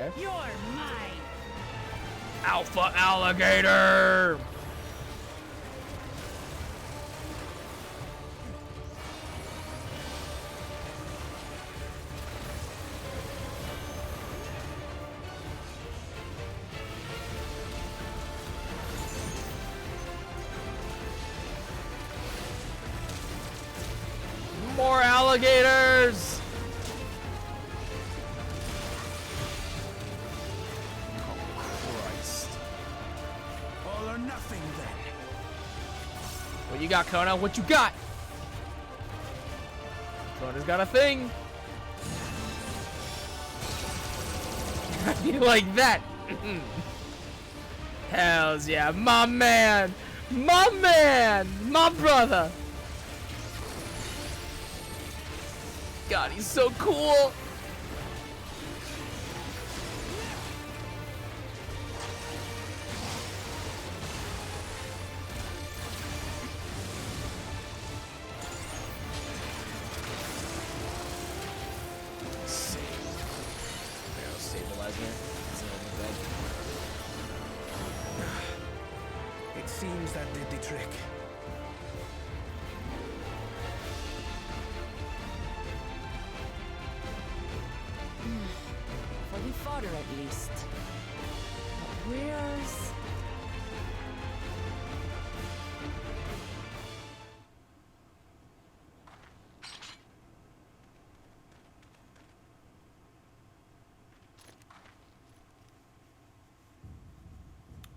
Okay. You're mine. Alpha alligator! More alligators! Oh, Christ. All or nothing, then. What you got, Kona? What you got? Kona's got a thing. You like that? Hells yeah, my man! My man! My brother! God, he's so cool! It seems that did the trick. For the fodder at least. But where's...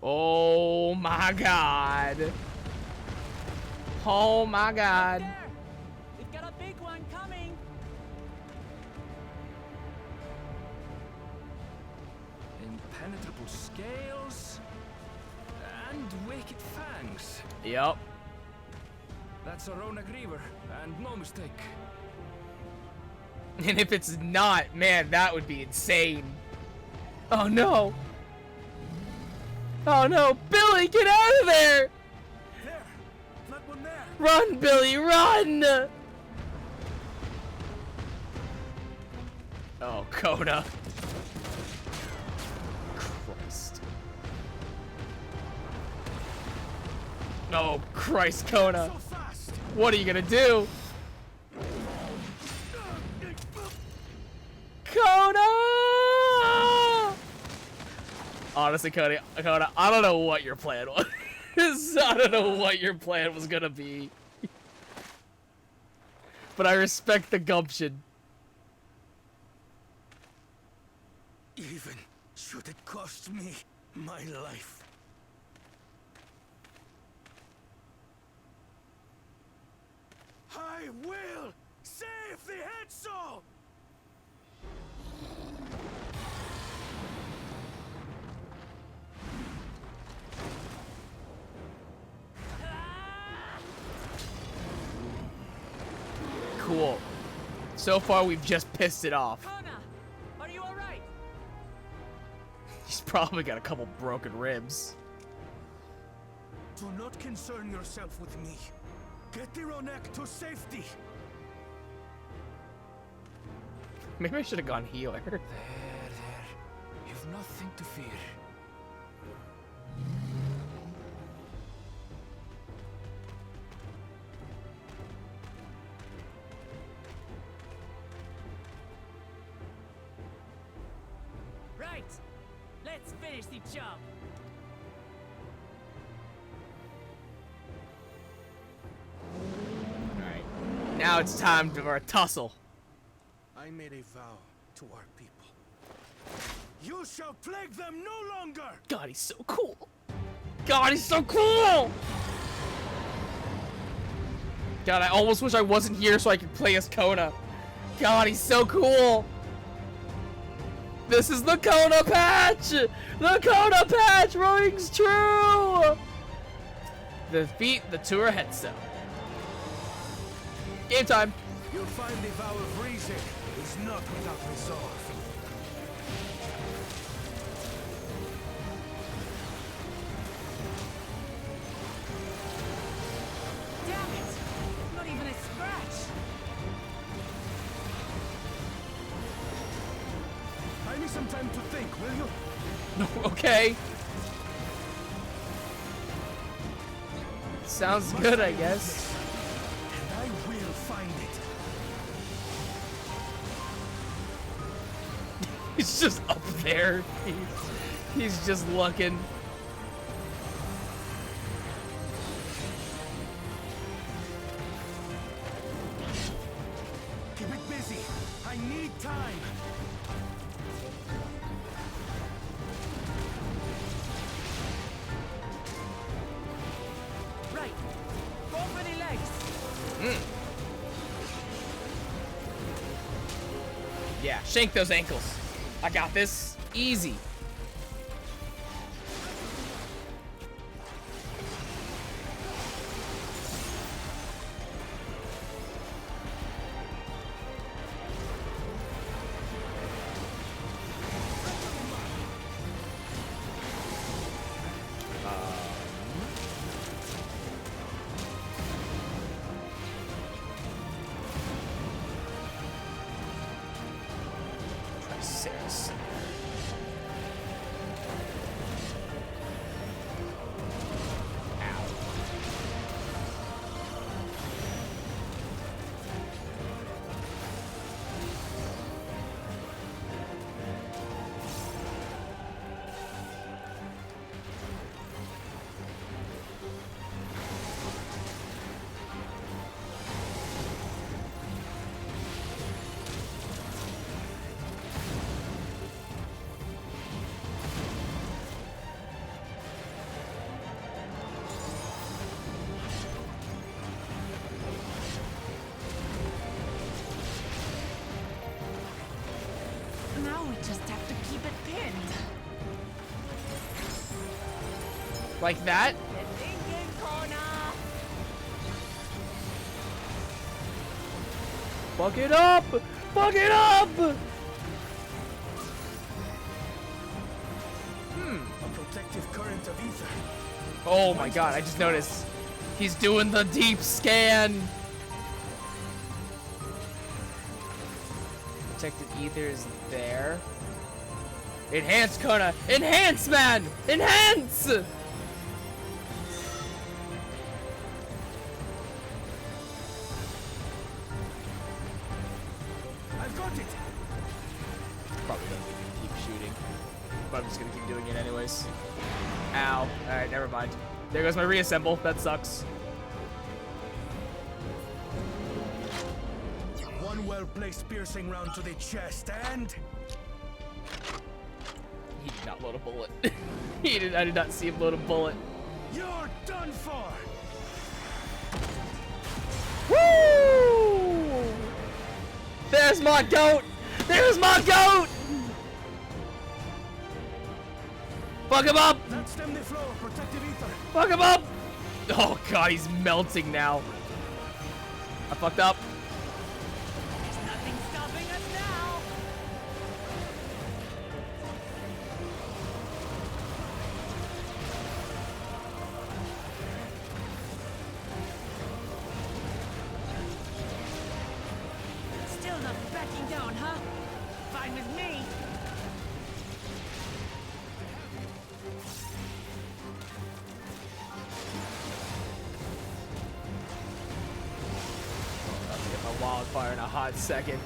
Oh my god. Oh my god. There! We've got a big one coming! Impenetrable scales and wicked fangs. Yup. That's a Rona Griever, and no mistake. And if it's not, man, that would be insane. Oh no. Oh no, Billy, get out of there! There! That one there! Run, Billy, run! Oh, Kona. Christ. Oh, Christ, Kona. So fast! What are you gonna do? Kona! Honestly, Kona, I don't know what your plan was. I don't know what your plan was gonna be. But I respect the gumption. Even should it cost me my life. I will save the head soul! Cool. So far, we've just pissed it off. Kona! Are you alright? He's probably got a couple broken ribs. Do not concern yourself with me. Get the Ronek to safety. Maybe I should have gone healer. There. You've nothing to fear. Right! Let's finish the job! Alright. Now it's time for a tussle. I made a vow to our people. You shall plague them no longer! God, he's so cool. God, he's so cool! God, I almost wish I wasn't here so I could play as Kona. God, he's so cool! This is the Kona patch! The Kona patch rings true! Defeat the Tour Hetso. Game time! You'll find the vow of reason is not without resolve. Damn it! Not even a scratch! I need some time to think, will Okay. Sounds good, I guess. And I will find it. He's just up there. He's just looking. Keep it busy. I need time. Right. Go for the legs. Yeah, shank those ankles. I got this. Easy. Six. Now we just have to keep it pinned. Like that? The thinking corner. Fuck it up! Fuck it up! A protective current of ether. Oh my god, I just noticed. He's doing the deep scan. Protected ether is there. Enhance, Kona! Enhance, man! Enhance! I've got it. Probably don't need to keep shooting. But I'm just gonna keep doing it anyways. Ow. Alright, never mind. There goes my reassemble. That sucks. One well-placed piercing round to the chest, and He did not load a bullet. I did not see him load a bullet. you're done for. Woo! There's my goat! There's my goat! Fuck him up! That's stem the flow of protective ether. Fuck him up! Oh god, he's melting now. I fucked up. There's nothing stopping us now. Still not backing down, huh? Fine with me. I'll get my wildfire in a hot second.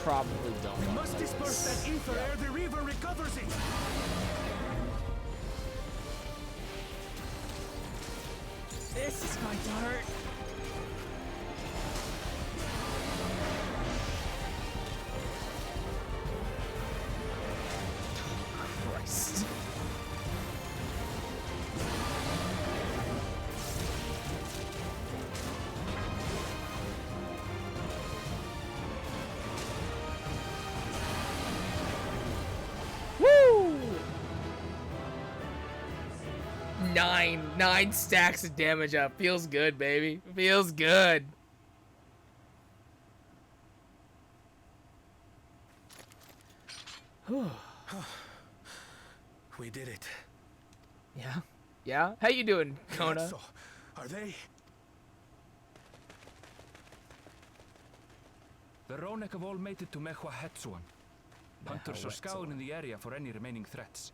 probably don't. We want must this. disperse that ether ere the river recovers it. This is going to hurt. Christ. Woo! 9 stacks of damage up. Feels good, baby. Feels good. We did it. Yeah? Yeah? How you doing, Kona? So, are they? The Ronek have all made it to Mehuahetsuan. Hunters are scouring the area for any remaining threats,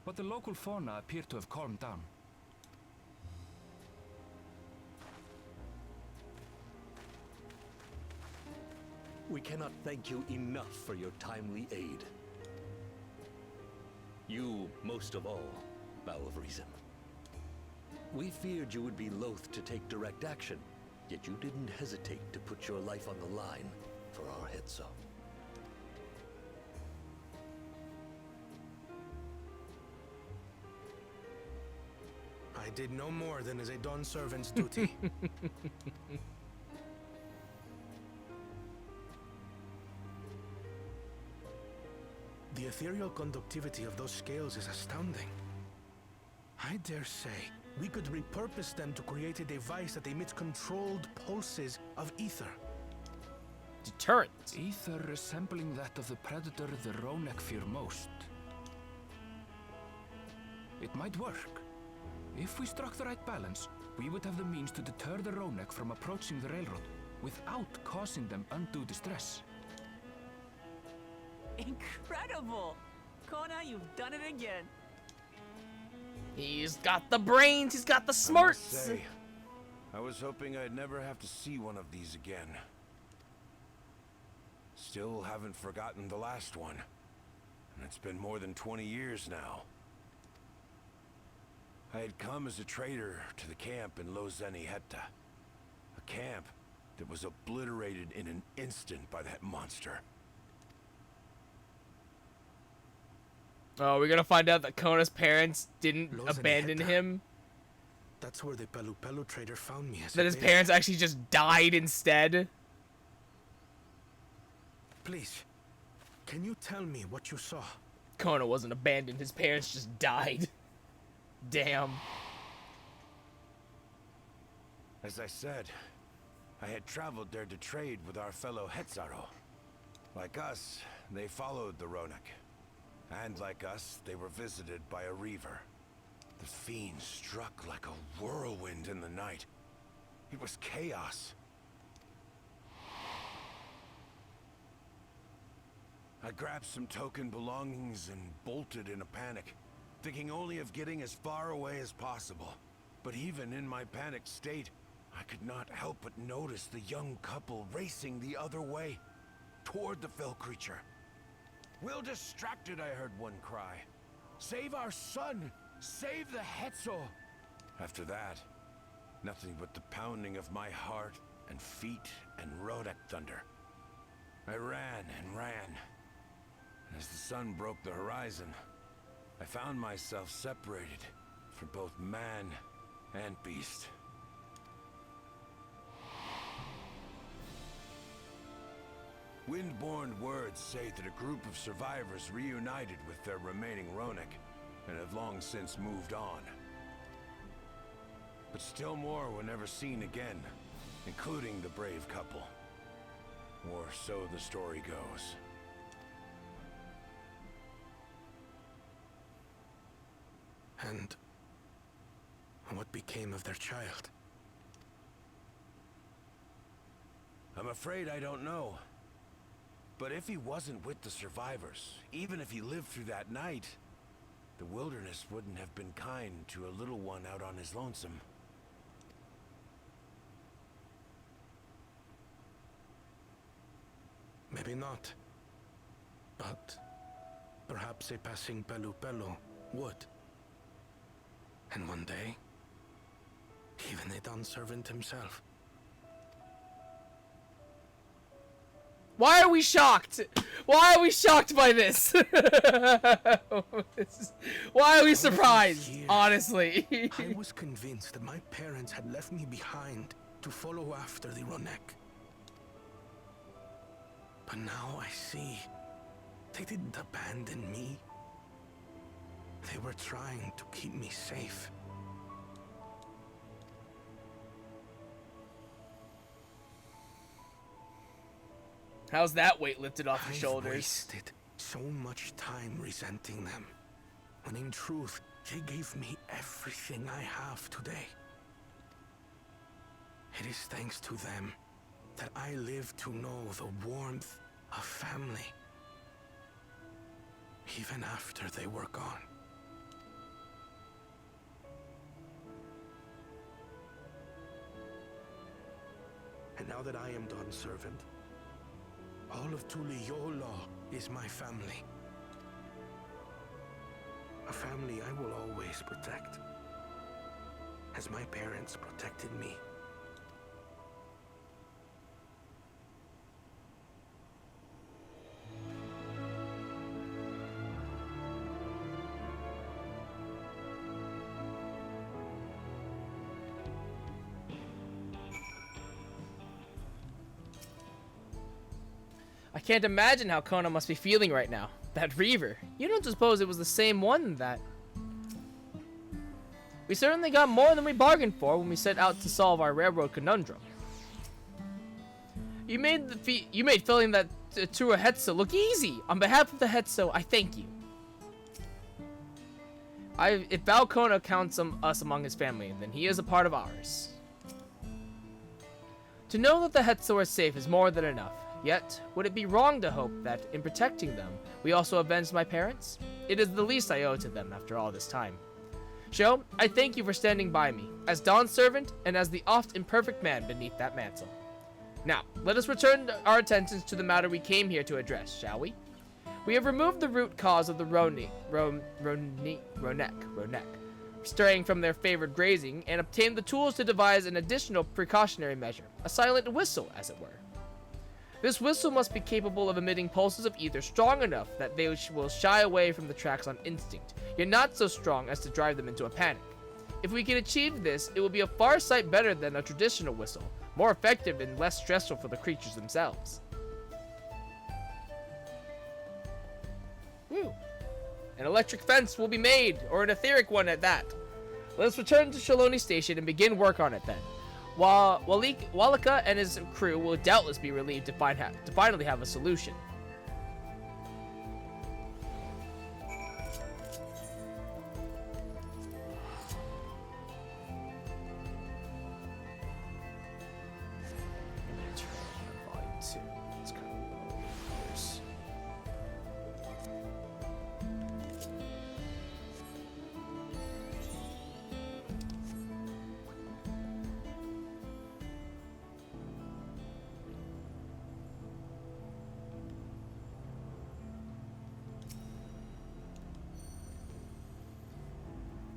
but the local fauna appear to have calmed down. We cannot thank you enough for your timely aid. You, most of all, Bow of Reason. We feared you would be loath to take direct action, yet you didn't hesitate to put your life on the line for our Hetzo. I did no more than is a Dawn servant's duty. The ethereal conductivity of those scales is astounding. I dare say we could repurpose them to create a device that emits controlled pulses of ether. Deterrent. Ether resembling that of the predator the Ronek fear most. It might work. If we struck the right balance, we would have the means to deter the Ronek from approaching the railroad without causing them undue distress. Incredible! Kona, you've done it again. He's got the brains, he's got the smarts. I must say, I was hoping I'd never have to see one of these again. Still haven't forgotten the last one. And it's been more than 20 years now. I had come as a trader to the camp in Lozeni Hetta. A camp that was obliterated in an instant by that monster. Oh, we're gonna find out that Kona's parents didn't Lozeni abandon Hetta. him. That's where the Pelu Pelu trader found me. That his parents actually just died instead. Please, can you tell me what you saw? Kona wasn't abandoned, his parents just died. Damn. As I said, I had traveled there to trade with our fellow Hetzaro. Like us, they followed the Ronek. And like us, they were visited by a reaver. The fiend struck like a whirlwind in the night. It was chaos. I grabbed some token belongings and bolted in a panic, thinking only of getting as far away as possible. But even in my panicked state, I could not help but notice the young couple racing the other way, toward the fell creature. "We're distracted," I heard one cry. "Save our son! Save the Hetzo!" After that, nothing but the pounding of my heart and feet and Rodak thunder. I ran and ran. And as the sun broke the horizon, I found myself separated from both man and beast. Windborne words say that a group of survivors reunited with their remaining Ronek and have long since moved on. But still more were never seen again, including the brave couple. Or so the story goes. And what became of their child? I'm afraid I don't know. But if he wasn't with the survivors, even if he lived through that night, the wilderness wouldn't have been kind to a little one out on his lonesome. Maybe not. But perhaps a passing Pelu would. And one day, even a Dawn servant himself. Why are we shocked? Why are we shocked by this? Why are we surprised? Honestly. I was convinced that my parents had left me behind to follow after the Ronek. But now I see they didn't abandon me. They were trying to keep me safe. How's that weight lifted off your I've shoulders? wasted so much time resenting them, when in truth, they gave me everything I have today. It is thanks to them that I live to know the warmth of family, even after they were gone. And now that I am Dawn's servant, all of Tuliyola is my family. A family I will always protect, as my parents protected me. I can't imagine how Kona must be feeling right now. That Reaver. You don't suppose it was the same one that... We certainly got more than we bargained for when we set out to solve our railroad conundrum. You made filling that Tura Hetso look easy. On behalf of the Hetso, I thank you. If Val Kona counts us among his family, then he is a part of ours. To know that the Hetso are safe is more than enough. Yet, would it be wrong to hope that, in protecting them, we also avenge my parents? It is the least I owe to them after all this time. Sho, I thank you for standing by me, as Dawn's servant and as the oft imperfect man beneath that mantle. Now, let us return our attentions to the matter we came here to address, shall we? We have removed the root cause of the Ronek, straying from their favored grazing, and obtained the tools to devise an additional precautionary measure, a silent whistle, as it were. This whistle must be capable of emitting pulses of ether strong enough that they will shy away from the tracks on instinct, yet not so strong as to drive them into a panic. If we can achieve this, it will be a far sight better than a traditional whistle, more effective and less stressful for the creatures themselves. Woo. An electric fence will be made, or an etheric one at that. Let us return to Shaloni Station and begin work on it then. While Walika and his crew will doubtless be relieved to finally have a solution.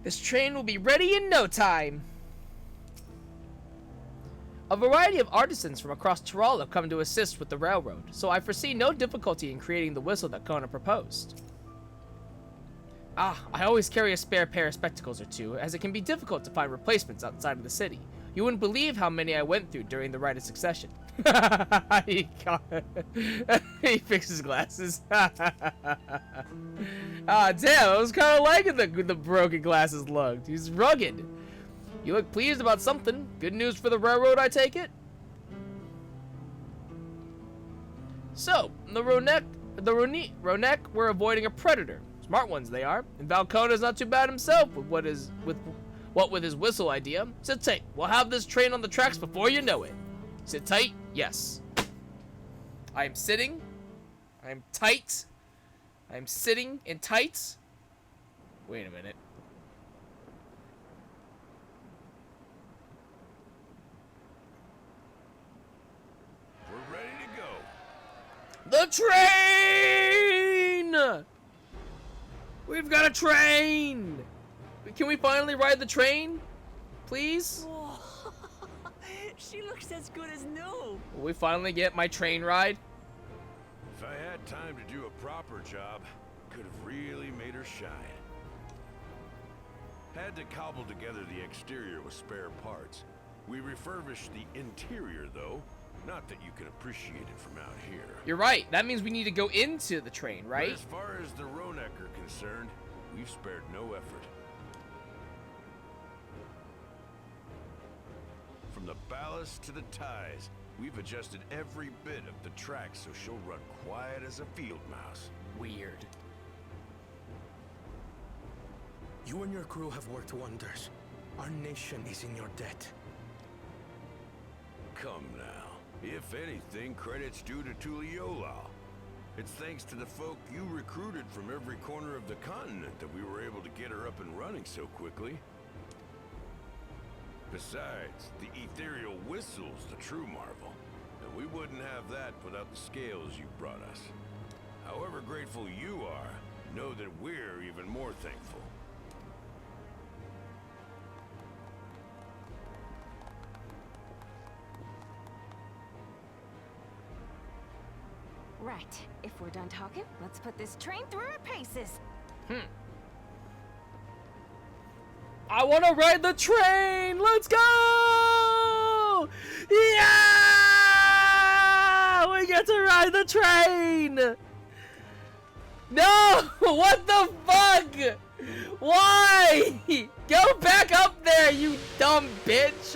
This train will be ready in no time. A variety of artisans from across Tyrol have come to assist with the railroad, so I foresee no difficulty in creating the whistle that Kona proposed. I always carry a spare pair of spectacles or two, as it can be difficult to find replacements outside of the city. You wouldn't believe how many I went through during the Rite of Succession. He fixed his glasses. Damn, I was kind of liking the broken glasses looked. He's rugged. You look pleased about something. Good news for the railroad, I take it? So, the Ronek were avoiding a predator. Smart ones they are. And Valcona's not too bad himself with his whistle idea. Sit tight. We'll have this train on the tracks before you know it. Sit tight? Yes. I am sitting. I am tight. I am sitting in tights. Wait a minute. We're ready to go. The train We've got a train! Can we finally ride the train? Please? Whoa. She looks as good as new. Will we finally get my train ride? If I had time to do a proper job, could have really made her shine. Had to cobble together the exterior with spare parts. We refurbished the interior, though. Not that you can appreciate it from out here. You're right. That means we need to go into the train, right? But as far as the Ronek are concerned, we've spared no effort. From the ballast to the ties, we've adjusted every bit of the track so she'll run quiet as a field mouse. Weird. You and your crew have worked wonders. Our nation is in your debt. Come now. If anything, credit's due to Tuliolal. It's thanks to the folk you recruited from every corner of the continent that we were able to get her up and running so quickly. Besides, the ethereal whistle's the true marvel, and we wouldn't have that without the scales you brought us. However grateful you are, know that we're even more thankful. Right. If we're done talking, let's put this train through our paces. I want to ride the train! Let's go! Yeah! We get to ride the train! No! What the fuck? Why? Go back up there, you dumb bitch!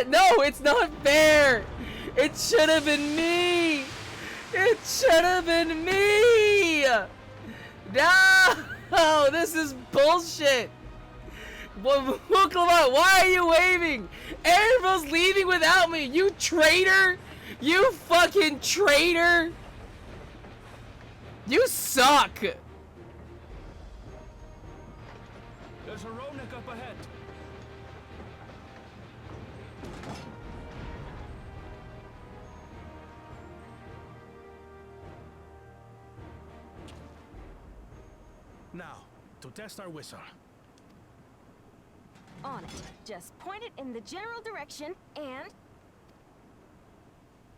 No, it's not fair! It should have been me! It should have been me! No! This is bullshit! Muklama, why are you waving? Everyone's leaving without me! You traitor! You fucking traitor! You suck! There's a Ronek up ahead. Now, to test our whistle. On it. Just point it in the general direction and...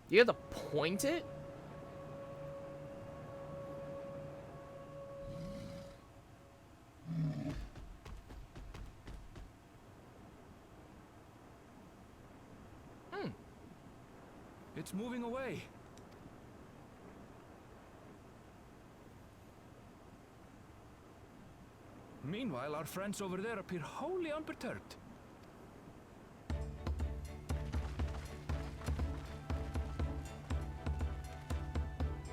You have to point it? It's moving away. Meanwhile, our friends over there appear wholly unperturbed.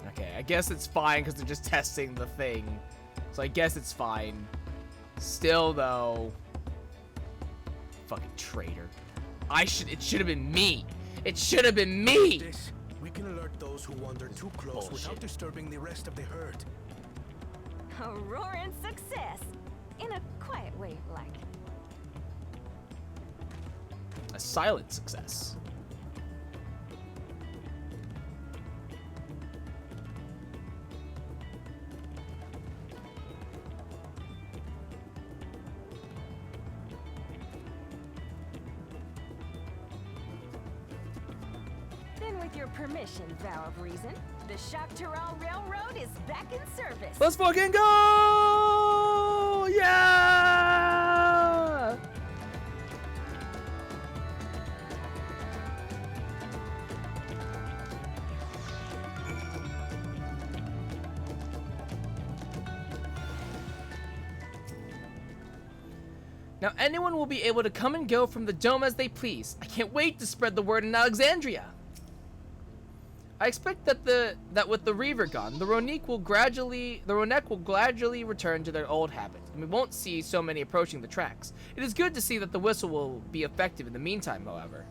Okay, I guess it's fine because they're just testing the thing. So I guess it's fine. Still, though. Fucking traitor. It should have been me. It should have been me! This, we can alert those who wander too close without disturbing the rest of the herd. A roaring success! In a quiet way, like. A silent success. Then with your permission, Vow of Reason, the Shaktaral Railroad is back in service. Let's fucking go! Yeah! Now anyone will be able to come and go from the dome as they please. I can't wait to spread the word in Alexandria. I expect that with the Reaver gone, the Ronek will gradually return to their old habits, and we won't see so many approaching the tracks. It is good to see that the whistle will be effective in the meantime, however.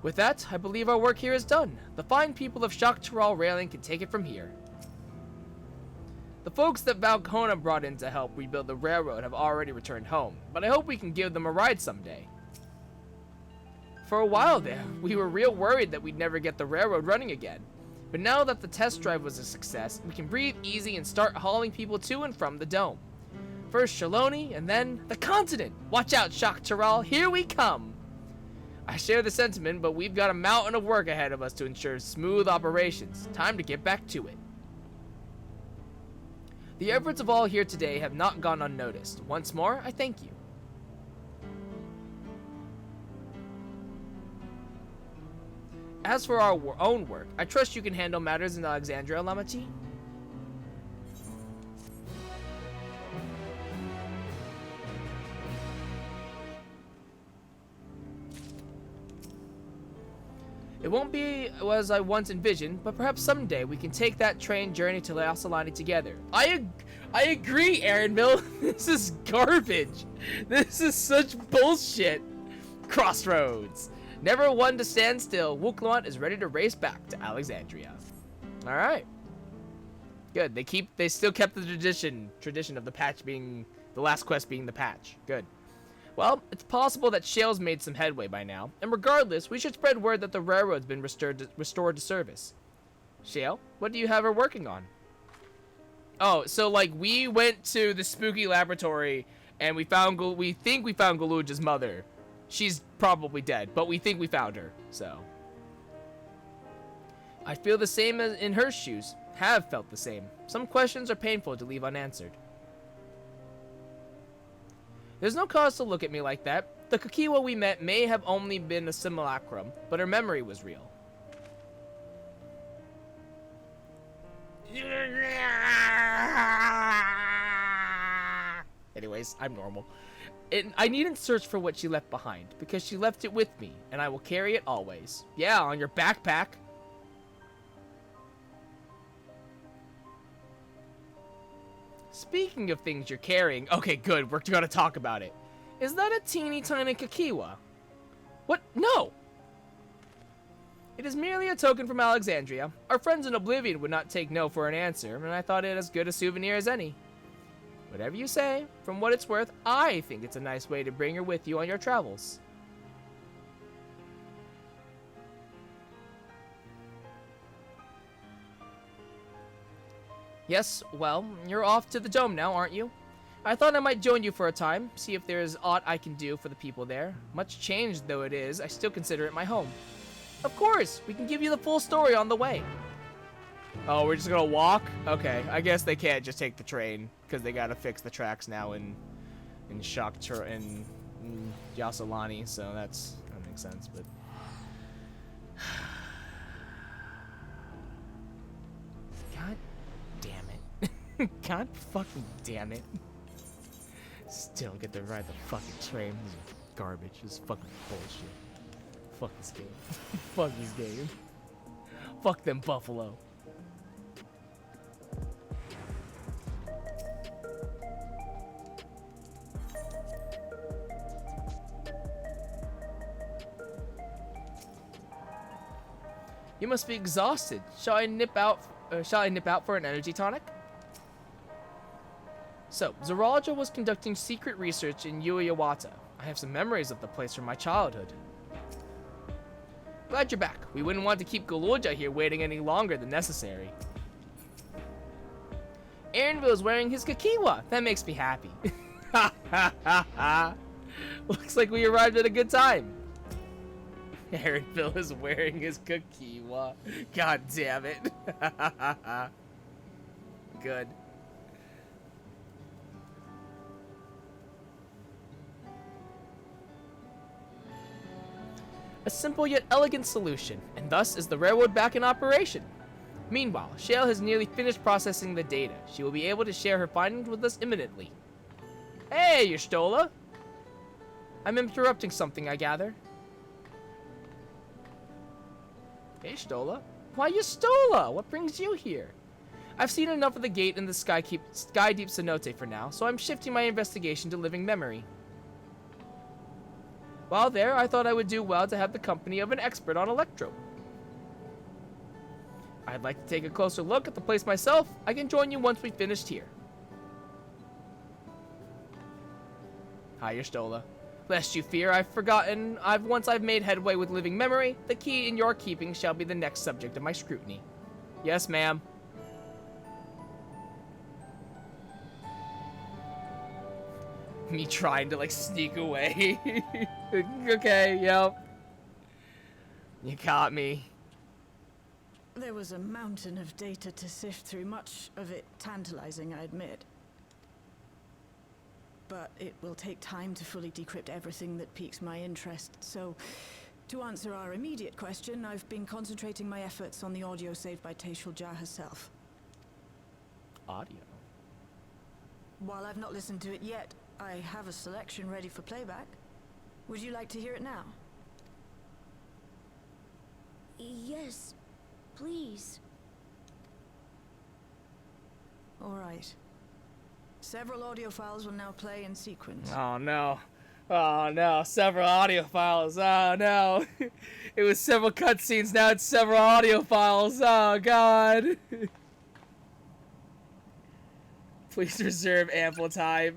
With that, I believe our work here is done. The fine people of Shaktaral Railing can take it from here. The folks that Valkona brought in to help rebuild the railroad have already returned home, but I hope we can give them a ride someday. For a while there, we were real worried that we'd never get the railroad running again. But now that the test drive was a success, we can breathe easy and start hauling people to and from the dome. First Shaloni, and then the continent. Watch out, Shock Terral, here we come. I share the sentiment, but we've got a mountain of work ahead of us to ensure smooth operations. Time to get back to it. The efforts of all here today have not gone unnoticed. Once more, I thank you. As for our own work, I trust you can handle matters in Alexandria, Lamachi? It won't be as I once envisioned, but perhaps someday we can take that train journey to Laosalani together. I agree, Aaron Mill. This is garbage. This is such bullshit. Crossroads. Never one to stand still, Wukluant is ready to race back to Alexandria. All right. Good. They still kept the tradition of the patch being the last quest being the patch. Good. Well, it's possible that Shale's made some headway by now, and regardless, we should spread word that the railroad's been restored to service. Shale, what do you have her working on? Oh, so like we went to the spooky laboratory and we think we found Galuja's mother. She's probably dead, but we think we found her, so. I feel the same as in her shoes, have felt the same. Some questions are painful to leave unanswered. There's no cause to look at me like that. The Kakiwa we met may have only been a simulacrum, but her memory was real. Anyways, I'm normal. I needn't search for what she left behind, because she left it with me, and I will carry it always. Yeah, on your backpack. Speaking of things you're carrying, okay, good, we're gonna talk about it. Is that a teeny tiny Kakiwa? What? No! It is merely a token from Alexandria. Our friends in Oblivion would not take no for an answer, and I thought it as good a souvenir as any. Whatever you say, from what it's worth, I think it's a nice way to bring her with you on your travels. Yes, well, you're off to the dome now, aren't you? I thought I might join you for a time, see if there is aught I can do for the people there. Much changed though it is, I still consider it my home. Of course, we can give you the full story on the way. Oh, we're just gonna walk? Okay, I guess they can't just take the train, because they gotta fix the tracks now in Yasalani, so that makes sense, but... God damn it. God fucking damn it. Still get to ride the fucking train. This is garbage. This is fucking bullshit. Fuck this game. Fuck this game. Fuck them Buffalo. You must be exhausted. Shall I nip out for an energy tonic? So, Zoraja was conducting secret research in Ueyawata. I have some memories of the place from my childhood. Glad you're back. We wouldn't want to keep Galuja here waiting any longer than necessary. Aaronville is wearing his Kakiwa. That makes me happy. Ha ha ha ha. Looks like we arrived at a good time. Aaronville is wearing his Kakiwa. God damn it. Good. A simple yet elegant solution, and thus is the railroad back in operation. Meanwhile, Shale has nearly finished processing the data. She will be able to share her findings with us imminently. Hey, Y'shtola! I'm interrupting something, I gather. Hey, Y'shtola. Why, Y'shtola? What brings you here? I've seen enough of the gate in the Sky Deep Cenote for now, so I'm shifting my investigation to living memory. While there, I thought I would do well to have the company of an expert on Electro. I'd like to take a closer look at the place myself. I can join you once we've finished here. Hi, Y'shtola. Lest you fear, once I've made headway with living memory, the key in your keeping shall be the next subject of my scrutiny. Yes, ma'am. Me trying to, like, sneak away. Okay, yep. You caught me. There was a mountain of data to sift through, much of it tantalizing, I admit. But it will take time to fully decrypt everything that piques my interest, so to answer our immediate question, I've been concentrating my efforts on the audio saved by Taishul Jah herself. Audio? While I've not listened to it yet, I have a selection ready for playback. Would you like to hear it now? Yes, please. All right. Several audio files will now play in sequence. Oh no. Oh no, several audio files. Oh no. It was several cutscenes, now it's several audio files. Oh god. Please reserve ample time.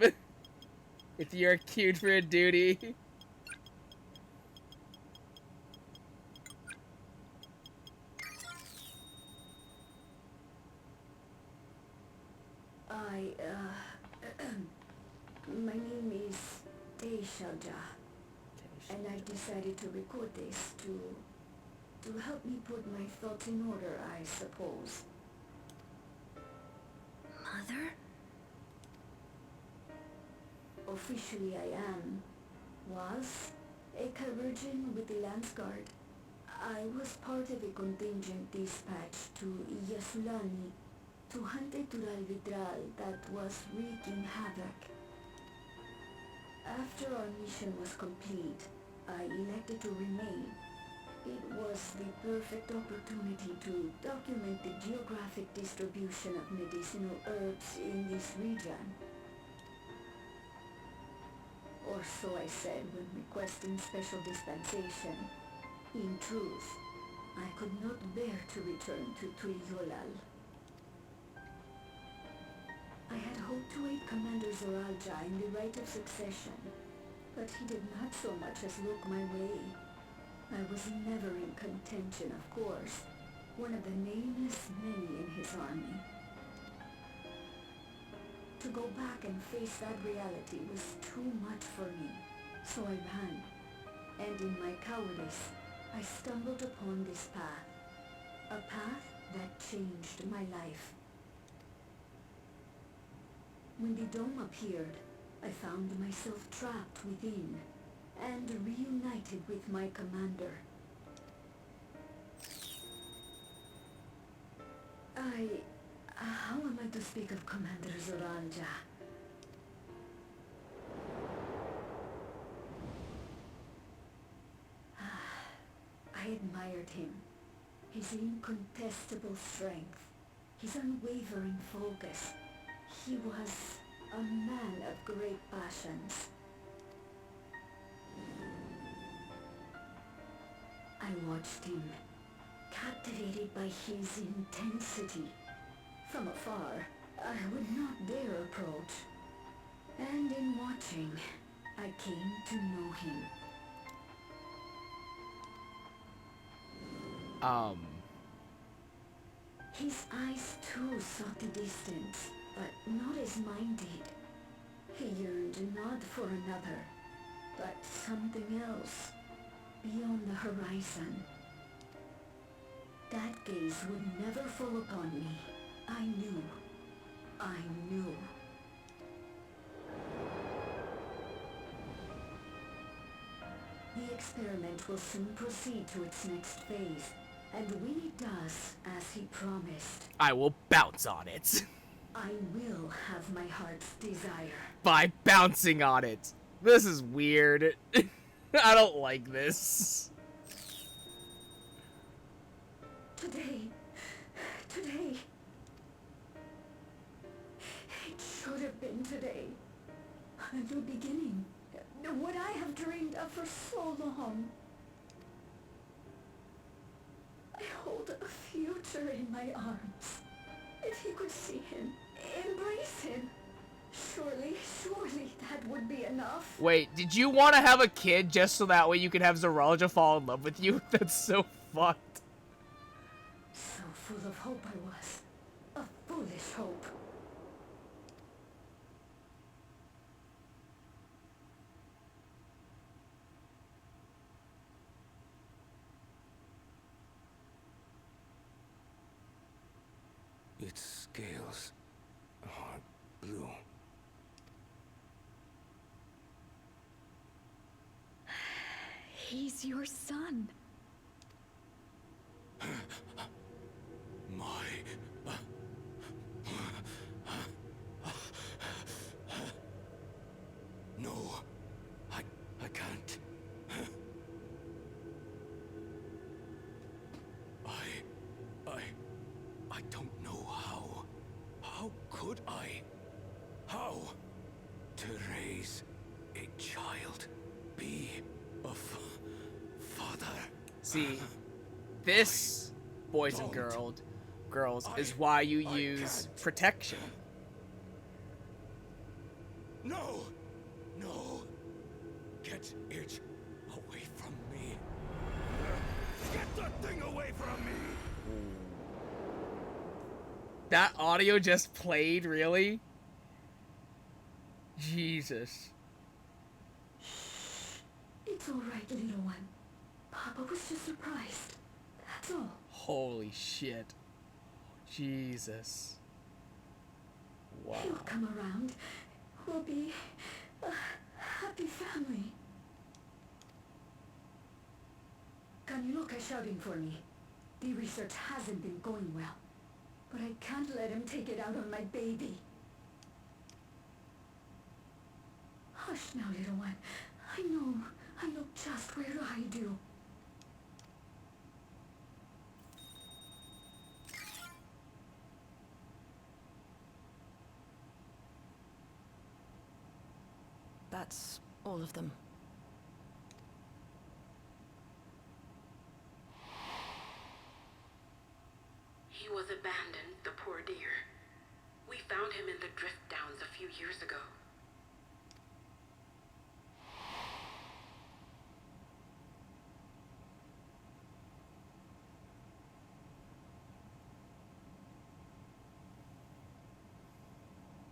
If you're queued for a duty. My name is Taishul Jah, and I decided to record this to help me put my thoughts in order, I suppose. Mother? Officially I was a Virgin with the Lance Guard. I was part of a contingent dispatched to Yasulani to hunt a Tural Vidral that was wreaking havoc. After our mission was complete, I elected to remain. It was the perfect opportunity to document the geographic distribution of medicinal herbs in this region. Or so I said when requesting special dispensation. In truth, I could not bear to return to Tuliolal. I had hoped to aid Commander Zoralja in the right of succession, but he did not so much as look my way. I was never in contention, of course, one of the nameless many in his army. To go back and face that reality was too much for me, so I ran, and in my cowardice, I stumbled upon this path, a path that changed my life. When the dome appeared, I found myself trapped within and reunited with my commander. How am I to speak of Commander Zoralja? I admired him. His incontestable strength, his unwavering focus. He was a man of great passions. I watched him, captivated by his intensity. From afar, I would not dare approach. And in watching, I came to know him. His eyes too sought the distance, but not as mine did. He yearned not for another, but something else, beyond the horizon. That gaze would never fall upon me. I knew. The experiment will soon proceed to its next phase, and when it does, as he promised, I will bounce on it. I will have my heart's desire. By bouncing on it. This is weird. I don't like this. Today. It should have been today. A new beginning. What I have dreamed of for so long. I hold a future in my arms. If he could see him, embrace him. Surely that would be enough. Wait, did you want to have a kid just so that way you could have Zoralja fall in love with you? That's so fucked. So full of hope I was. A foolish hope. Its scales are blue. He's your son. My... No, I can't. I don't know how. How could I? How? To raise a child, be a father. See, this, boys and girls, is why you use protection. No! No! Get it away from me. Get that thing away from me! That audio just played, really? Jesus. It's all right, little one. Papa was just surprised. That's all. Holy shit. Jesus. Wow. He'll come around. We'll be a happy family. Kaniloka's shouting for me. The research hasn't been going well. But I can't let him take it out on my baby. Hush now, little one. I know just where to hide you. That's all of them. He was abandoned, the poor dear. We found him in the drift downs a few years ago.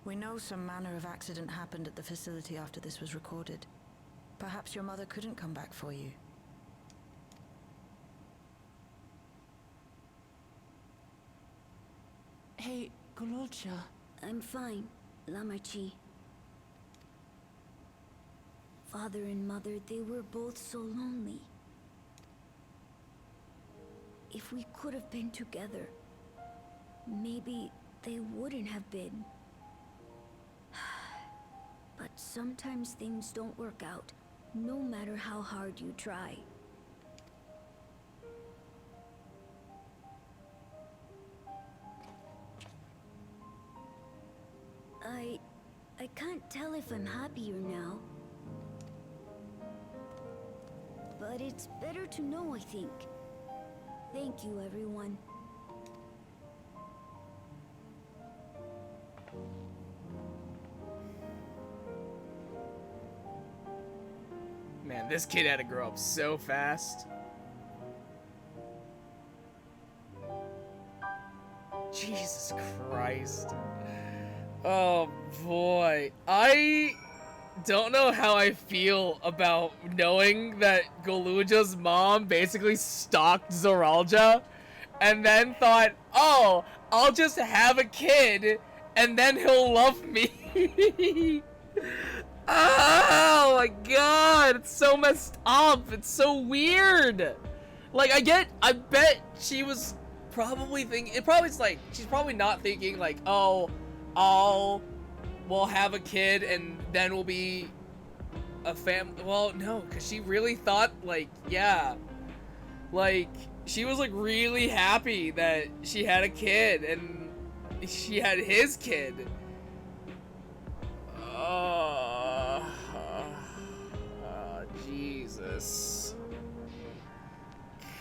We know some manner of accident happened at the facility after this was recorded. Perhaps your mother couldn't come back for you. Hey, Gololcha. I'm fine, Lamachi. Father and mother, they were both so lonely. If we could have been together, maybe they wouldn't have been. But sometimes things don't work out, no matter how hard you try. I can't tell if I'm happier now. But it's better to know, I think. Thank you, everyone. Man, this kid had to grow up so fast. Jesus Christ. Oh boy. I don't know how I feel about knowing that Goluja's mom basically stalked Zoralja and then thought, oh, I'll just have a kid and then he'll love me. Oh my god, it's so messed up. It's so weird. Like, I bet she was probably thinking, she's probably not thinking like, oh, we'll have a kid and then we'll be a family. Well, no, because she really thought, like, yeah, like, she was like really happy that she had a kid and she had his kid. Jesus.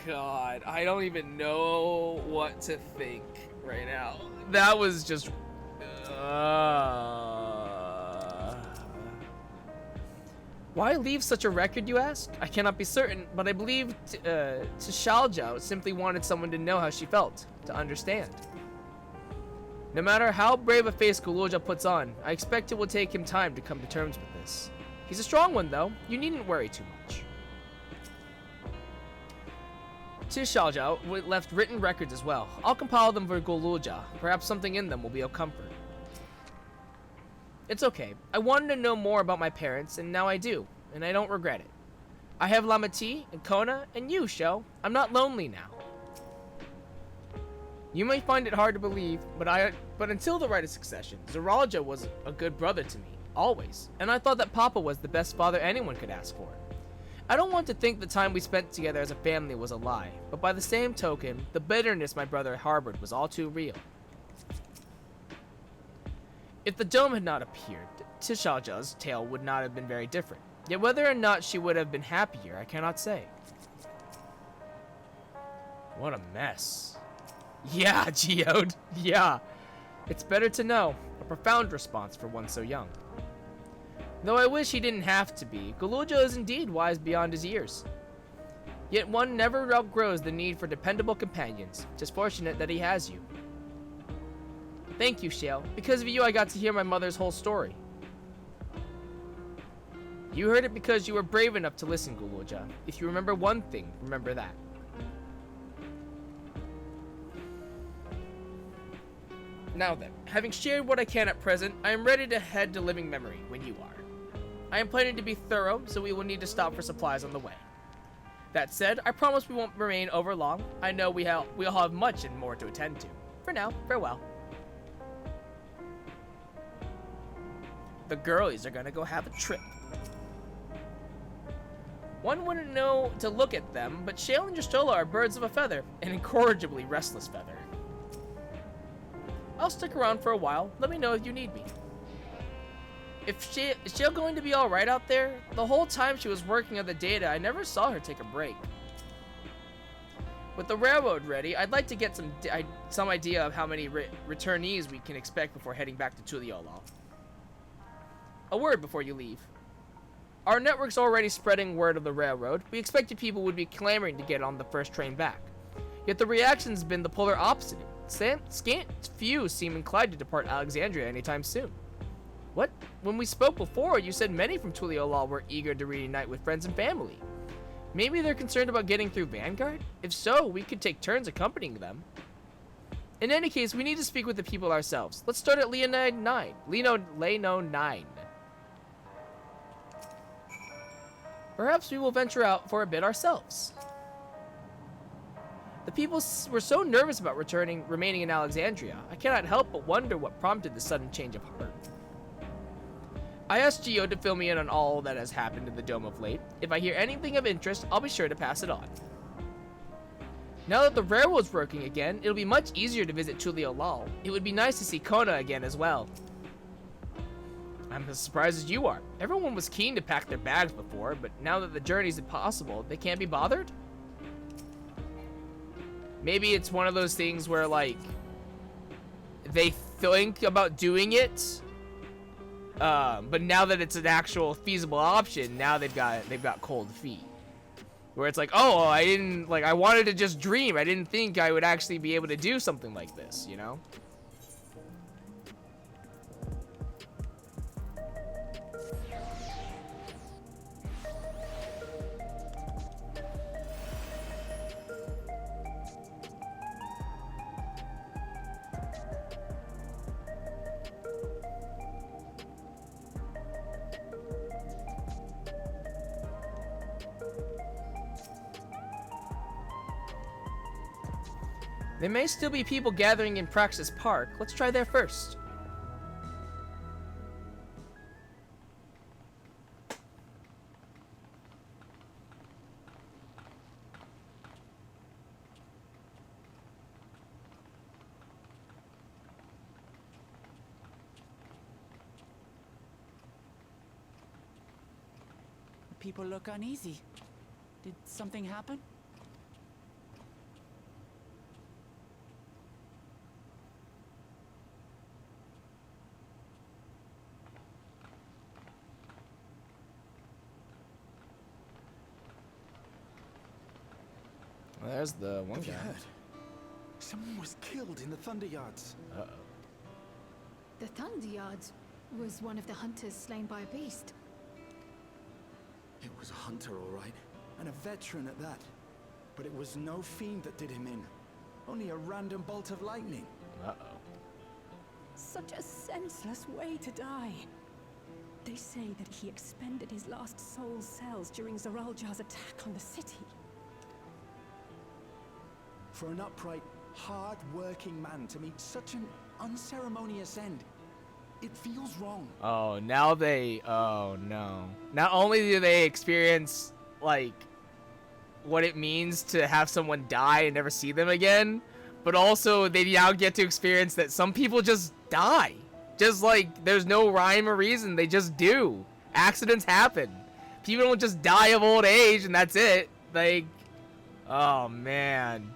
God, I don't even know what to think right now. That was just... Why leave such a record, you ask? I cannot be certain, but I believe Tishalja simply wanted someone to know how she felt, to understand. No matter how brave a face Gululja puts on, I expect it will take him time to come to terms with this. He's a strong one, though. You needn't worry too much. Tishalja left written records as well. I'll compile them for Gululja. Perhaps something in them will be of comfort. It's okay. I wanted to know more about my parents, and now I do, and I don't regret it. I have Lamati, and Kona, and you, Sho. I'm not lonely now. You may find it hard to believe, but until the Rite of Succession, Zoraja was a good brother to me, always, and I thought that Papa was the best father anyone could ask for. I don't want to think the time we spent together as a family was a lie, but by the same token, the bitterness my brother harbored was all too real. If the dome had not appeared, Tishalja's tale would not have been very different. Yet whether or not she would have been happier, I cannot say. What a mess. Yeah, Geode. Yeah. It's better to know. A profound response for one so young. Though I wish he didn't have to be, Gululja is indeed wise beyond his years. Yet one never outgrows the need for dependable companions. Just fortunate that he has you. Thank you, Shale. Because of you, I got to hear my mother's whole story. You heard it because you were brave enough to listen, Gululja. If you remember one thing, remember that. Now then, having shared what I can at present, I am ready to head to Living Memory when you are. I am planning to be thorough, so we will need to stop for supplies on the way. That said, I promise we won't remain over long. I know we all have much and more to attend to. For now, farewell. The girlies are gonna go have a trip. One wouldn't know to look at them, but Shale and Justola are birds of a feather, an incorrigibly restless feather. I'll stick around for a while. Let me know if you need me. Is Shale going to be alright out there? The whole time she was working on the data, I never saw her take a break. With the railroad ready, I'd like to get some idea of how many returnees we can expect before heading back to Tuliolal. A word before you leave. Our network's already spreading word of the railroad. We expected people would be clamoring to get on the first train back. Yet the reaction's been the polar opposite. Scant few seem inclined to depart Alexandria anytime soon. What? When we spoke before, you said many from Tuliolal were eager to reunite with friends and family. Maybe they're concerned about getting through Vanguard? If so, we could take turns accompanying them. In any case, we need to speak with the people ourselves. Let's start at Leno 9. Perhaps we will venture out for a bit ourselves. The people were so nervous about remaining in Alexandria. I cannot help but wonder what prompted the sudden change of heart. I asked Geo to fill me in on all that has happened in the Dome of late. If I hear anything of interest, I'll be sure to pass it on. Now that the railroad's working again, it'll be much easier to visit Tuliolal. It would be nice to see Kona again as well. I'm as surprised as you are. Everyone was keen to pack their bags before, but now that the journey's impossible, they can't be bothered? Maybe it's one of those things where, like, they think about doing it, but now that it's an actual feasible option, now they've got cold feet. Where it's like, oh, I wanted to just dream. I didn't think I would actually be able to do something like this, you know? There may still be people gathering in Praxis Park. Let's try there first. People look uneasy. Did something happen? There's the one Have you guy. heard? Someone was killed in the Thunder Yards. Uh-oh. The Thunder Yards was one of the hunters slain by a beast. It was a hunter, all right, and a veteran at that. But it was no fiend that did him in. Only a random bolt of lightning. Uh-oh. Such a senseless way to die. They say that he expended his last soul cells during Zoraljar's attack on the city. For an upright, hard-working man to meet such an unceremonious end, it feels wrong. Oh, now they... Oh, no. Not only do they experience, like, what it means to have someone die and never see them again, but also they now get to experience that some people just die. Just like, there's no rhyme or reason, they just do. Accidents happen. People don't just die of old age and that's it. Like, oh man.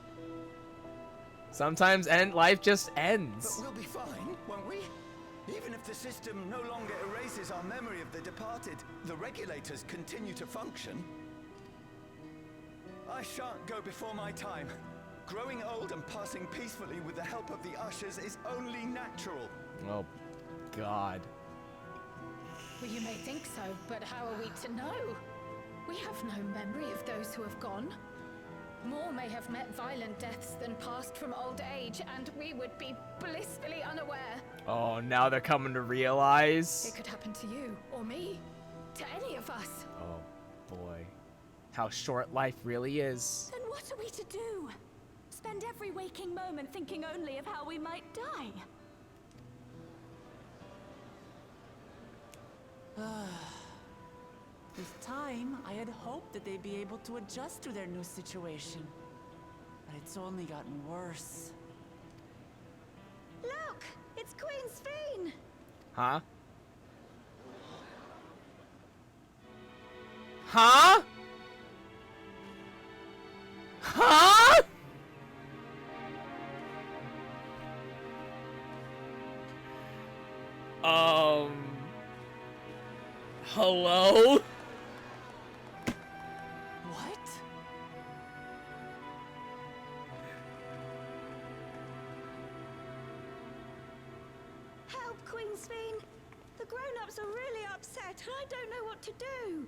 Sometimes life just ends. But we'll be fine, won't we? Even if the system no longer erases our memory of the departed, the regulators continue to function. I shan't go before my time. Growing old and passing peacefully with the help of the ushers is only natural. Oh, God. Well, you may think so, but how are we to know? We have no memory of those who have gone. More may have met violent deaths than passed from old age, and we would be blissfully unaware. Oh, now they're coming to realize. It could happen to you, or me, to any of us. Oh, boy. How short life really is. Then what are we to do? Spend every waking moment thinking only of how we might die? With time, I had hoped that they'd be able to adjust to their new situation. But it's only gotten worse. Look! It's Queen Sphene! Huh? Huh? Huh? Hello? What? Help, Queen Sphene! The grown-ups are really upset, and I don't know what to do.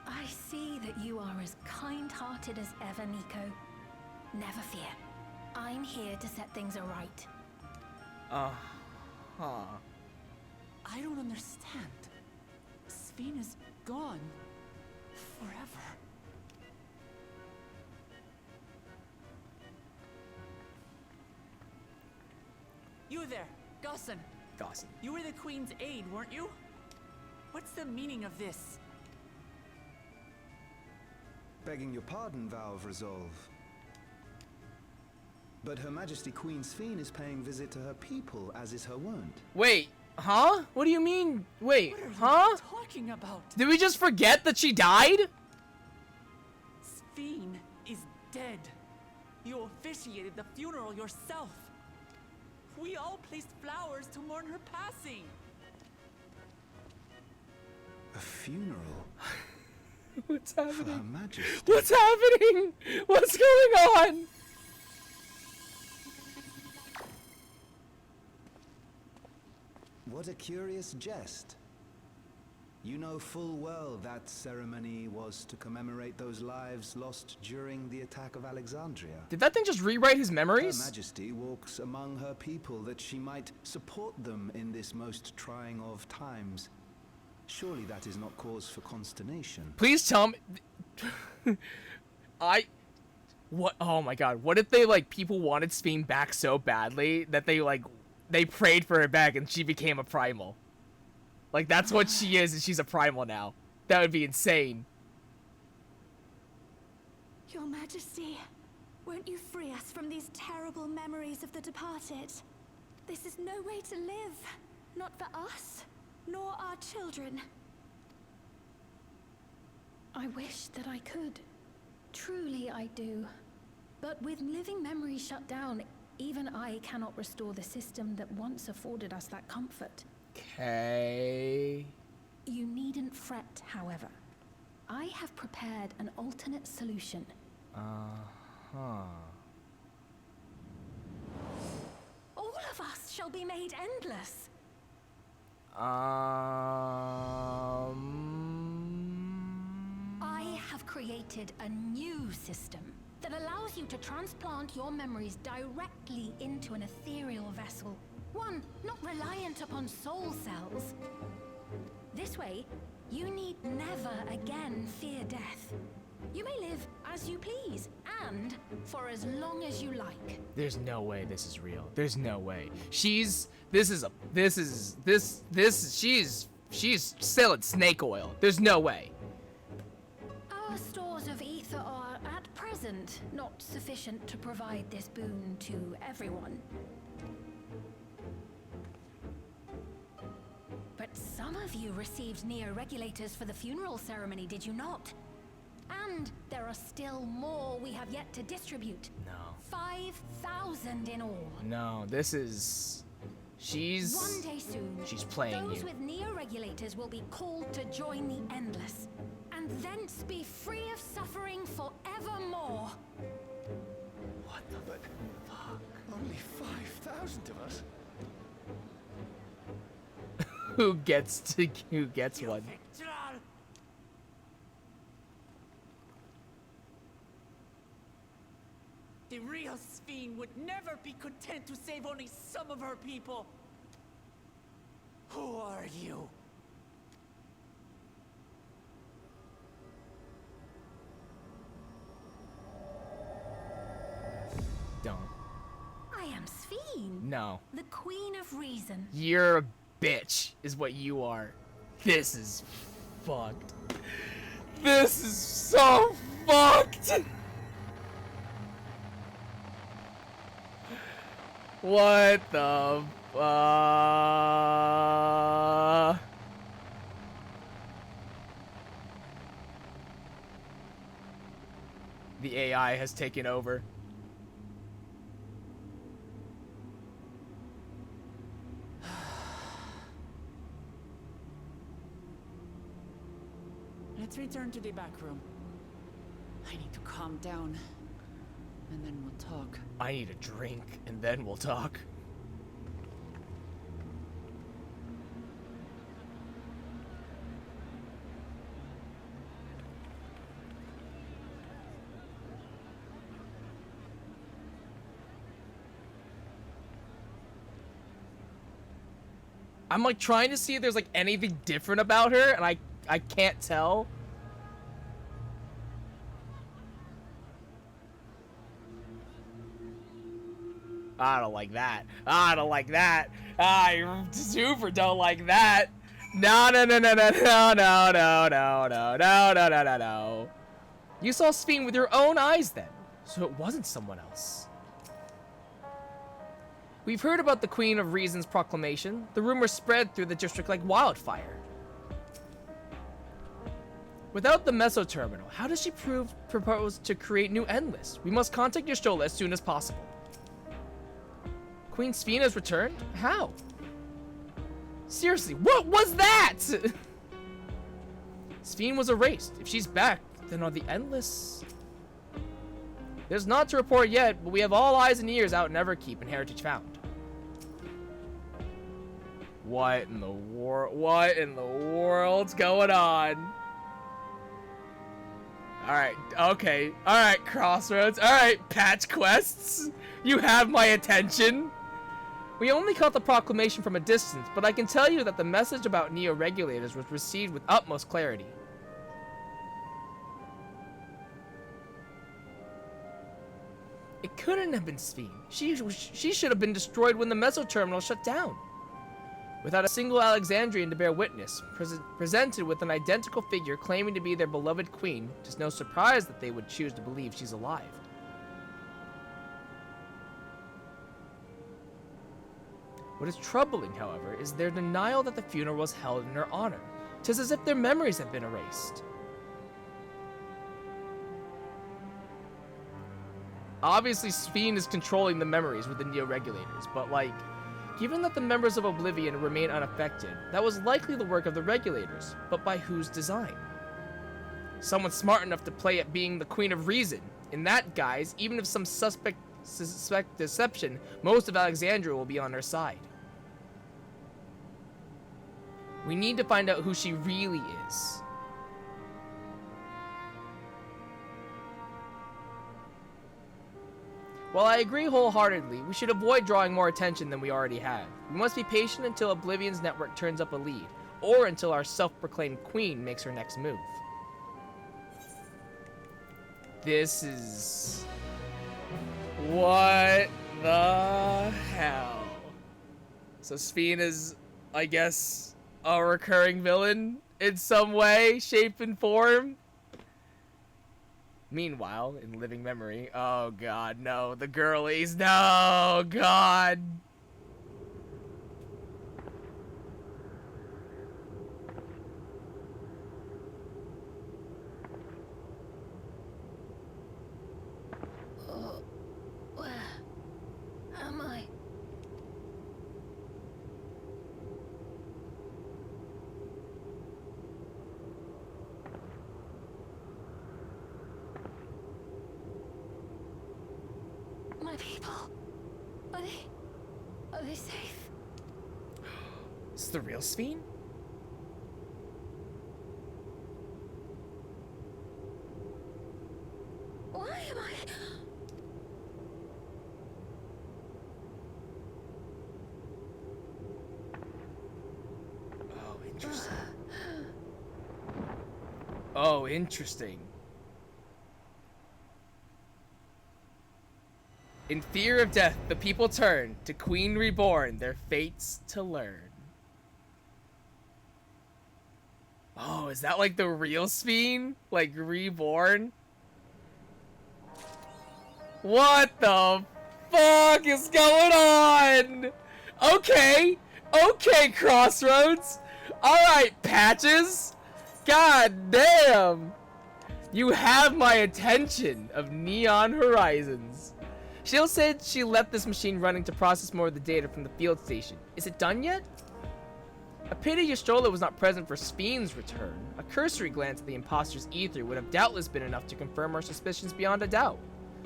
I see that you are as kind-hearted as ever, Nico. Never fear. I'm here to set things aright. Huh. I don't understand. Sphene is gone. Forever. You there, Gossan. Gossan. You were the Queen's aide, weren't you? What's the meaning of this? Begging your pardon, Vow of Resolve. But Her Majesty Queen Sphene is paying visit to her people, as is her wont. Wait, huh? What do you mean? Wait, What are huh? you talking about? Did we just forget that she died? Sphene is dead. You officiated the funeral yourself. We all placed flowers to mourn her passing. A funeral? What's For Her happening? Majesty? What's happening? What's going on? What a curious jest. You know full well that ceremony was to commemorate those lives lost during the attack of Alexandria. Did that thing just rewrite his Her memories? Majesty walks among her people that she might support them in this most trying of times. Surely that is not cause for consternation. Please tell me. What? Oh my god. What if they, like, people wanted Sphene back so badly that they prayed for her back and she became a primal? Like, that's what she is, and she's a primal now. That would be insane. Your Majesty, won't you free us from these terrible memories of the departed? This is no way to live. Not for us, nor our children. I wish that I could. Truly I do. But with living memory shut down, even I cannot restore the system that once afforded us that comfort. Okay. You needn't fret, however. I have prepared an alternate solution. All of us shall be made endless. I have created a new system that allows you to transplant your memories directly into an ethereal vessel. One not reliant upon soul cells. This way, you need never again fear death. You may live as you please, and for as long as you like. There's no way this is real. There's no way. She's selling snake oil. There's no way. Our stores of ether are, at present, not sufficient to provide this boon to everyone. But some of you received neo-regulators for the funeral ceremony, did you not? And there are still more we have yet to distribute. No. 5,000 in all. No, this is... One day soon, she's playing those you. with neo-regulators will be called to join the Endless, and thence be free of suffering forevermore. What the fuck? Only 5,000 of us? Who gets one? The real Sphene would never be content to save only some of her people. Who are you? Don't. I am Sphene. No. The Queen of Reason. You're a bitch, is what you are. This is fucked. This is so fucked! What the The AI has taken over. Let's return to the back room. I need to calm down, and then we'll talk. I need a drink, and then we'll talk. I'm like trying to see if there's like anything different about her, and I can't tell. I don't like that. I don't like that. I super don't like that. No, no, no, no, no, no, no, no, no, no, no, no, no, no, no. You saw Sphene with your own eyes then, so it wasn't someone else. We've heard about the Queen of Reason's proclamation. The rumor spread through the district like wildfire. Without the Meso Terminal, how does she propose to create new Endless? We must contact Y'shtola as soon as possible. Queen Sphene has returned? How? Seriously, what was that? Sphene was erased. If she's back, then are the Endless... There's not to report yet, but we have all eyes and ears out in Everkeep and Heritage Found. What in the world's going on? Alright, okay. Alright, Crossroads. Alright, patch quests. You have my attention. We only caught the proclamation from a distance, but I can tell you that the message about neo-regulators was received with utmost clarity. It couldn't have been Sphene. She should have been destroyed when the Meso Terminal shut down. Without a single Alexandrian to bear witness, presented with an identical figure claiming to be their beloved queen, it is no surprise that they would choose to believe she's alive. What is troubling, however, is their denial that the funeral was held in her honor. 'Tis as if their memories have been erased. Obviously, Sphene is controlling the memories with the neo-regulators, but like, given that the members of Oblivion remain unaffected, that was likely the work of the regulators, but by whose design? Someone smart enough to play at being the Queen of Reason, In that guise, even if some suspect deception, most of Alexandria will be on her side. We need to find out who she really is. While I agree wholeheartedly, we should avoid drawing more attention than we already have. We must be patient until Oblivion's network turns up a lead, or until our self-proclaimed queen makes her next move. This is... what the hell? So Sphene is, I guess, a recurring villain in some way, shape, and form? Meanwhile, in living memory, oh god, no, the girlies, no, god. Where am I? My people, are they safe? Is this the real Sphene? Why am I? Oh, interesting. Oh, interesting. In fear of death, the people turn to Queen Reborn, their fates to learn. Oh, is that like the real Sphene? Like Reborn? What the fuck is going on? Okay, okay, Crossroads. Alright, Patches. God damn. You have my attention of Neon Horizons. Shield said she left this machine running to process more of the data from the field station. Is it done yet? A pity Ystrola was not present for Sphene's return. A cursory glance at the imposter's ether would have doubtless been enough to confirm our suspicions beyond a doubt.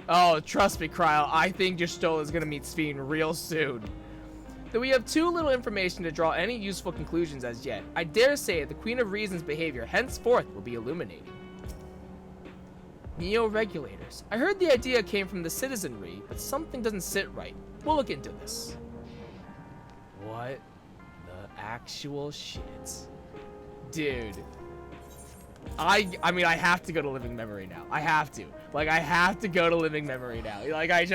Oh, trust me, Cryle, I think Ystrola is gonna meet Sphene real soon. Though we have too little information to draw any useful conclusions as yet, I dare say the Queen of Reason's behavior henceforth will be illuminating. Neo-regulators. I heard the idea came from the citizenry, but something doesn't sit right. We'll look into this. What the actual shit? Dude. I mean, I have to go to living memory now. I have to. Like, I have to go to living memory now. Like, I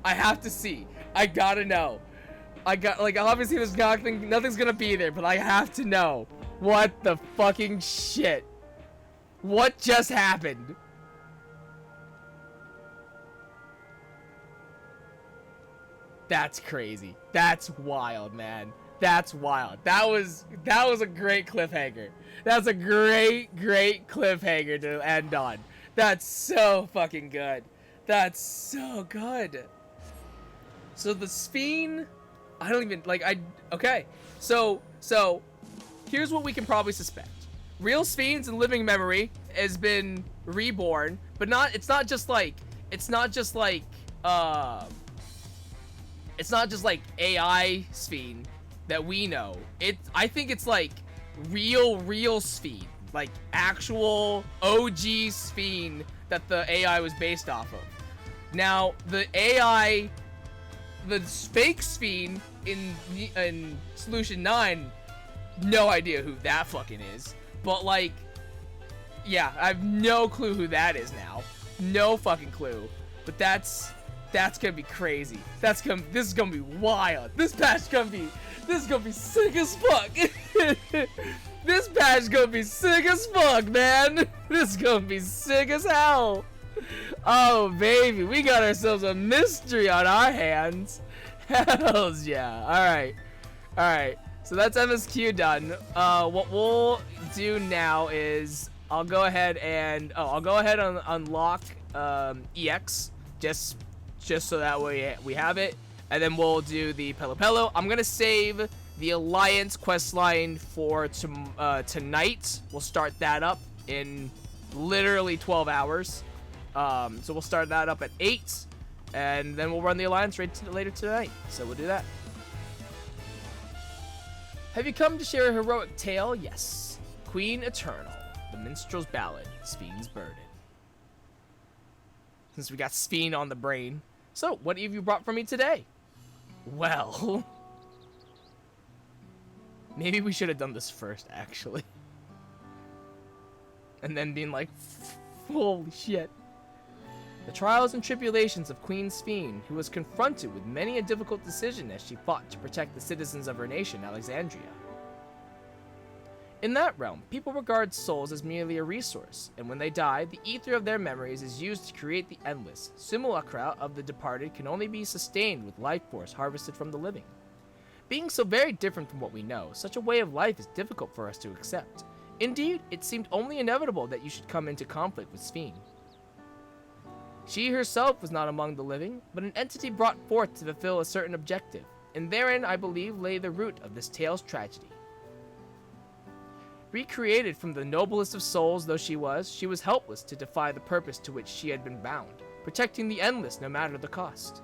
have to see. I gotta know. Like, obviously there's nothing's gonna be there, but I have to know. What the fucking shit? What just happened? That's crazy. That's wild, man. That's wild. That was a great cliffhanger. That's a great cliffhanger to end on. That's so fucking good. That's so good. So the Sphene, I don't even okay. So here's what we can probably suspect. Real Sphene's in living memory has been reborn, but it's not just like AI Sphene that we know. I think it's like real Sphene, like actual OG Sphene that the AI was based off of. Now the AI, the fake Sphene in Solution 9, no idea who that fucking is. But like, yeah, I have no clue who that is now. No fucking clue. But that's gonna be crazy. This is gonna be wild. This patch is gonna be sick as fuck. This patch is gonna be sick as fuck, man. This is gonna be sick as hell. Oh baby, we got ourselves a mystery on our hands. Hells yeah. Alright. So that's MSQ done. What we'll do now is I'll go ahead and unlock EX just so that way we have it, and then we'll do the Pelo. I'm gonna save the Alliance questline for tonight. We'll start that up in literally 12 hours, So we'll start that up at 8, and then we'll run the Alliance raid later tonight. So we'll do that. Have you come to share a heroic tale? Yes. Queen Eternal, the Minstrel's Ballad, Sphne's Burden. Since we got Sphene on the brain. So, what have you brought for me today? Well... maybe we should have done this first, actually. And then being like, holy shit. The trials and tribulations of Queen Sphene, who was confronted with many a difficult decision as she fought to protect the citizens of her nation, Alexandria. In that realm, people regard souls as merely a resource, and when they die, the ether of their memories is used to create the endless. Simulacra of the departed can only be sustained with life force harvested from the living. Being so very different from what we know, such a way of life is difficult for us to accept. Indeed, it seemed only inevitable that you should come into conflict with Sphene. She herself was not among the living, but an entity brought forth to fulfill a certain objective, and therein, I believe, lay the root of this tale's tragedy. Recreated from the noblest of souls though she was helpless to defy the purpose to which she had been bound, protecting the endless no matter the cost.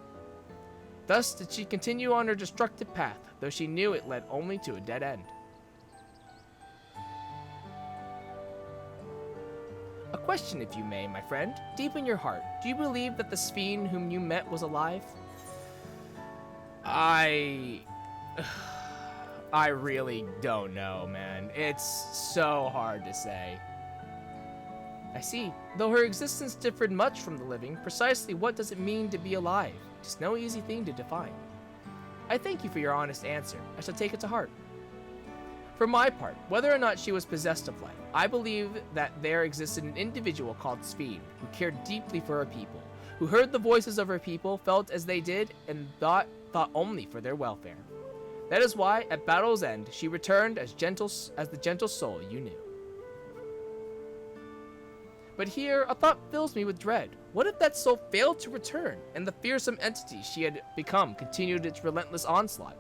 Thus did she continue on her destructive path, though she knew it led only to a dead end. A question, if you may, my friend. Deep in your heart, do you believe that the Sphene whom you met was alive? I really don't know, man. It's so hard to say. I see. Though her existence differed much from the living, precisely what does it mean to be alive? It's no easy thing to define. I thank you for your honest answer. I shall take it to heart. For my part, whether or not she was possessed of life, I believe that there existed an individual called Sphene, who cared deeply for her people, who heard the voices of her people, felt as they did, and thought only for their welfare. That is why, at battle's end, she returned as the gentle soul you knew. But here, a thought fills me with dread. What if that soul failed to return, and the fearsome entity she had become continued its relentless onslaught?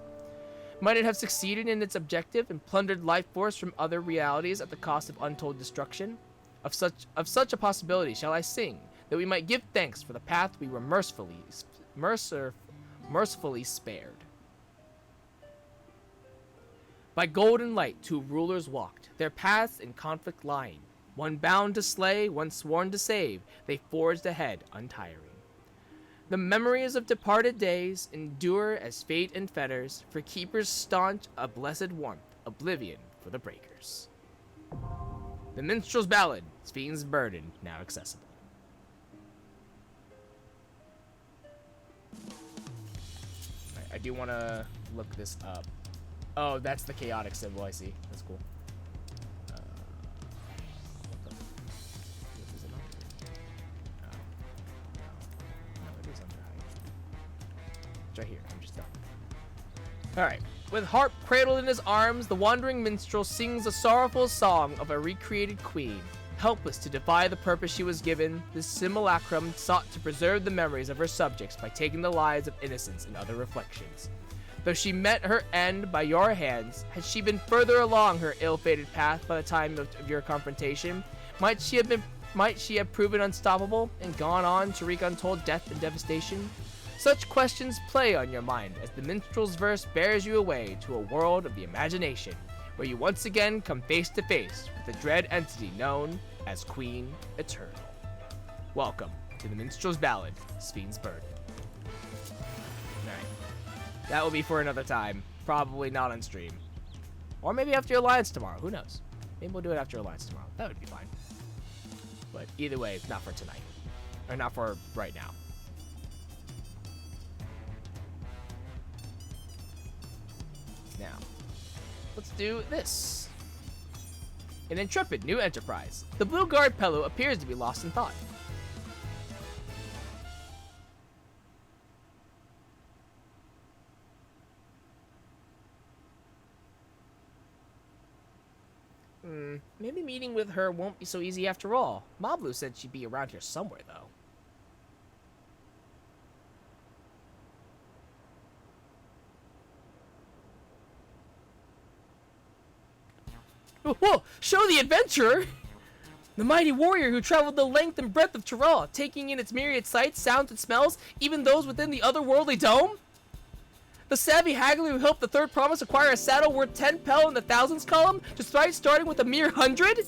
Might it have succeeded in its objective and plundered life force from other realities at the cost of untold destruction? Of such a possibility shall I sing, that we might give thanks for the path we were mercifully spared. By golden light two rulers walked, their paths in conflict lying. One bound to slay, one sworn to save, they forged ahead untiring. The memories of departed days endure as fate and fetters, for keepers staunch a blessed warmth, oblivion for the breakers. The Minstrel's Ballad, Sphne's Burden, now accessible. Right, I do want to look this up. Oh, that's the chaotic symbol, I see. That's cool. Right here. I'm just done. Alright. With harp cradled in his arms, the wandering minstrel sings a sorrowful song of a recreated queen. Helpless to defy the purpose she was given, this simulacrum sought to preserve the memories of her subjects by taking the lives of innocents and other reflections. Though she met her end by your hands, had she been further along her ill-fated path by the time of your confrontation, might she have proven unstoppable and gone on to wreak untold death and devastation? Such questions play on your mind as the minstrel's verse bears you away to a world of the imagination, where you once again come face to face with the dread entity known as Queen Eternal. Welcome to the Minstrel's Ballad, Sphne's Burden. Alright. That will be for another time. Probably not on stream. Or maybe after Alliance tomorrow. Who knows? Maybe we'll do it after Alliance tomorrow. That would be fine. But either way, not for tonight. Or not for right now. Now, let's do this. An intrepid new enterprise. The Blue Guard Pello appears to be lost in thought. Maybe meeting with her won't be so easy after all. Mablu said she'd be around here somewhere, though. Whoa! Show the adventurer! The mighty warrior who traveled the length and breadth of Tyrell, taking in its myriad sights, sounds, and smells, even those within the otherworldly dome? The savvy haggler who helped the Third Promise acquire a saddle worth 10 pel in the thousands column, despite starting with a mere 100?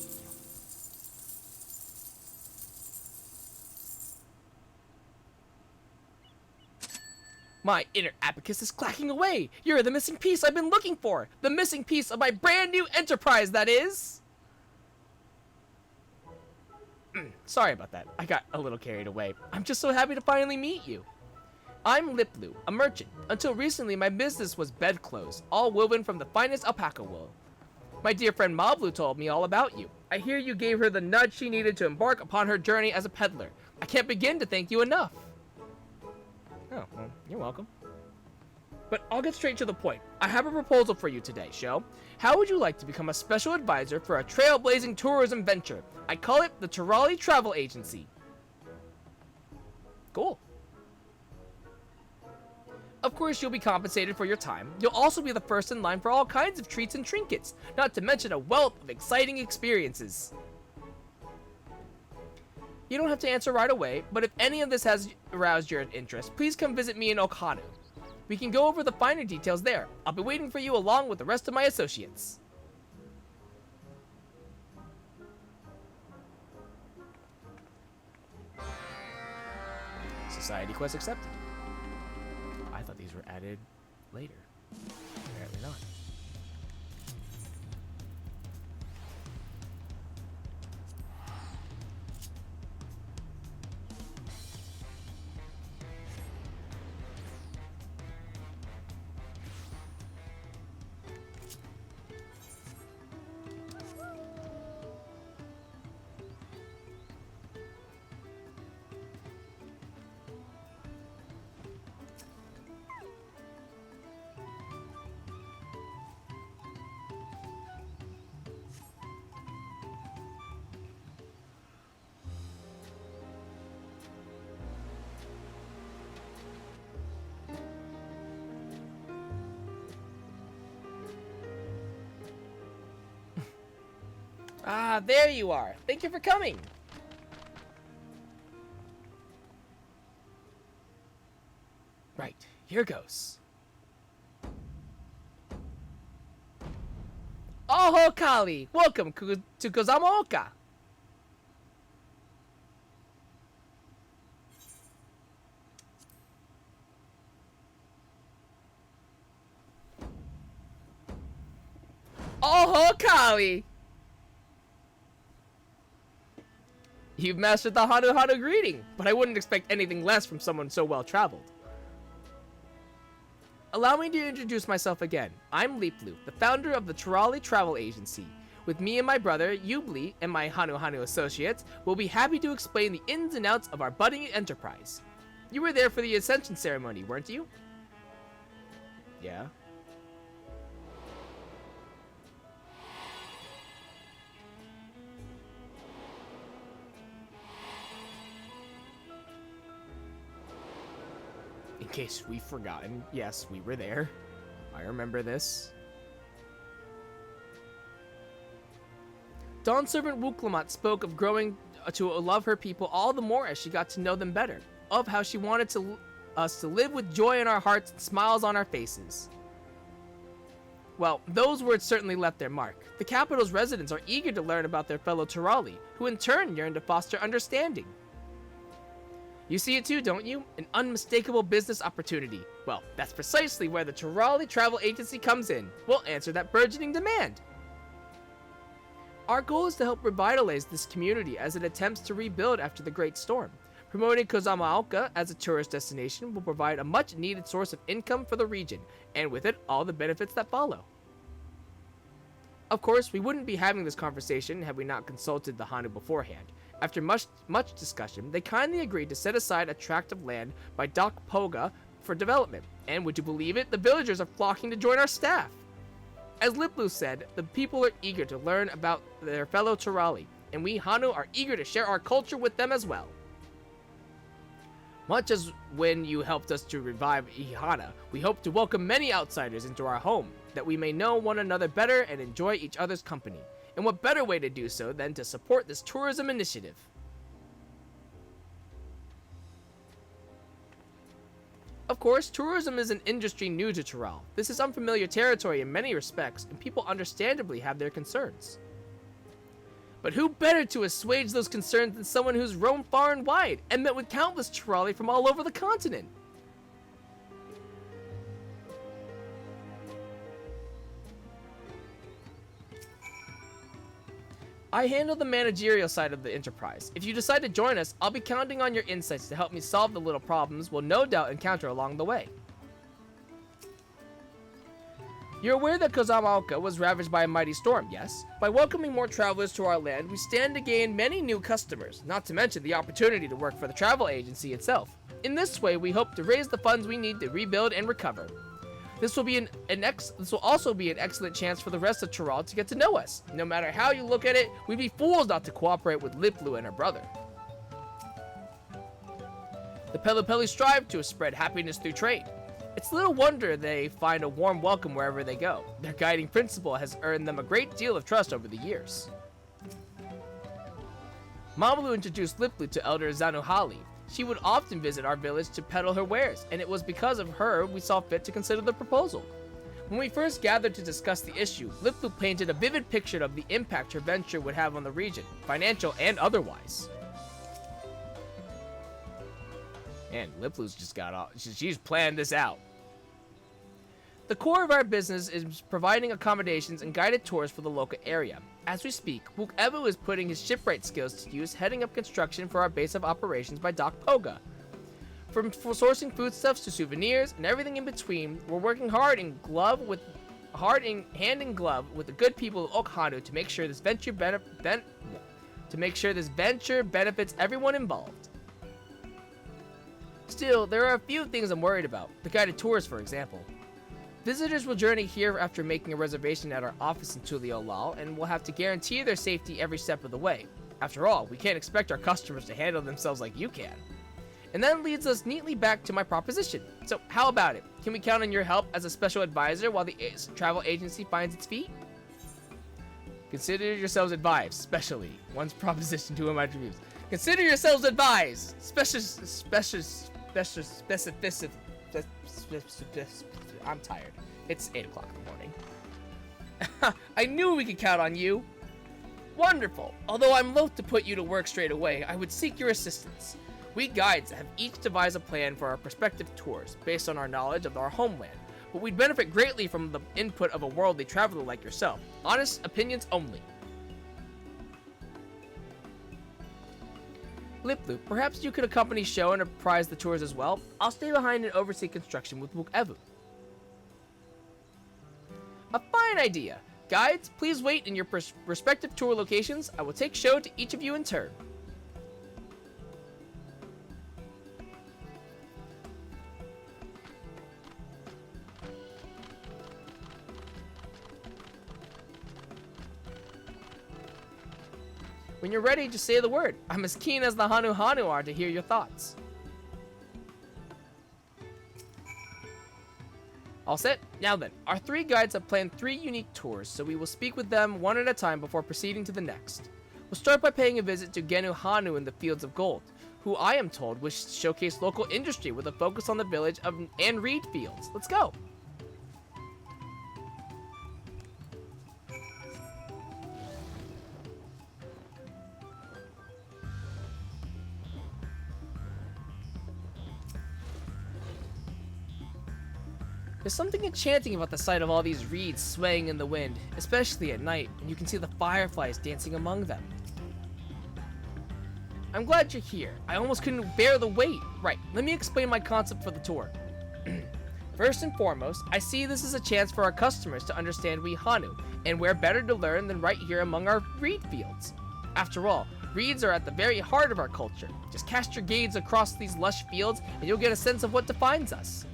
My inner abacus is clacking away. You're the missing piece I've been looking for. The missing piece of my brand new enterprise, that is. Sorry about that. I got a little carried away. I'm just so happy to finally meet you. I'm Liplu, a merchant. Until recently, my business was bedclothes, all woven from the finest alpaca wool. My dear friend Mablu told me all about you. I hear you gave her the nudge she needed to embark upon her journey as a peddler. I can't begin to thank you enough. Oh, well, you're welcome. But I'll get straight to the point. I have a proposal for you today, Sho. How would you like to become a special advisor for a trailblazing tourism venture? I call it the Tyrali Travel Agency. Cool. Of course, you'll be compensated for your time. You'll also be the first in line for all kinds of treats and trinkets, not to mention a wealth of exciting experiences. You don't have to answer right away, but if any of this has aroused your interest, please come visit me in Okanu. We can go over the finer details there. I'll be waiting for you along with the rest of my associates. Society quest accepted. I thought these were added later. Apparently not. Ah, there you are. Thank you for coming. Right, here goes. Oh, Kali! Welcome to Kozamaoka! Oh, Kali! You've mastered the Hanu Hanu greeting, but I wouldn't expect anything less from someone so well-traveled. Allow me to introduce myself again. I'm Liplu, the founder of the Tyrali Travel Agency. With me and my brother, Yubli, and my Hanu Hanu associates, we'll be happy to explain the ins and outs of our budding enterprise. You were there for the Ascension ceremony, weren't you? Yeah. In case we've forgotten, yes, we were there. I remember this. Dawn Servant Wuklamat spoke of growing to love her people all the more as she got to know them better, of how she wanted us to live with joy in our hearts and smiles on our faces. Well, those words certainly left their mark. The capital's residents are eager to learn about their fellow Tyrali, who in turn yearn to foster understanding. You see it too, don't you? An unmistakable business opportunity. Well, that's precisely where the Tyrali Travel Agency comes in. We'll answer that burgeoning demand. Our goal is to help revitalize this community as it attempts to rebuild after the Great Storm. Promoting Kozamaoka as a tourist destination will provide a much-needed source of income for the region, and with it, all the benefits that follow. Of course, we wouldn't be having this conversation had we not consulted the Hanu beforehand. After much discussion, they kindly agreed to set aside a tract of land by Doc Poga for development, and would you believe it, the villagers are flocking to join our staff. As Liplu said, the people are eager to learn about their fellow Tyrali, and we Hanu are eager to share our culture with them as well. Much as when you helped us to revive Ihana, we hope to welcome many outsiders into our home, that we may know one another better and enjoy each other's company. And what better way to do so than to support this tourism initiative? Of course, tourism is an industry new to Tural. This is unfamiliar territory in many respects, and people understandably have their concerns. But who better to assuage those concerns than someone who's roamed far and wide and met with countless Turali from all over the continent? I handle the managerial side of the enterprise. If you decide to join us, I'll be counting on your insights to help me solve the little problems we'll no doubt encounter along the way. You're aware that Kozamaoka was ravaged by a mighty storm, yes? By welcoming more travelers to our land, we stand to gain many new customers, not to mention the opportunity to work for the travel agency itself. In this way, we hope to raise the funds we need to rebuild and recover. This will also be an excellent chance for the rest of Tural to get to know us. No matter how you look at it, we'd be fools not to cooperate with Liplu and her brother. The Pelupeli strive to spread happiness through trade. It's little wonder they find a warm welcome wherever they go. Their guiding principle has earned them a great deal of trust over the years. Mamalu introduced Liplu to Elder Zanuhali. She would often visit our village to peddle her wares, and it was because of her we saw fit to consider the proposal. When we first gathered to discuss the issue, Liplu painted a vivid picture of the impact her venture would have on the region, financial and otherwise. And Liplu's just got off. She's planned this out. The core of our business is providing accommodations and guided tours for the local area. As we speak, Wook Evu is putting his shipwright skills to use, heading up construction for our base of operations by Dock Poga. From sourcing foodstuffs to souvenirs and everything in between, we're working hand in glove with the good people of Okhanu to make sure this venture benefits everyone involved. Still, there are a few things I'm worried about. The guided tours, for example. Visitors will journey here after making a reservation at our office in Tuliolal, and we'll have to guarantee their safety every step of the way. After all, we can't expect our customers to handle themselves like you can. And that leads us neatly back to my proposition. So how about it? Can we count on your help as a special advisor while the travel agency finds its feet? Consider yourselves advised, especially one's proposition to my reviews. Consider yourselves advised, specificity. I'm tired. It's 8 o'clock in the morning. I knew we could count on you. Wonderful. Although I'm loath to put you to work straight away, I would seek your assistance. We guides have each devised a plan for our prospective tours based on our knowledge of our homeland, but we'd benefit greatly from the input of a worldly traveler like yourself. Honest opinions only. Liplu, perhaps you could accompany Sho and apprise the tours as well. I'll stay behind and oversee construction with Wook Evu. A fine idea. Guides, please wait in your respective tour locations. I will take Sho to each of you in turn. When you're ready, just say the word. I'm as keen as the Hanu are to hear your thoughts. All set? Now then, our 3 guides have planned 3 unique tours, so we will speak with them one at a time before proceeding to the next. We'll start by paying a visit to Genu Hanu in the Fields of Gold, who I am told wish to showcase local industry with a focus on the village and reed fields. Let's go! There's something enchanting about the sight of all these reeds swaying in the wind, especially at night, when you can see the fireflies dancing among them. I'm glad you're here. I almost couldn't bear the wait. Right, let me explain my concept for the tour. First and foremost, I see this as a chance for our customers to understand we Hanu, and where better to learn than right here among our reed fields. After all, reeds are at the very heart of our culture. Just cast your gaze across these lush fields, and you'll get a sense of what defines us.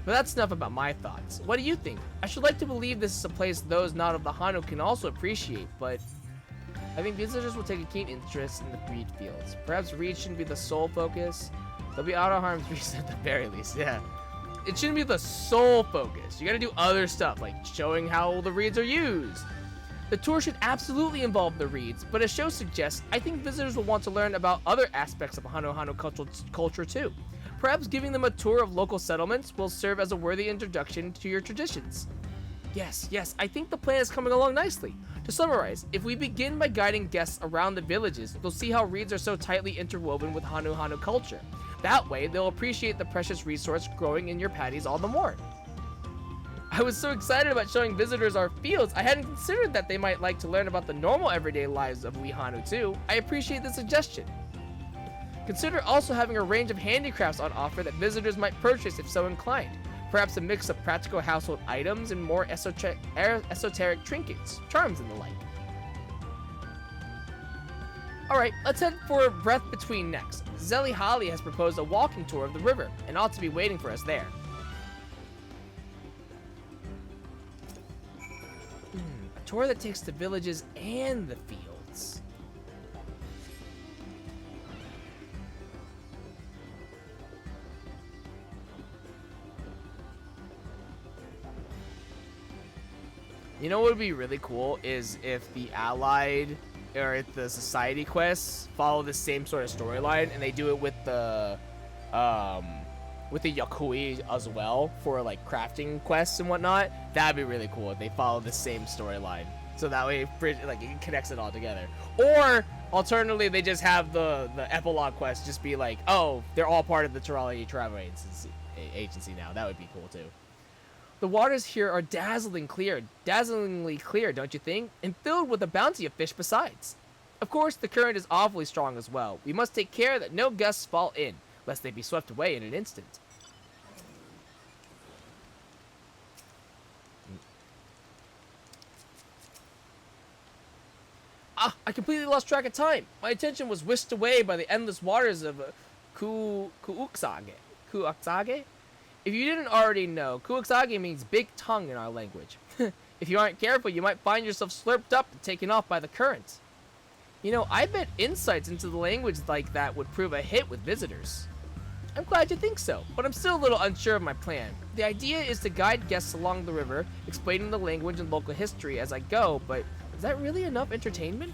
But that's enough about my thoughts. What do you think? I should like to believe this is a place those not of the Hanu can also appreciate, but I think visitors will take a keen interest in the reed fields. Perhaps reeds shouldn't be the sole focus. They'll be out of harm's reach at the very least, yeah. It shouldn't be the sole focus. You gotta do other stuff, like showing how the reeds are used. The tour should absolutely involve the reeds, but as show suggests, I think visitors will want to learn about other aspects of Hano culture too. Perhaps giving them a tour of local settlements will serve as a worthy introduction to your traditions. Yes, I think the plan is coming along nicely. To summarize, if we begin by guiding guests around the villages, they'll see how reeds are so tightly interwoven with Hano culture. That way, they'll appreciate the precious resource growing in your paddies all the more. I was so excited about showing visitors our fields, I hadn't considered that they might like to learn about the normal everyday lives of Hano too. I appreciate the suggestion. Consider also having a range of handicrafts on offer that visitors might purchase if so inclined. Perhaps a mix of practical household items and more esoteric trinkets, charms, and the like. Alright, let's head for Breath Between next. Zelly Holly has proposed a walking tour of the river, and ought to be waiting for us there. A tour that takes the villages and the fields. You know what would be really cool is if the Allied or if the Society quests follow the same sort of storyline and they do it with the Yakui as well for like crafting quests and whatnot. That'd be really cool if they follow the same storyline. So that way like it connects it all together. Or alternatively they just have the epilogue quest just be like, oh, they're all part of the Terali Travel Agency now. That would be cool too. The waters here are dazzlingly clear, don't you think? And filled with a bounty of fish besides. Of course, the current is awfully strong as well. We must take care that no gusts fall in, lest they be swept away in an instant. I completely lost track of time. My attention was whisked away by the endless waters of Kuuksage. If you didn't already know, Kuuksage means big tongue in our language. If you aren't careful, you might find yourself slurped up and taken off by the current. You know, I bet insights into the language like that would prove a hit with visitors. I'm glad you think so, but I'm still a little unsure of my plan. The idea is to guide guests along the river, explaining the language and local history as I go, but is that really enough entertainment?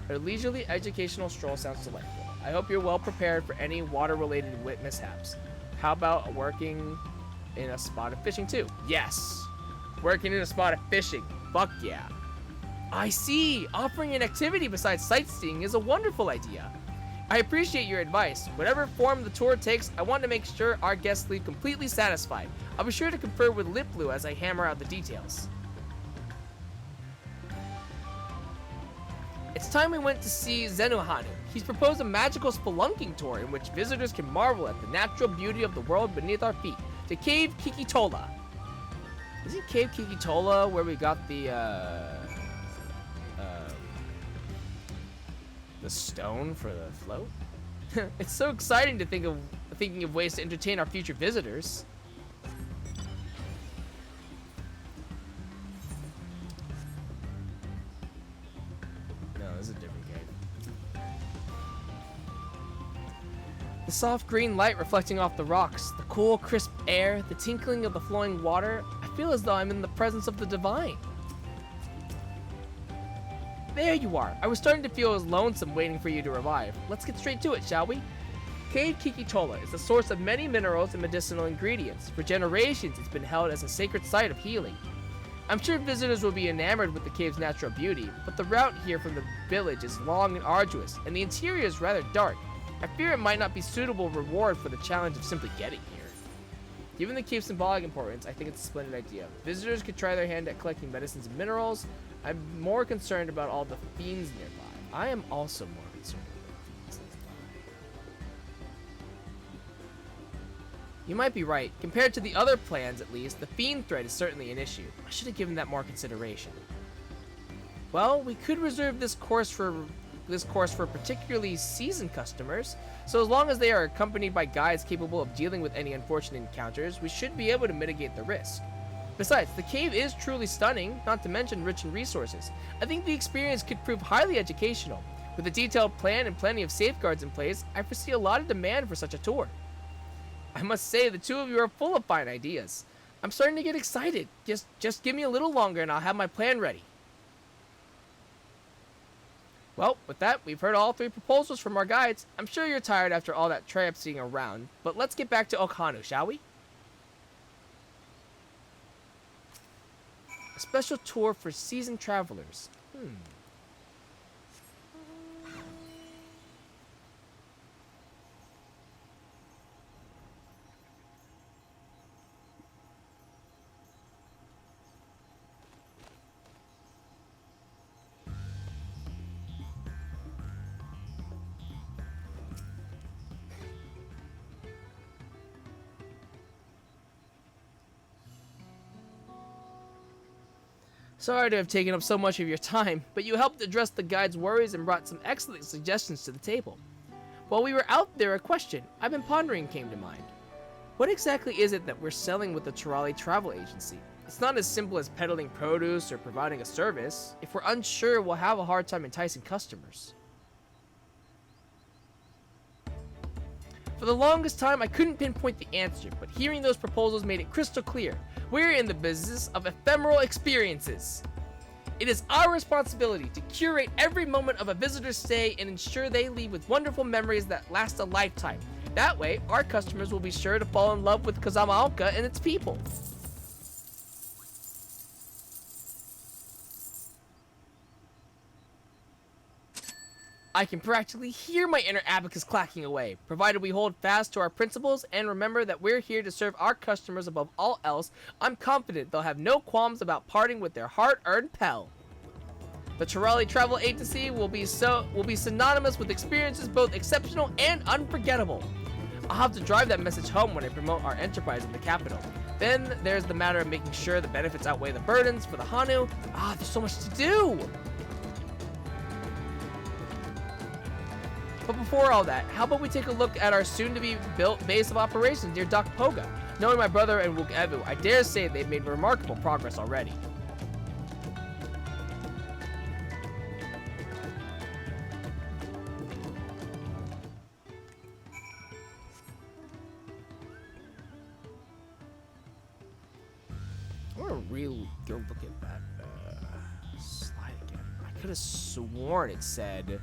A leisurely educational stroll sounds delightful. I hope you're well prepared for any water-related mishaps. How about working in a spot of fishing too? Yes. Working in a spot of fishing. Fuck yeah. I see. Offering an activity besides sightseeing is a wonderful idea. I appreciate your advice. Whatever form the tour takes, I want to make sure our guests leave completely satisfied. I'll be sure to confer with Liplu as I hammer out the details. It's time we went to see Zenuhanu. He's proposed a magical spelunking tour in which visitors can marvel at the natural beauty of the world beneath our feet. To Cave Kikitola. Isn't Cave Kikitola where we got the stone for the float? It's so exciting to thinking of ways to entertain our future visitors. No, this is a different cave. The soft green light reflecting off the rocks, the cool, crisp air, the tinkling of the flowing water. I feel as though I'm in the presence of the divine. There you are. I was starting to feel as lonesome waiting for you to arrive. Let's get straight to it, shall we? Cave Kikitola is the source of many minerals and medicinal ingredients. For generations, it's been held as a sacred site of healing. I'm sure visitors will be enamored with the cave's natural beauty, but the route here from the village is long and arduous, and the interior is rather dark. I fear it might not be suitable reward for the challenge of simply getting here. Given the cave's symbolic importance, I think it's a splendid idea. Visitors could try their hand at collecting medicines and minerals. I'm more concerned about all the fiends nearby. I am also more concerned about the fiends nearby. You might be right. Compared to the other plans, at least, the fiend threat is certainly an issue. I should have given that more consideration. Well, we could reserve this course for particularly seasoned customers, so as long as they are accompanied by guides capable of dealing with any unfortunate encounters, we should be able to mitigate the risk. Besides, the cave is truly stunning, not to mention rich in resources. I think the experience could prove highly educational. With a detailed plan and plenty of safeguards in place, I foresee a lot of demand for such a tour. I must say, the two of you are full of fine ideas. I'm starting to get excited. Just give me a little longer and I'll have my plan ready. Well, with that, we've heard all 3 proposals from our guides. I'm sure you're tired after all that traipsing around, but let's get back to Okhanu, shall we? A special tour for seasoned travelers. Sorry to have taken up so much of your time, but you helped address the guide's worries and brought some excellent suggestions to the table. While we were out there, a question I've been pondering came to mind. What exactly is it that we're selling with the Turali Travel Agency? It's not as simple as peddling produce or providing a service. If we're unsure, we'll have a hard time enticing customers. For the longest time, I couldn't pinpoint the answer, but hearing those proposals made it crystal clear. We're in the business of ephemeral experiences. It is our responsibility to curate every moment of a visitor's stay and ensure they leave with wonderful memories that last a lifetime. That way, our customers will be sure to fall in love with Kazamaoka and its people. I can practically hear my inner abacus clacking away. Provided we hold fast to our principles and remember that we're here to serve our customers above all else, I'm confident they'll have no qualms about parting with their hard-earned pell. The Turali Travel Agency will be synonymous with experiences both exceptional and unforgettable. I'll have to drive that message home when I promote our enterprise in the capital. Then there's the matter of making sure the benefits outweigh the burdens for the Hanu. There's so much to do! But before all that, how about we take a look at our soon-to-be-built base of operations near Dak Poga? Knowing my brother and Wukevu, I dare say they've made remarkable progress already. I want to really go look at that slide again. I could have sworn it said...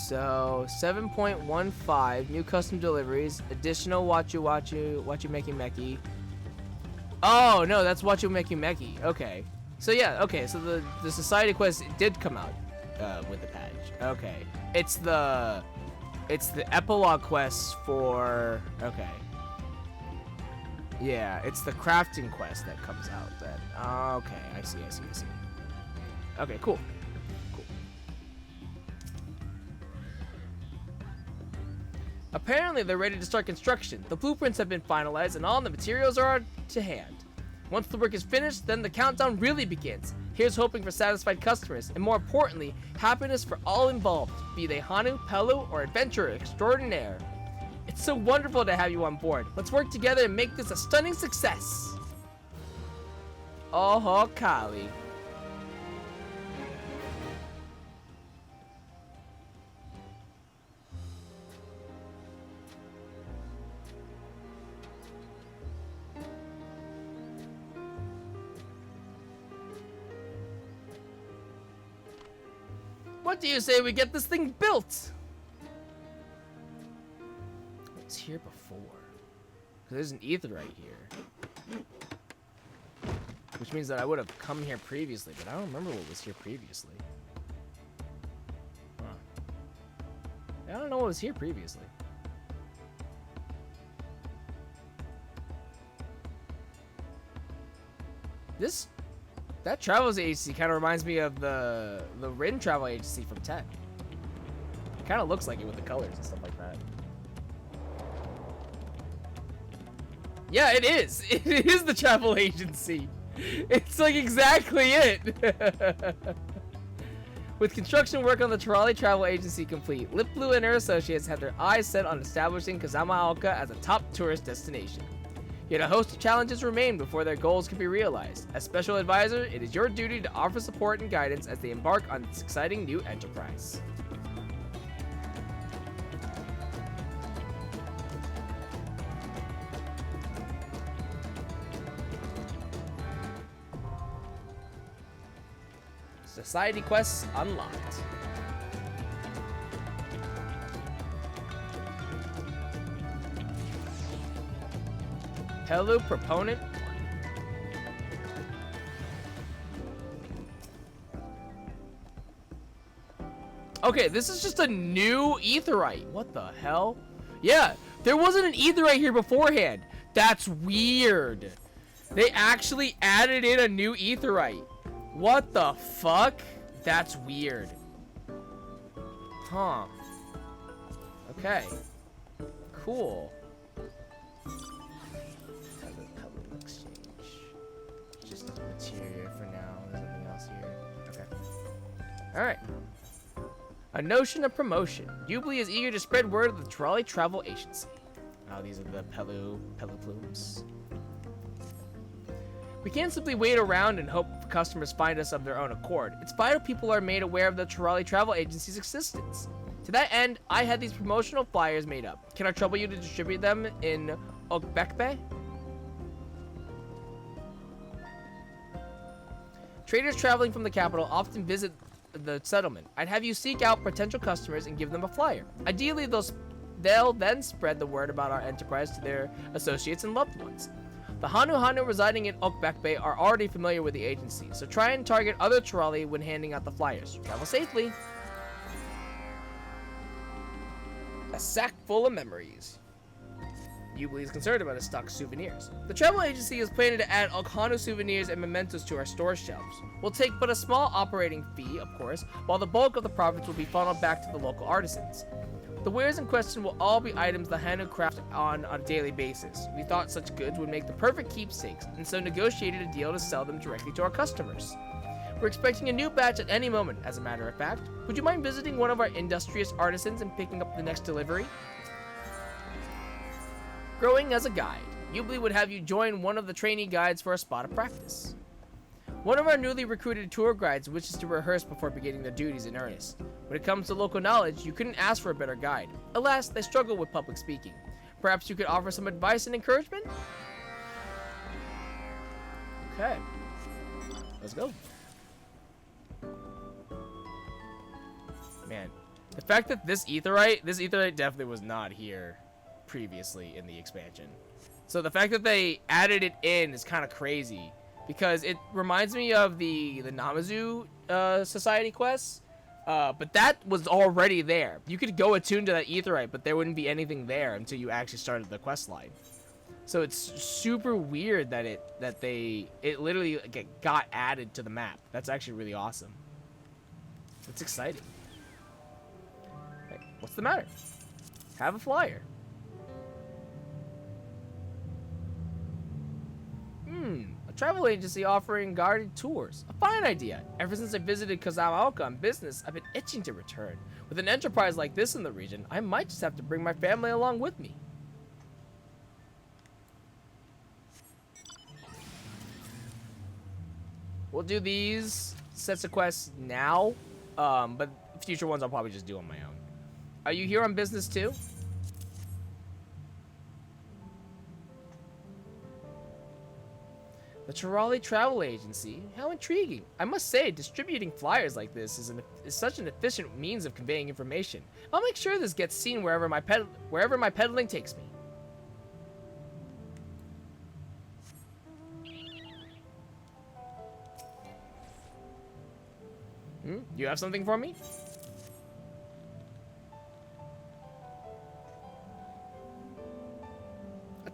So 7.15 new custom deliveries, additional Wachu Meki Meki. Oh no, that's Wachu Meki Meki. Okay. So yeah, okay. So the society quest did come out with the patch. Okay. It's the epilogue quest for Yeah, it's the crafting quest that comes out then. Okay, I see. Okay, cool. Apparently, they're ready to start construction. The blueprints have been finalized and all the materials are to hand. Once the work is finished, then the countdown really begins. Here's hoping for satisfied customers, and more importantly, happiness for all involved, be they Hanu, Pelu, or adventurer extraordinaire. It's so wonderful to have you on board. Let's work together and make this a stunning success. Oh, Kali. What do you say we get this thing built? It was here before. Because there's an ether right here. Which means that I would have come here previously, but I don't remember what was here previously. Huh. I don't know what was here previously. That travel agency kind of reminds me of the Rin travel agency from 10. It kind of looks like it with the colors and stuff like that. Yeah, it is. It is the travel agency. It's like exactly it. With construction work on the Trolley Travel Agency complete, Lip Blue and her associates have their eyes set on establishing Kazamaoka as a top tourist destination. Yet a host of challenges remain before their goals can be realized. As special advisor, it is your duty to offer support and guidance as they embark on this exciting new enterprise. Society quests unlocked. Hello, proponent. Okay, this is just a new aetherite. What the hell? Yeah, there wasn't an aetherite here beforehand. That's weird. They actually added in a new aetherite. What the fuck? That's weird. Huh. Okay. Cool. Exchange. Just material for now. There's nothing else here. Okay. Alright. A notion of promotion. Jubilee is eager to spread word of the Trolley Travel Agency. Oh, these are the Pelu plumes. We can't simply wait around and hope customers find us of their own accord. It's vital people are made aware of the Trolley Travel Agency's existence. To that end, I had these promotional flyers made up. Can I trouble you to distribute them in Okbekbe? Traders traveling from the capital often visit the settlement. I'd have you seek out potential customers and give them a flyer. Ideally, they'll then spread the word about our enterprise to their associates and loved ones. The Hanu residing in Okbekbe are already familiar with the agency, so try and target other trolley when handing out the flyers. Travel safely. A sack full of memories. Jubilee is concerned about his stock souvenirs. The travel agency is planning to add Okhanu souvenirs and mementos to our store shelves. We'll take but a small operating fee, of course, while the bulk of the profits will be funneled back to the local artisans. The wares in question will all be items the Hanu craft on a daily basis. We thought such goods would make the perfect keepsakes, and so negotiated a deal to sell them directly to our customers. We're expecting a new batch at any moment, as a matter of fact. Would you mind visiting one of our industrious artisans and picking up the next delivery? Growing as a guide. Jubilee would have you join one of the trainee guides for a spot of practice. One of our newly recruited tour guides wishes to rehearse before beginning their duties in earnest. When it comes to local knowledge, you couldn't ask for a better guide. Alas, they struggle with public speaking. Perhaps you could offer some advice and encouragement? Okay. Let's go. Man, the fact that this aetherite definitely was not here previously in the expansion. So the fact that they added it in is kind of crazy. Because it reminds me of the Namazu Society quests. But that was already there. You could go attuned to that aetherite, but there wouldn't be anything there until you actually started the quest line. So it's super weird that it literally got added to the map. That's actually really awesome. It's exciting. Hey, what's the matter? Have a flyer. A travel agency offering guided tours. A fine idea. Ever since I visited Kazamaoka on business, I've been itching to return. With an enterprise like this in the region, I might just have to bring my family along with me. We'll do these sets of quests now, but future ones I'll probably just do on my own. Are you here on business too? The Trolley Travel Agency? How intriguing. I must say, distributing flyers like this is such an efficient means of conveying information. I'll make sure this gets seen wherever my peddling takes me. You have something for me?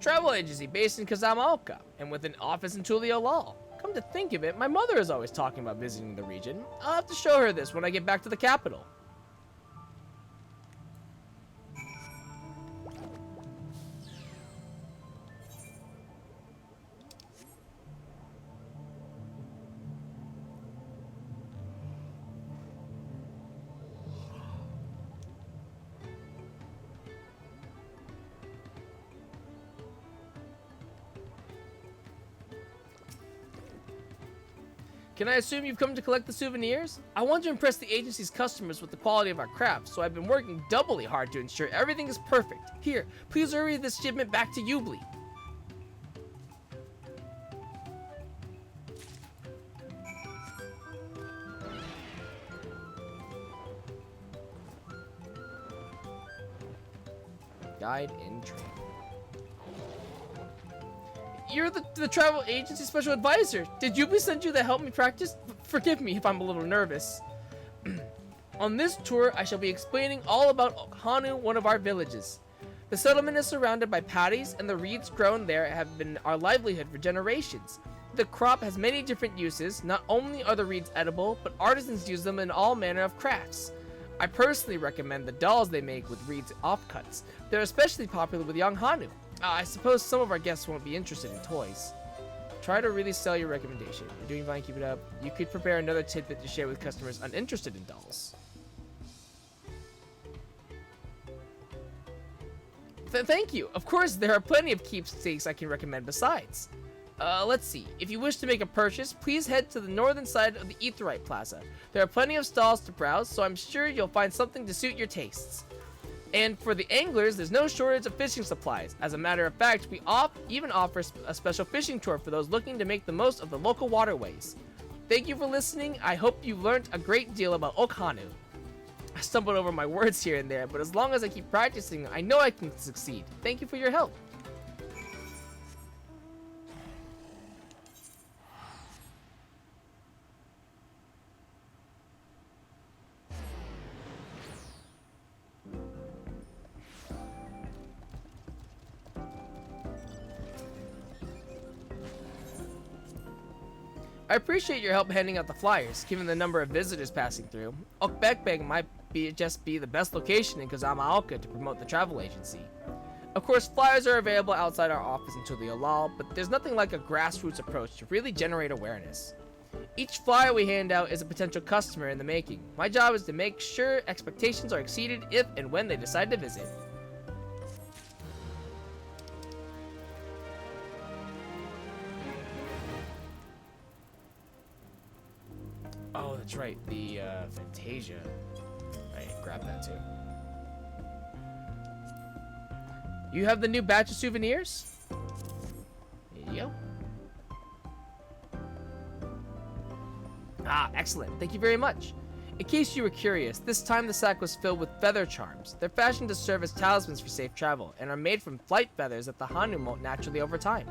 Travel agency based in Kazamaoka and with an office in Tuliolal. Come to think of it, my mother is always talking about visiting the region. I'll have to show her this when I get back to the capital. Can I assume you've come to collect the souvenirs? I want to impress the agency's customers with the quality of our crafts, so I've been working doubly hard to ensure everything is perfect. Here, please hurry this shipment back to Ubli. Guide in training. You're the travel agency special advisor. Did Ubli send you to help me practice? Forgive me if I'm a little nervous. On this tour, I shall be explaining all about Okhanu, one of our villages. The settlement is surrounded by paddies, and the reeds grown there have been our livelihood for generations. The crop has many different uses. Not only are the reeds edible, but artisans use them in all manner of crafts. I personally recommend the dolls they make with reeds offcuts. They're especially popular with young Hanu. I suppose some of our guests won't be interested in toys. Try to really sell your recommendation. You're doing fine, keep it up. You could prepare another tidbit to share with customers uninterested in dolls. Thank you. Of course, there are plenty of keepsakes I can recommend besides. Let's see. If you wish to make a purchase, please head to the northern side of the Aetheryte Plaza. There are plenty of stalls to browse, so I'm sure you'll find something to suit your tastes. And for the anglers, there's no shortage of fishing supplies. As a matter of fact, we even offer a special fishing tour for those looking to make the most of the local waterways. Thank you for listening. I hope you learned a great deal about Okhanu. I stumbled over my words here and there, but as long as I keep practicing, I know I can succeed. Thank you for your help. I appreciate your help handing out the flyers, given the number of visitors passing through. Okbekbeg might just be the best location in Kazama-Alka to promote the travel agency. Of course, flyers are available outside our office in Tuliolal, but there's nothing like a grassroots approach to really generate awareness. Each flyer we hand out is a potential customer in the making. My job is to make sure expectations are exceeded if and when they decide to visit. Oh, that's right, the Fantasia. I grab that too. You have the new batch of souvenirs? Yep. Ah, excellent. Thank you very much. In case you were curious, this time the sack was filled with feather charms. They're fashioned to serve as talismans for safe travel, and are made from flight feathers that the Hanu molt naturally over time.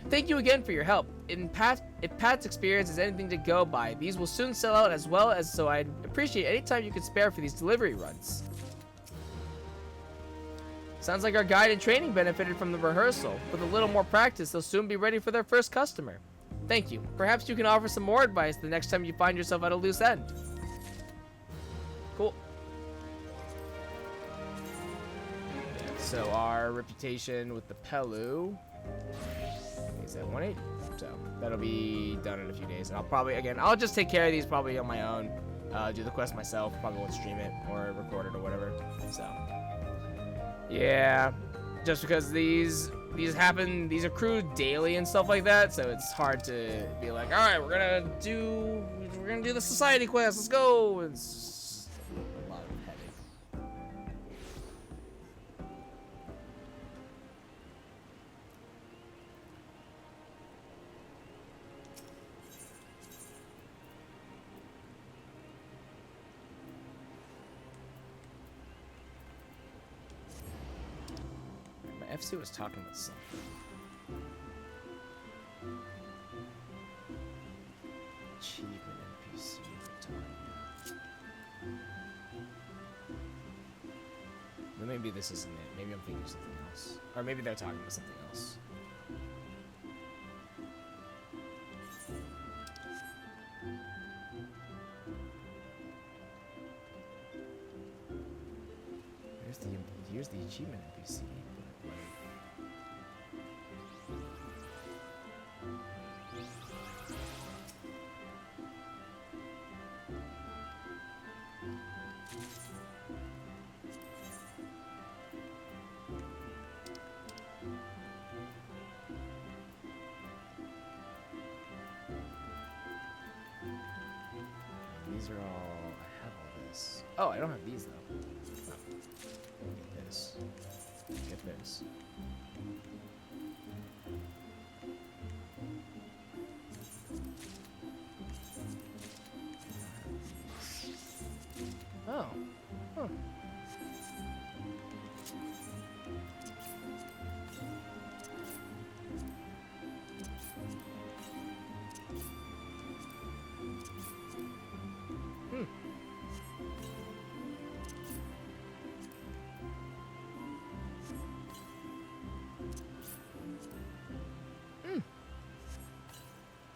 Thank you again for your help. If Pat's experience is anything to go by, these will soon sell out as well as, so I'd appreciate any time you could spare for these delivery runs. Sounds like our guide and training benefited from the rehearsal. With a little more practice, they'll soon be ready for their first customer. Thank you. Perhaps you can offer some more advice the next time you find yourself at a loose end. Cool. Yeah, so our reputation with the Pelu is at 180. So that'll be done in a few days. And I'll just take care of these probably on my own. Do the quest myself. Probably won't stream it or record it or whatever. So yeah, just because these accrue daily and stuff like that, so it's hard to be like, all right, we're gonna do the society quest. Let's go. It's a lot of headache. FC was talking about something. Achievement NPC time. Well, maybe this isn't it. Maybe I'm thinking of something else. Or maybe they're talking about something else. Here's the achievement NPC. these are all. I have all this. Oh, I don't have these though. Oh. Get this. Get this. Oh. Huh.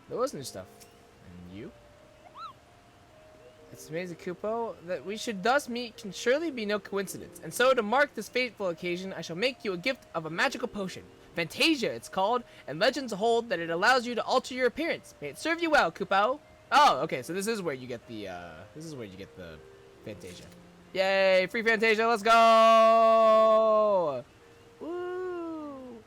There was new stuff. And you? It's amazing, Kupo. That we should thus meet can surely be no coincidence. And so, to mark this fateful occasion, I shall make you a gift of a magical potion. Fantasia, it's called, and legends hold that it allows you to alter your appearance. May it serve you well, Kupo. Oh, okay, so this is where you get the, Fantasia. Yay, free Fantasia, let's go! Woo!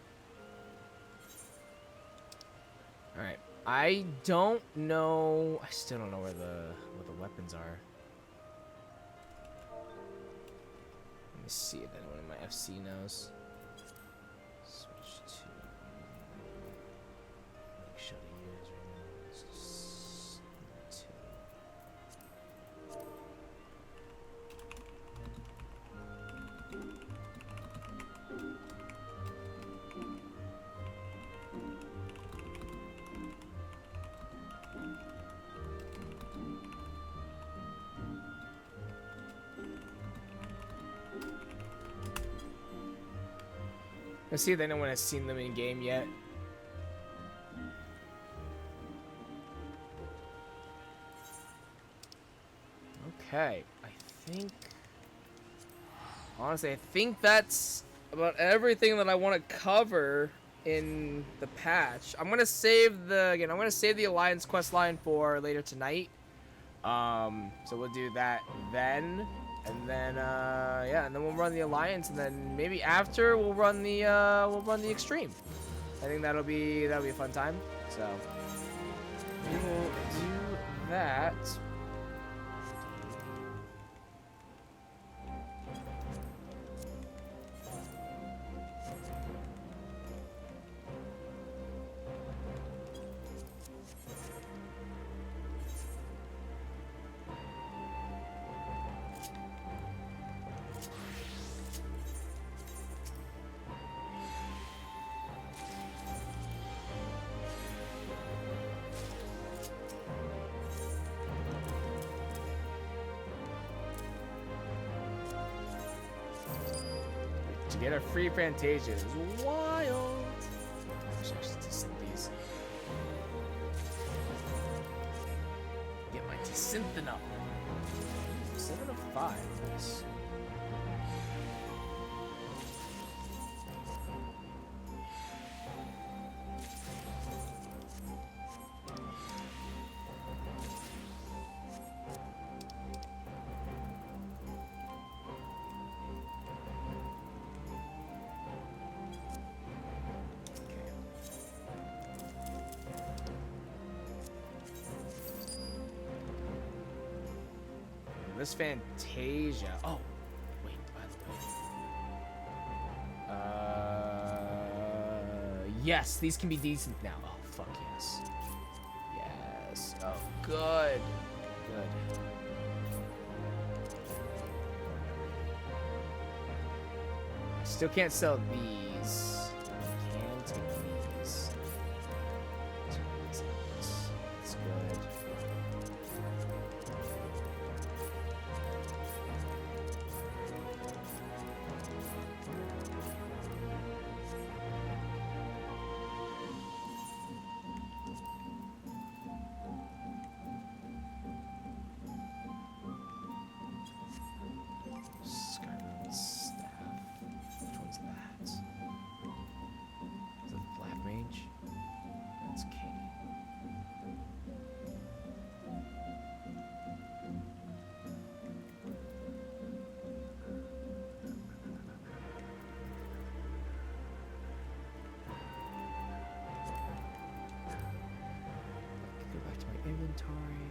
Alright. I don't know. I still don't know where the weapons are. Let me see if anyone in my FC knows. Switch to. Make sure to use right now. It's just two. Let's see if anyone has seen them in game yet. Okay, I think... Honestly, I think that's about everything that I want to cover in the patch. I'm gonna save the Alliance quest line for later tonight. So we'll do that then. And then, yeah, and then we'll run the Alliance, and then maybe after we'll run the Extreme. I think that'll be a fun time. So we will do that. To get a free Fantasia is wild. I should desynth these. Get my desynthing up. 7 of 5. Nice. This Fantasia. Oh, wait, by the way. Yes, these can be decent now. Oh, fuck yes. Yes. Oh, good. Good. Still can't sell these. I can take these. That's good. Inventory.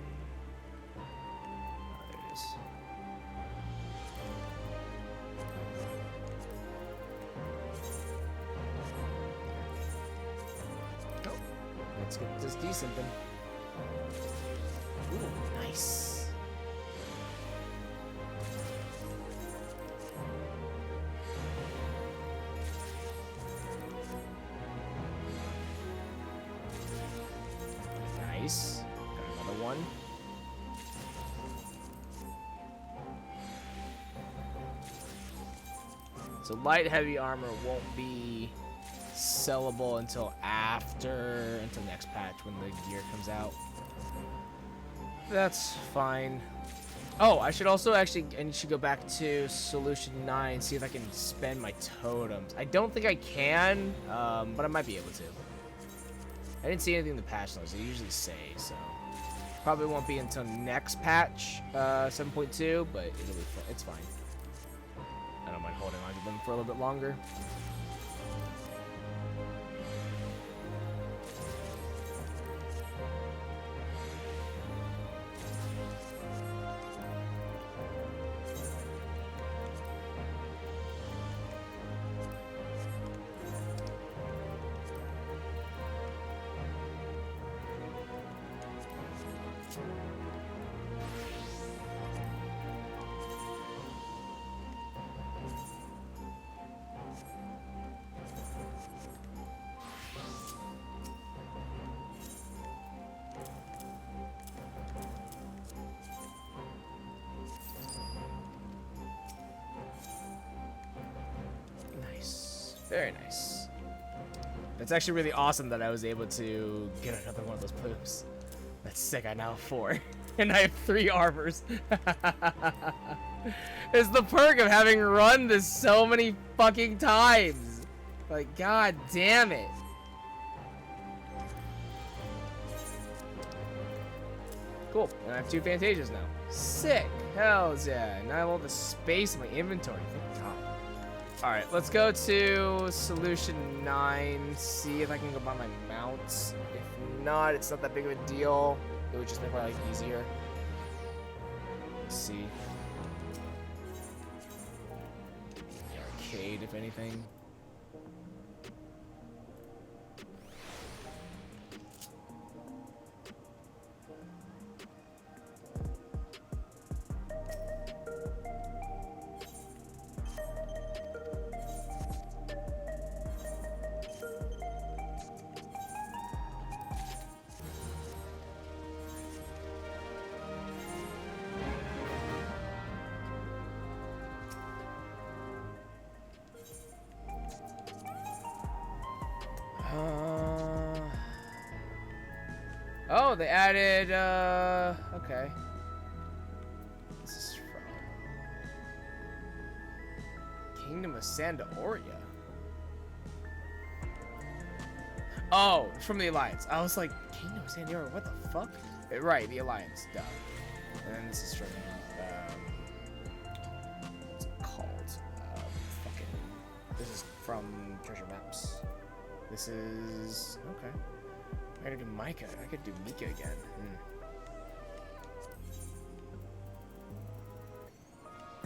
Let's get this decent then. Ooh, nice. Nice. Got another one. So light heavy armor won't be sellable until next patch when the gear comes out. That's fine. Oh, I should also actually, I should go back to Solution 9, see if I can spend my totems. I don't think I can, but I might be able to. I didn't see anything in the patch notes, they usually say, so. Probably won't be until next patch, 7.2, but it'll be fun. It's fine. I don't mind holding on to them for a little bit longer. Very nice. It's actually really awesome that I was able to get another one of those poops. That's sick. I now have 4. And I have 3 armors. It's the perk of having run this so many fucking times. Like, god damn it. Cool. And I have 2 Fantasias now. Sick. Hells yeah. And I have all the space in my inventory. Thank god. Alright, let's go to Solution 9, see if I can go buy my mounts. If not, it's not that big of a deal. It would just make my life easier. Let's see. The arcade, if anything. Oh, they added, okay. This is from Kingdom of Sandaoria. Oh, from the Alliance. I was like, Kingdom of Sandaoria, what the fuck? Right, the Alliance, duh. And then this is from, what's it called? This is from Treasure Maps. This is, okay. I gotta do Micah. I could do Mika again.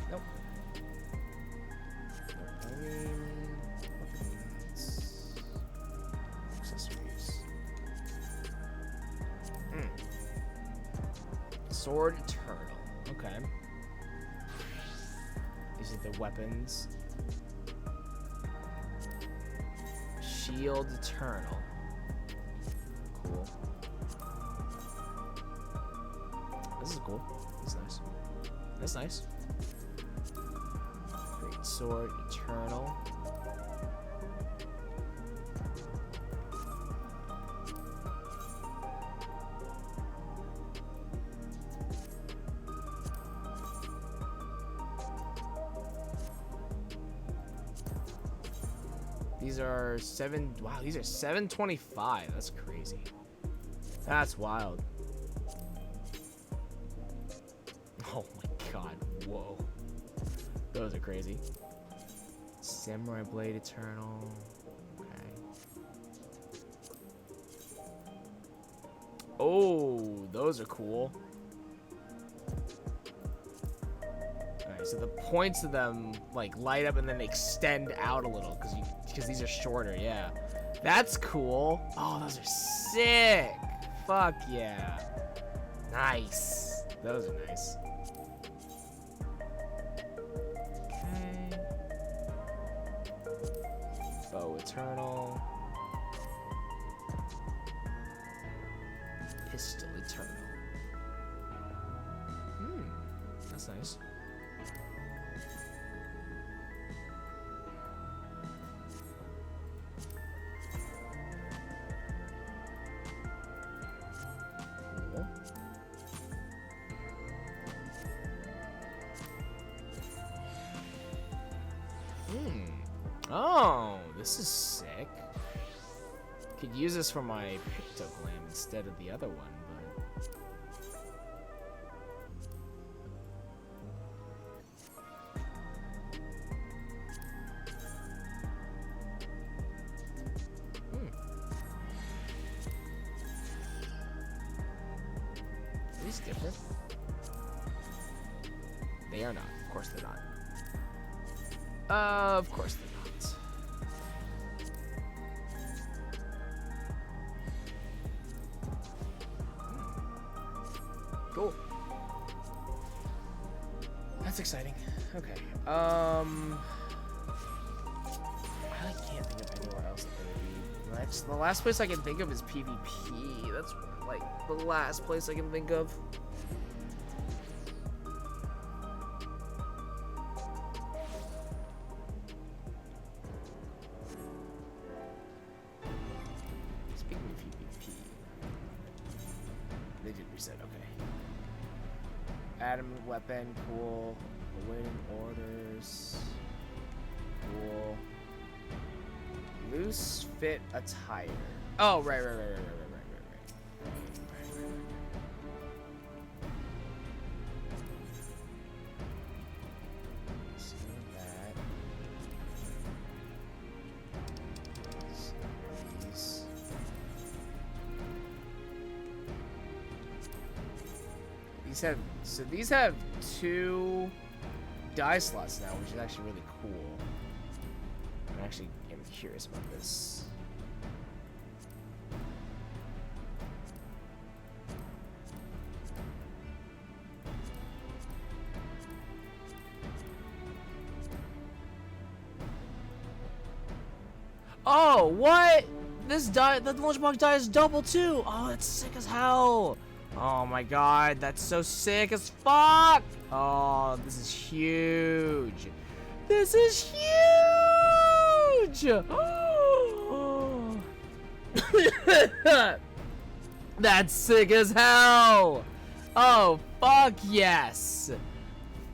Nope. Weapons. Accessories. Sword Eternal. Okay. These are the weapons. Shield Eternal. Cool. This is cool. That's nice. That's nice. Great Sword Eternal. These are wow, these are 725. That's crazy. That's wild. Oh my god, whoa. Those are crazy. Samurai Blade Eternal. Okay. Oh, those are cool. Nice. So the points of them like light up and then they extend out a little because these are shorter. Yeah, that's cool. Oh, those are sick. Fuck yeah. Nice. Those are nice. Okay. Bow Eternal. Pistol Eternal. That's nice. Cool. Oh, this is sick. Could use this for my Pictoglam instead of the other one, but... Are these different? They are not. Of course they're not. Of course they're not. Cool. That's exciting. Okay. I can't think of anywhere else that there would be. The last place I can think of is PvP. That's like the last place I can think of. Speaking of PvP, they did reset. Okay. Adamant weapon, cool. Awaiting orders, cool. Loose fit attire. Oh, right. So that. So these. These have 2 die slots now, which is actually really cool. I'm actually curious about this. Oh, what? This die, the lunchbox die is double too. Oh, that's sick as hell. Oh my god, that's so sick as fuck! Oh, this is huge! This is huge! That's sick as hell! Oh, fuck yes!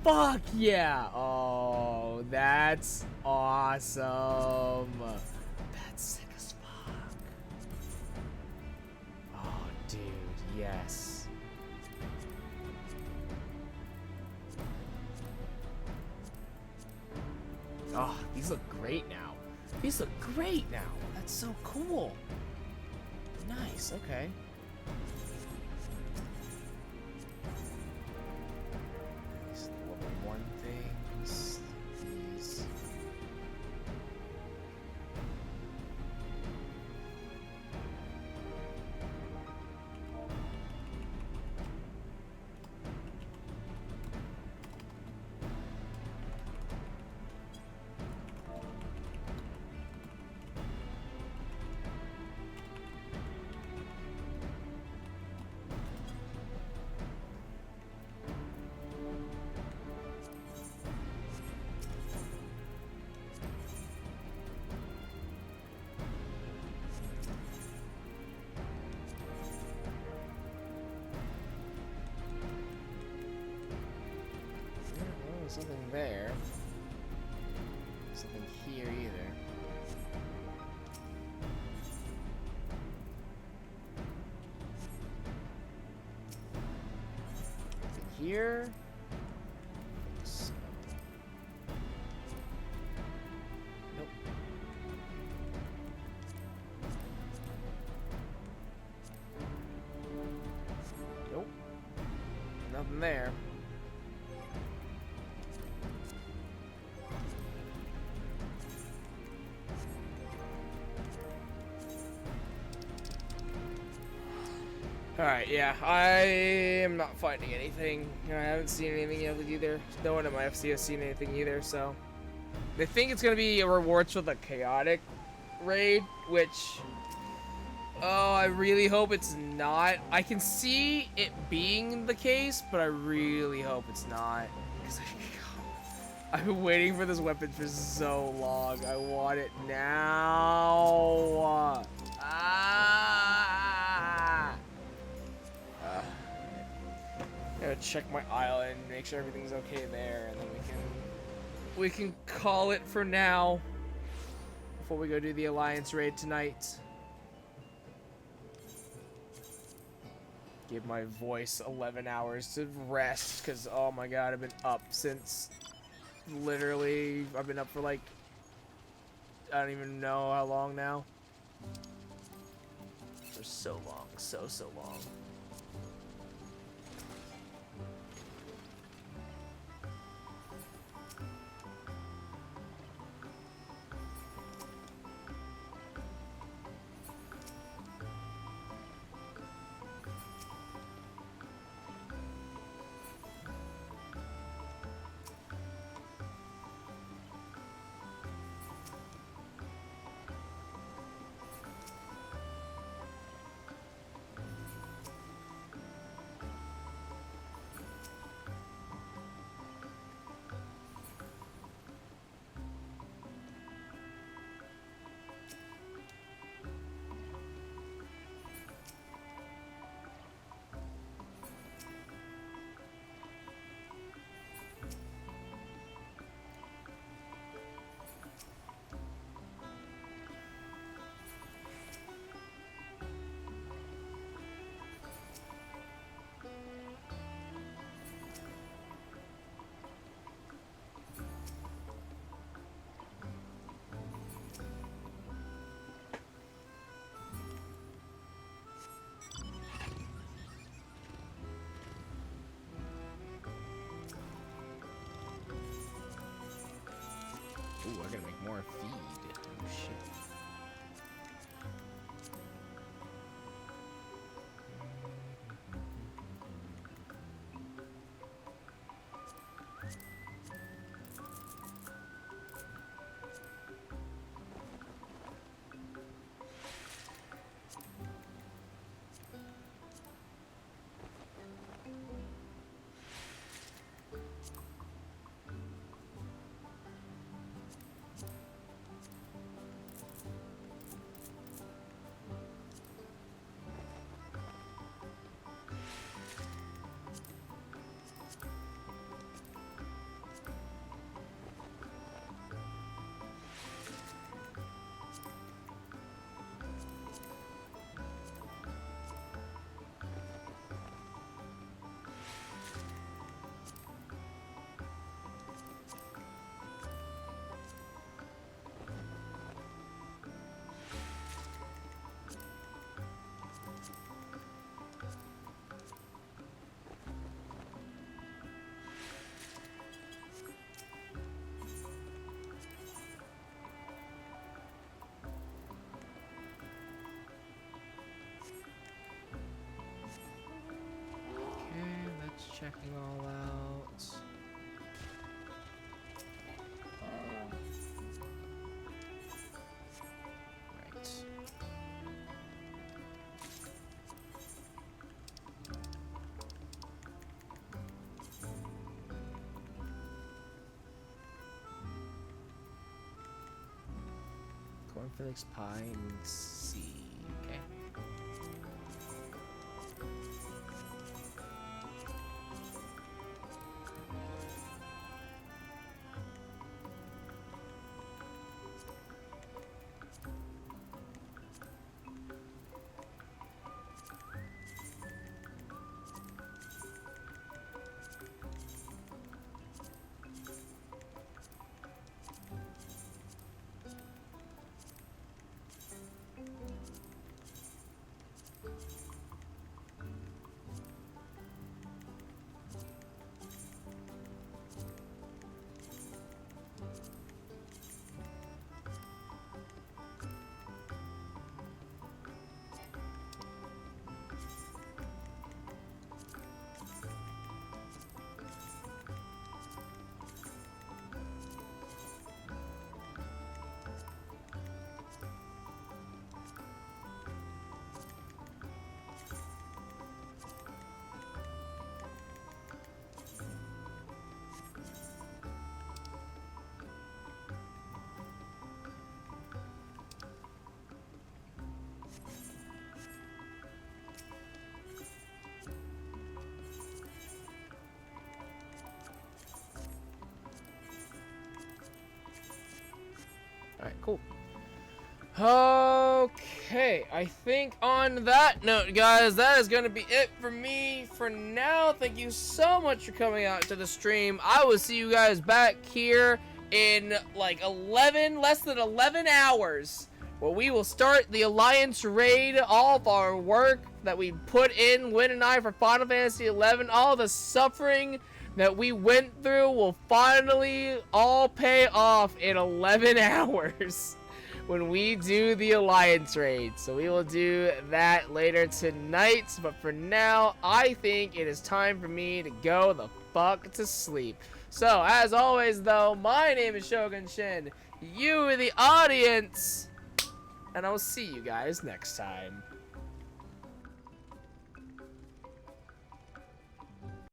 Fuck yeah! Oh, that's awesome! That's sick as fuck. Oh, dude, yes. Oh, these look great now. These look great now. That's so cool. Nice, okay. These level 1 things. These. Something there. Something here either. Something here. So. Nope. Nope. Nothing there. Alright, yeah, I am not finding anything. I haven't seen anything yet either. No one at my FC has seen anything either, so. They think it's gonna be rewards for the chaotic raid, which, oh, I really hope it's not. I can see it being the case, but I really hope it's not. 'Cause I've been waiting for this weapon for so long. I want it now. Gotta check my island, make sure everything's okay there, and then we can call it for now before we go do the Alliance raid tonight. Give my voice 11 hours to rest, because oh my god, I've been up since literally, I've been up for like, I don't even know how long now. For so long, so long. Ooh, I gotta make more feed. Oh, shit. Checking all out. Right. Cornflakes, pie, and C. Okay. Alright, cool. Okay, I think on that note, guys, that is going to be it for me for now. Thank you so much for coming out to the stream. I will see you guys back here in like less than 11 hours, where we will start the Alliance raid. All of our work that we put in, Win and I, for Final Fantasy XI, all the suffering that we went through will finally all pay off in 11 hours. When we do the Alliance raid. So we will do that later tonight. But for now, I think it is time for me to go the fuck to sleep. So, as always though, my name is Shogun Shin. You are the audience. And I will see you guys next time.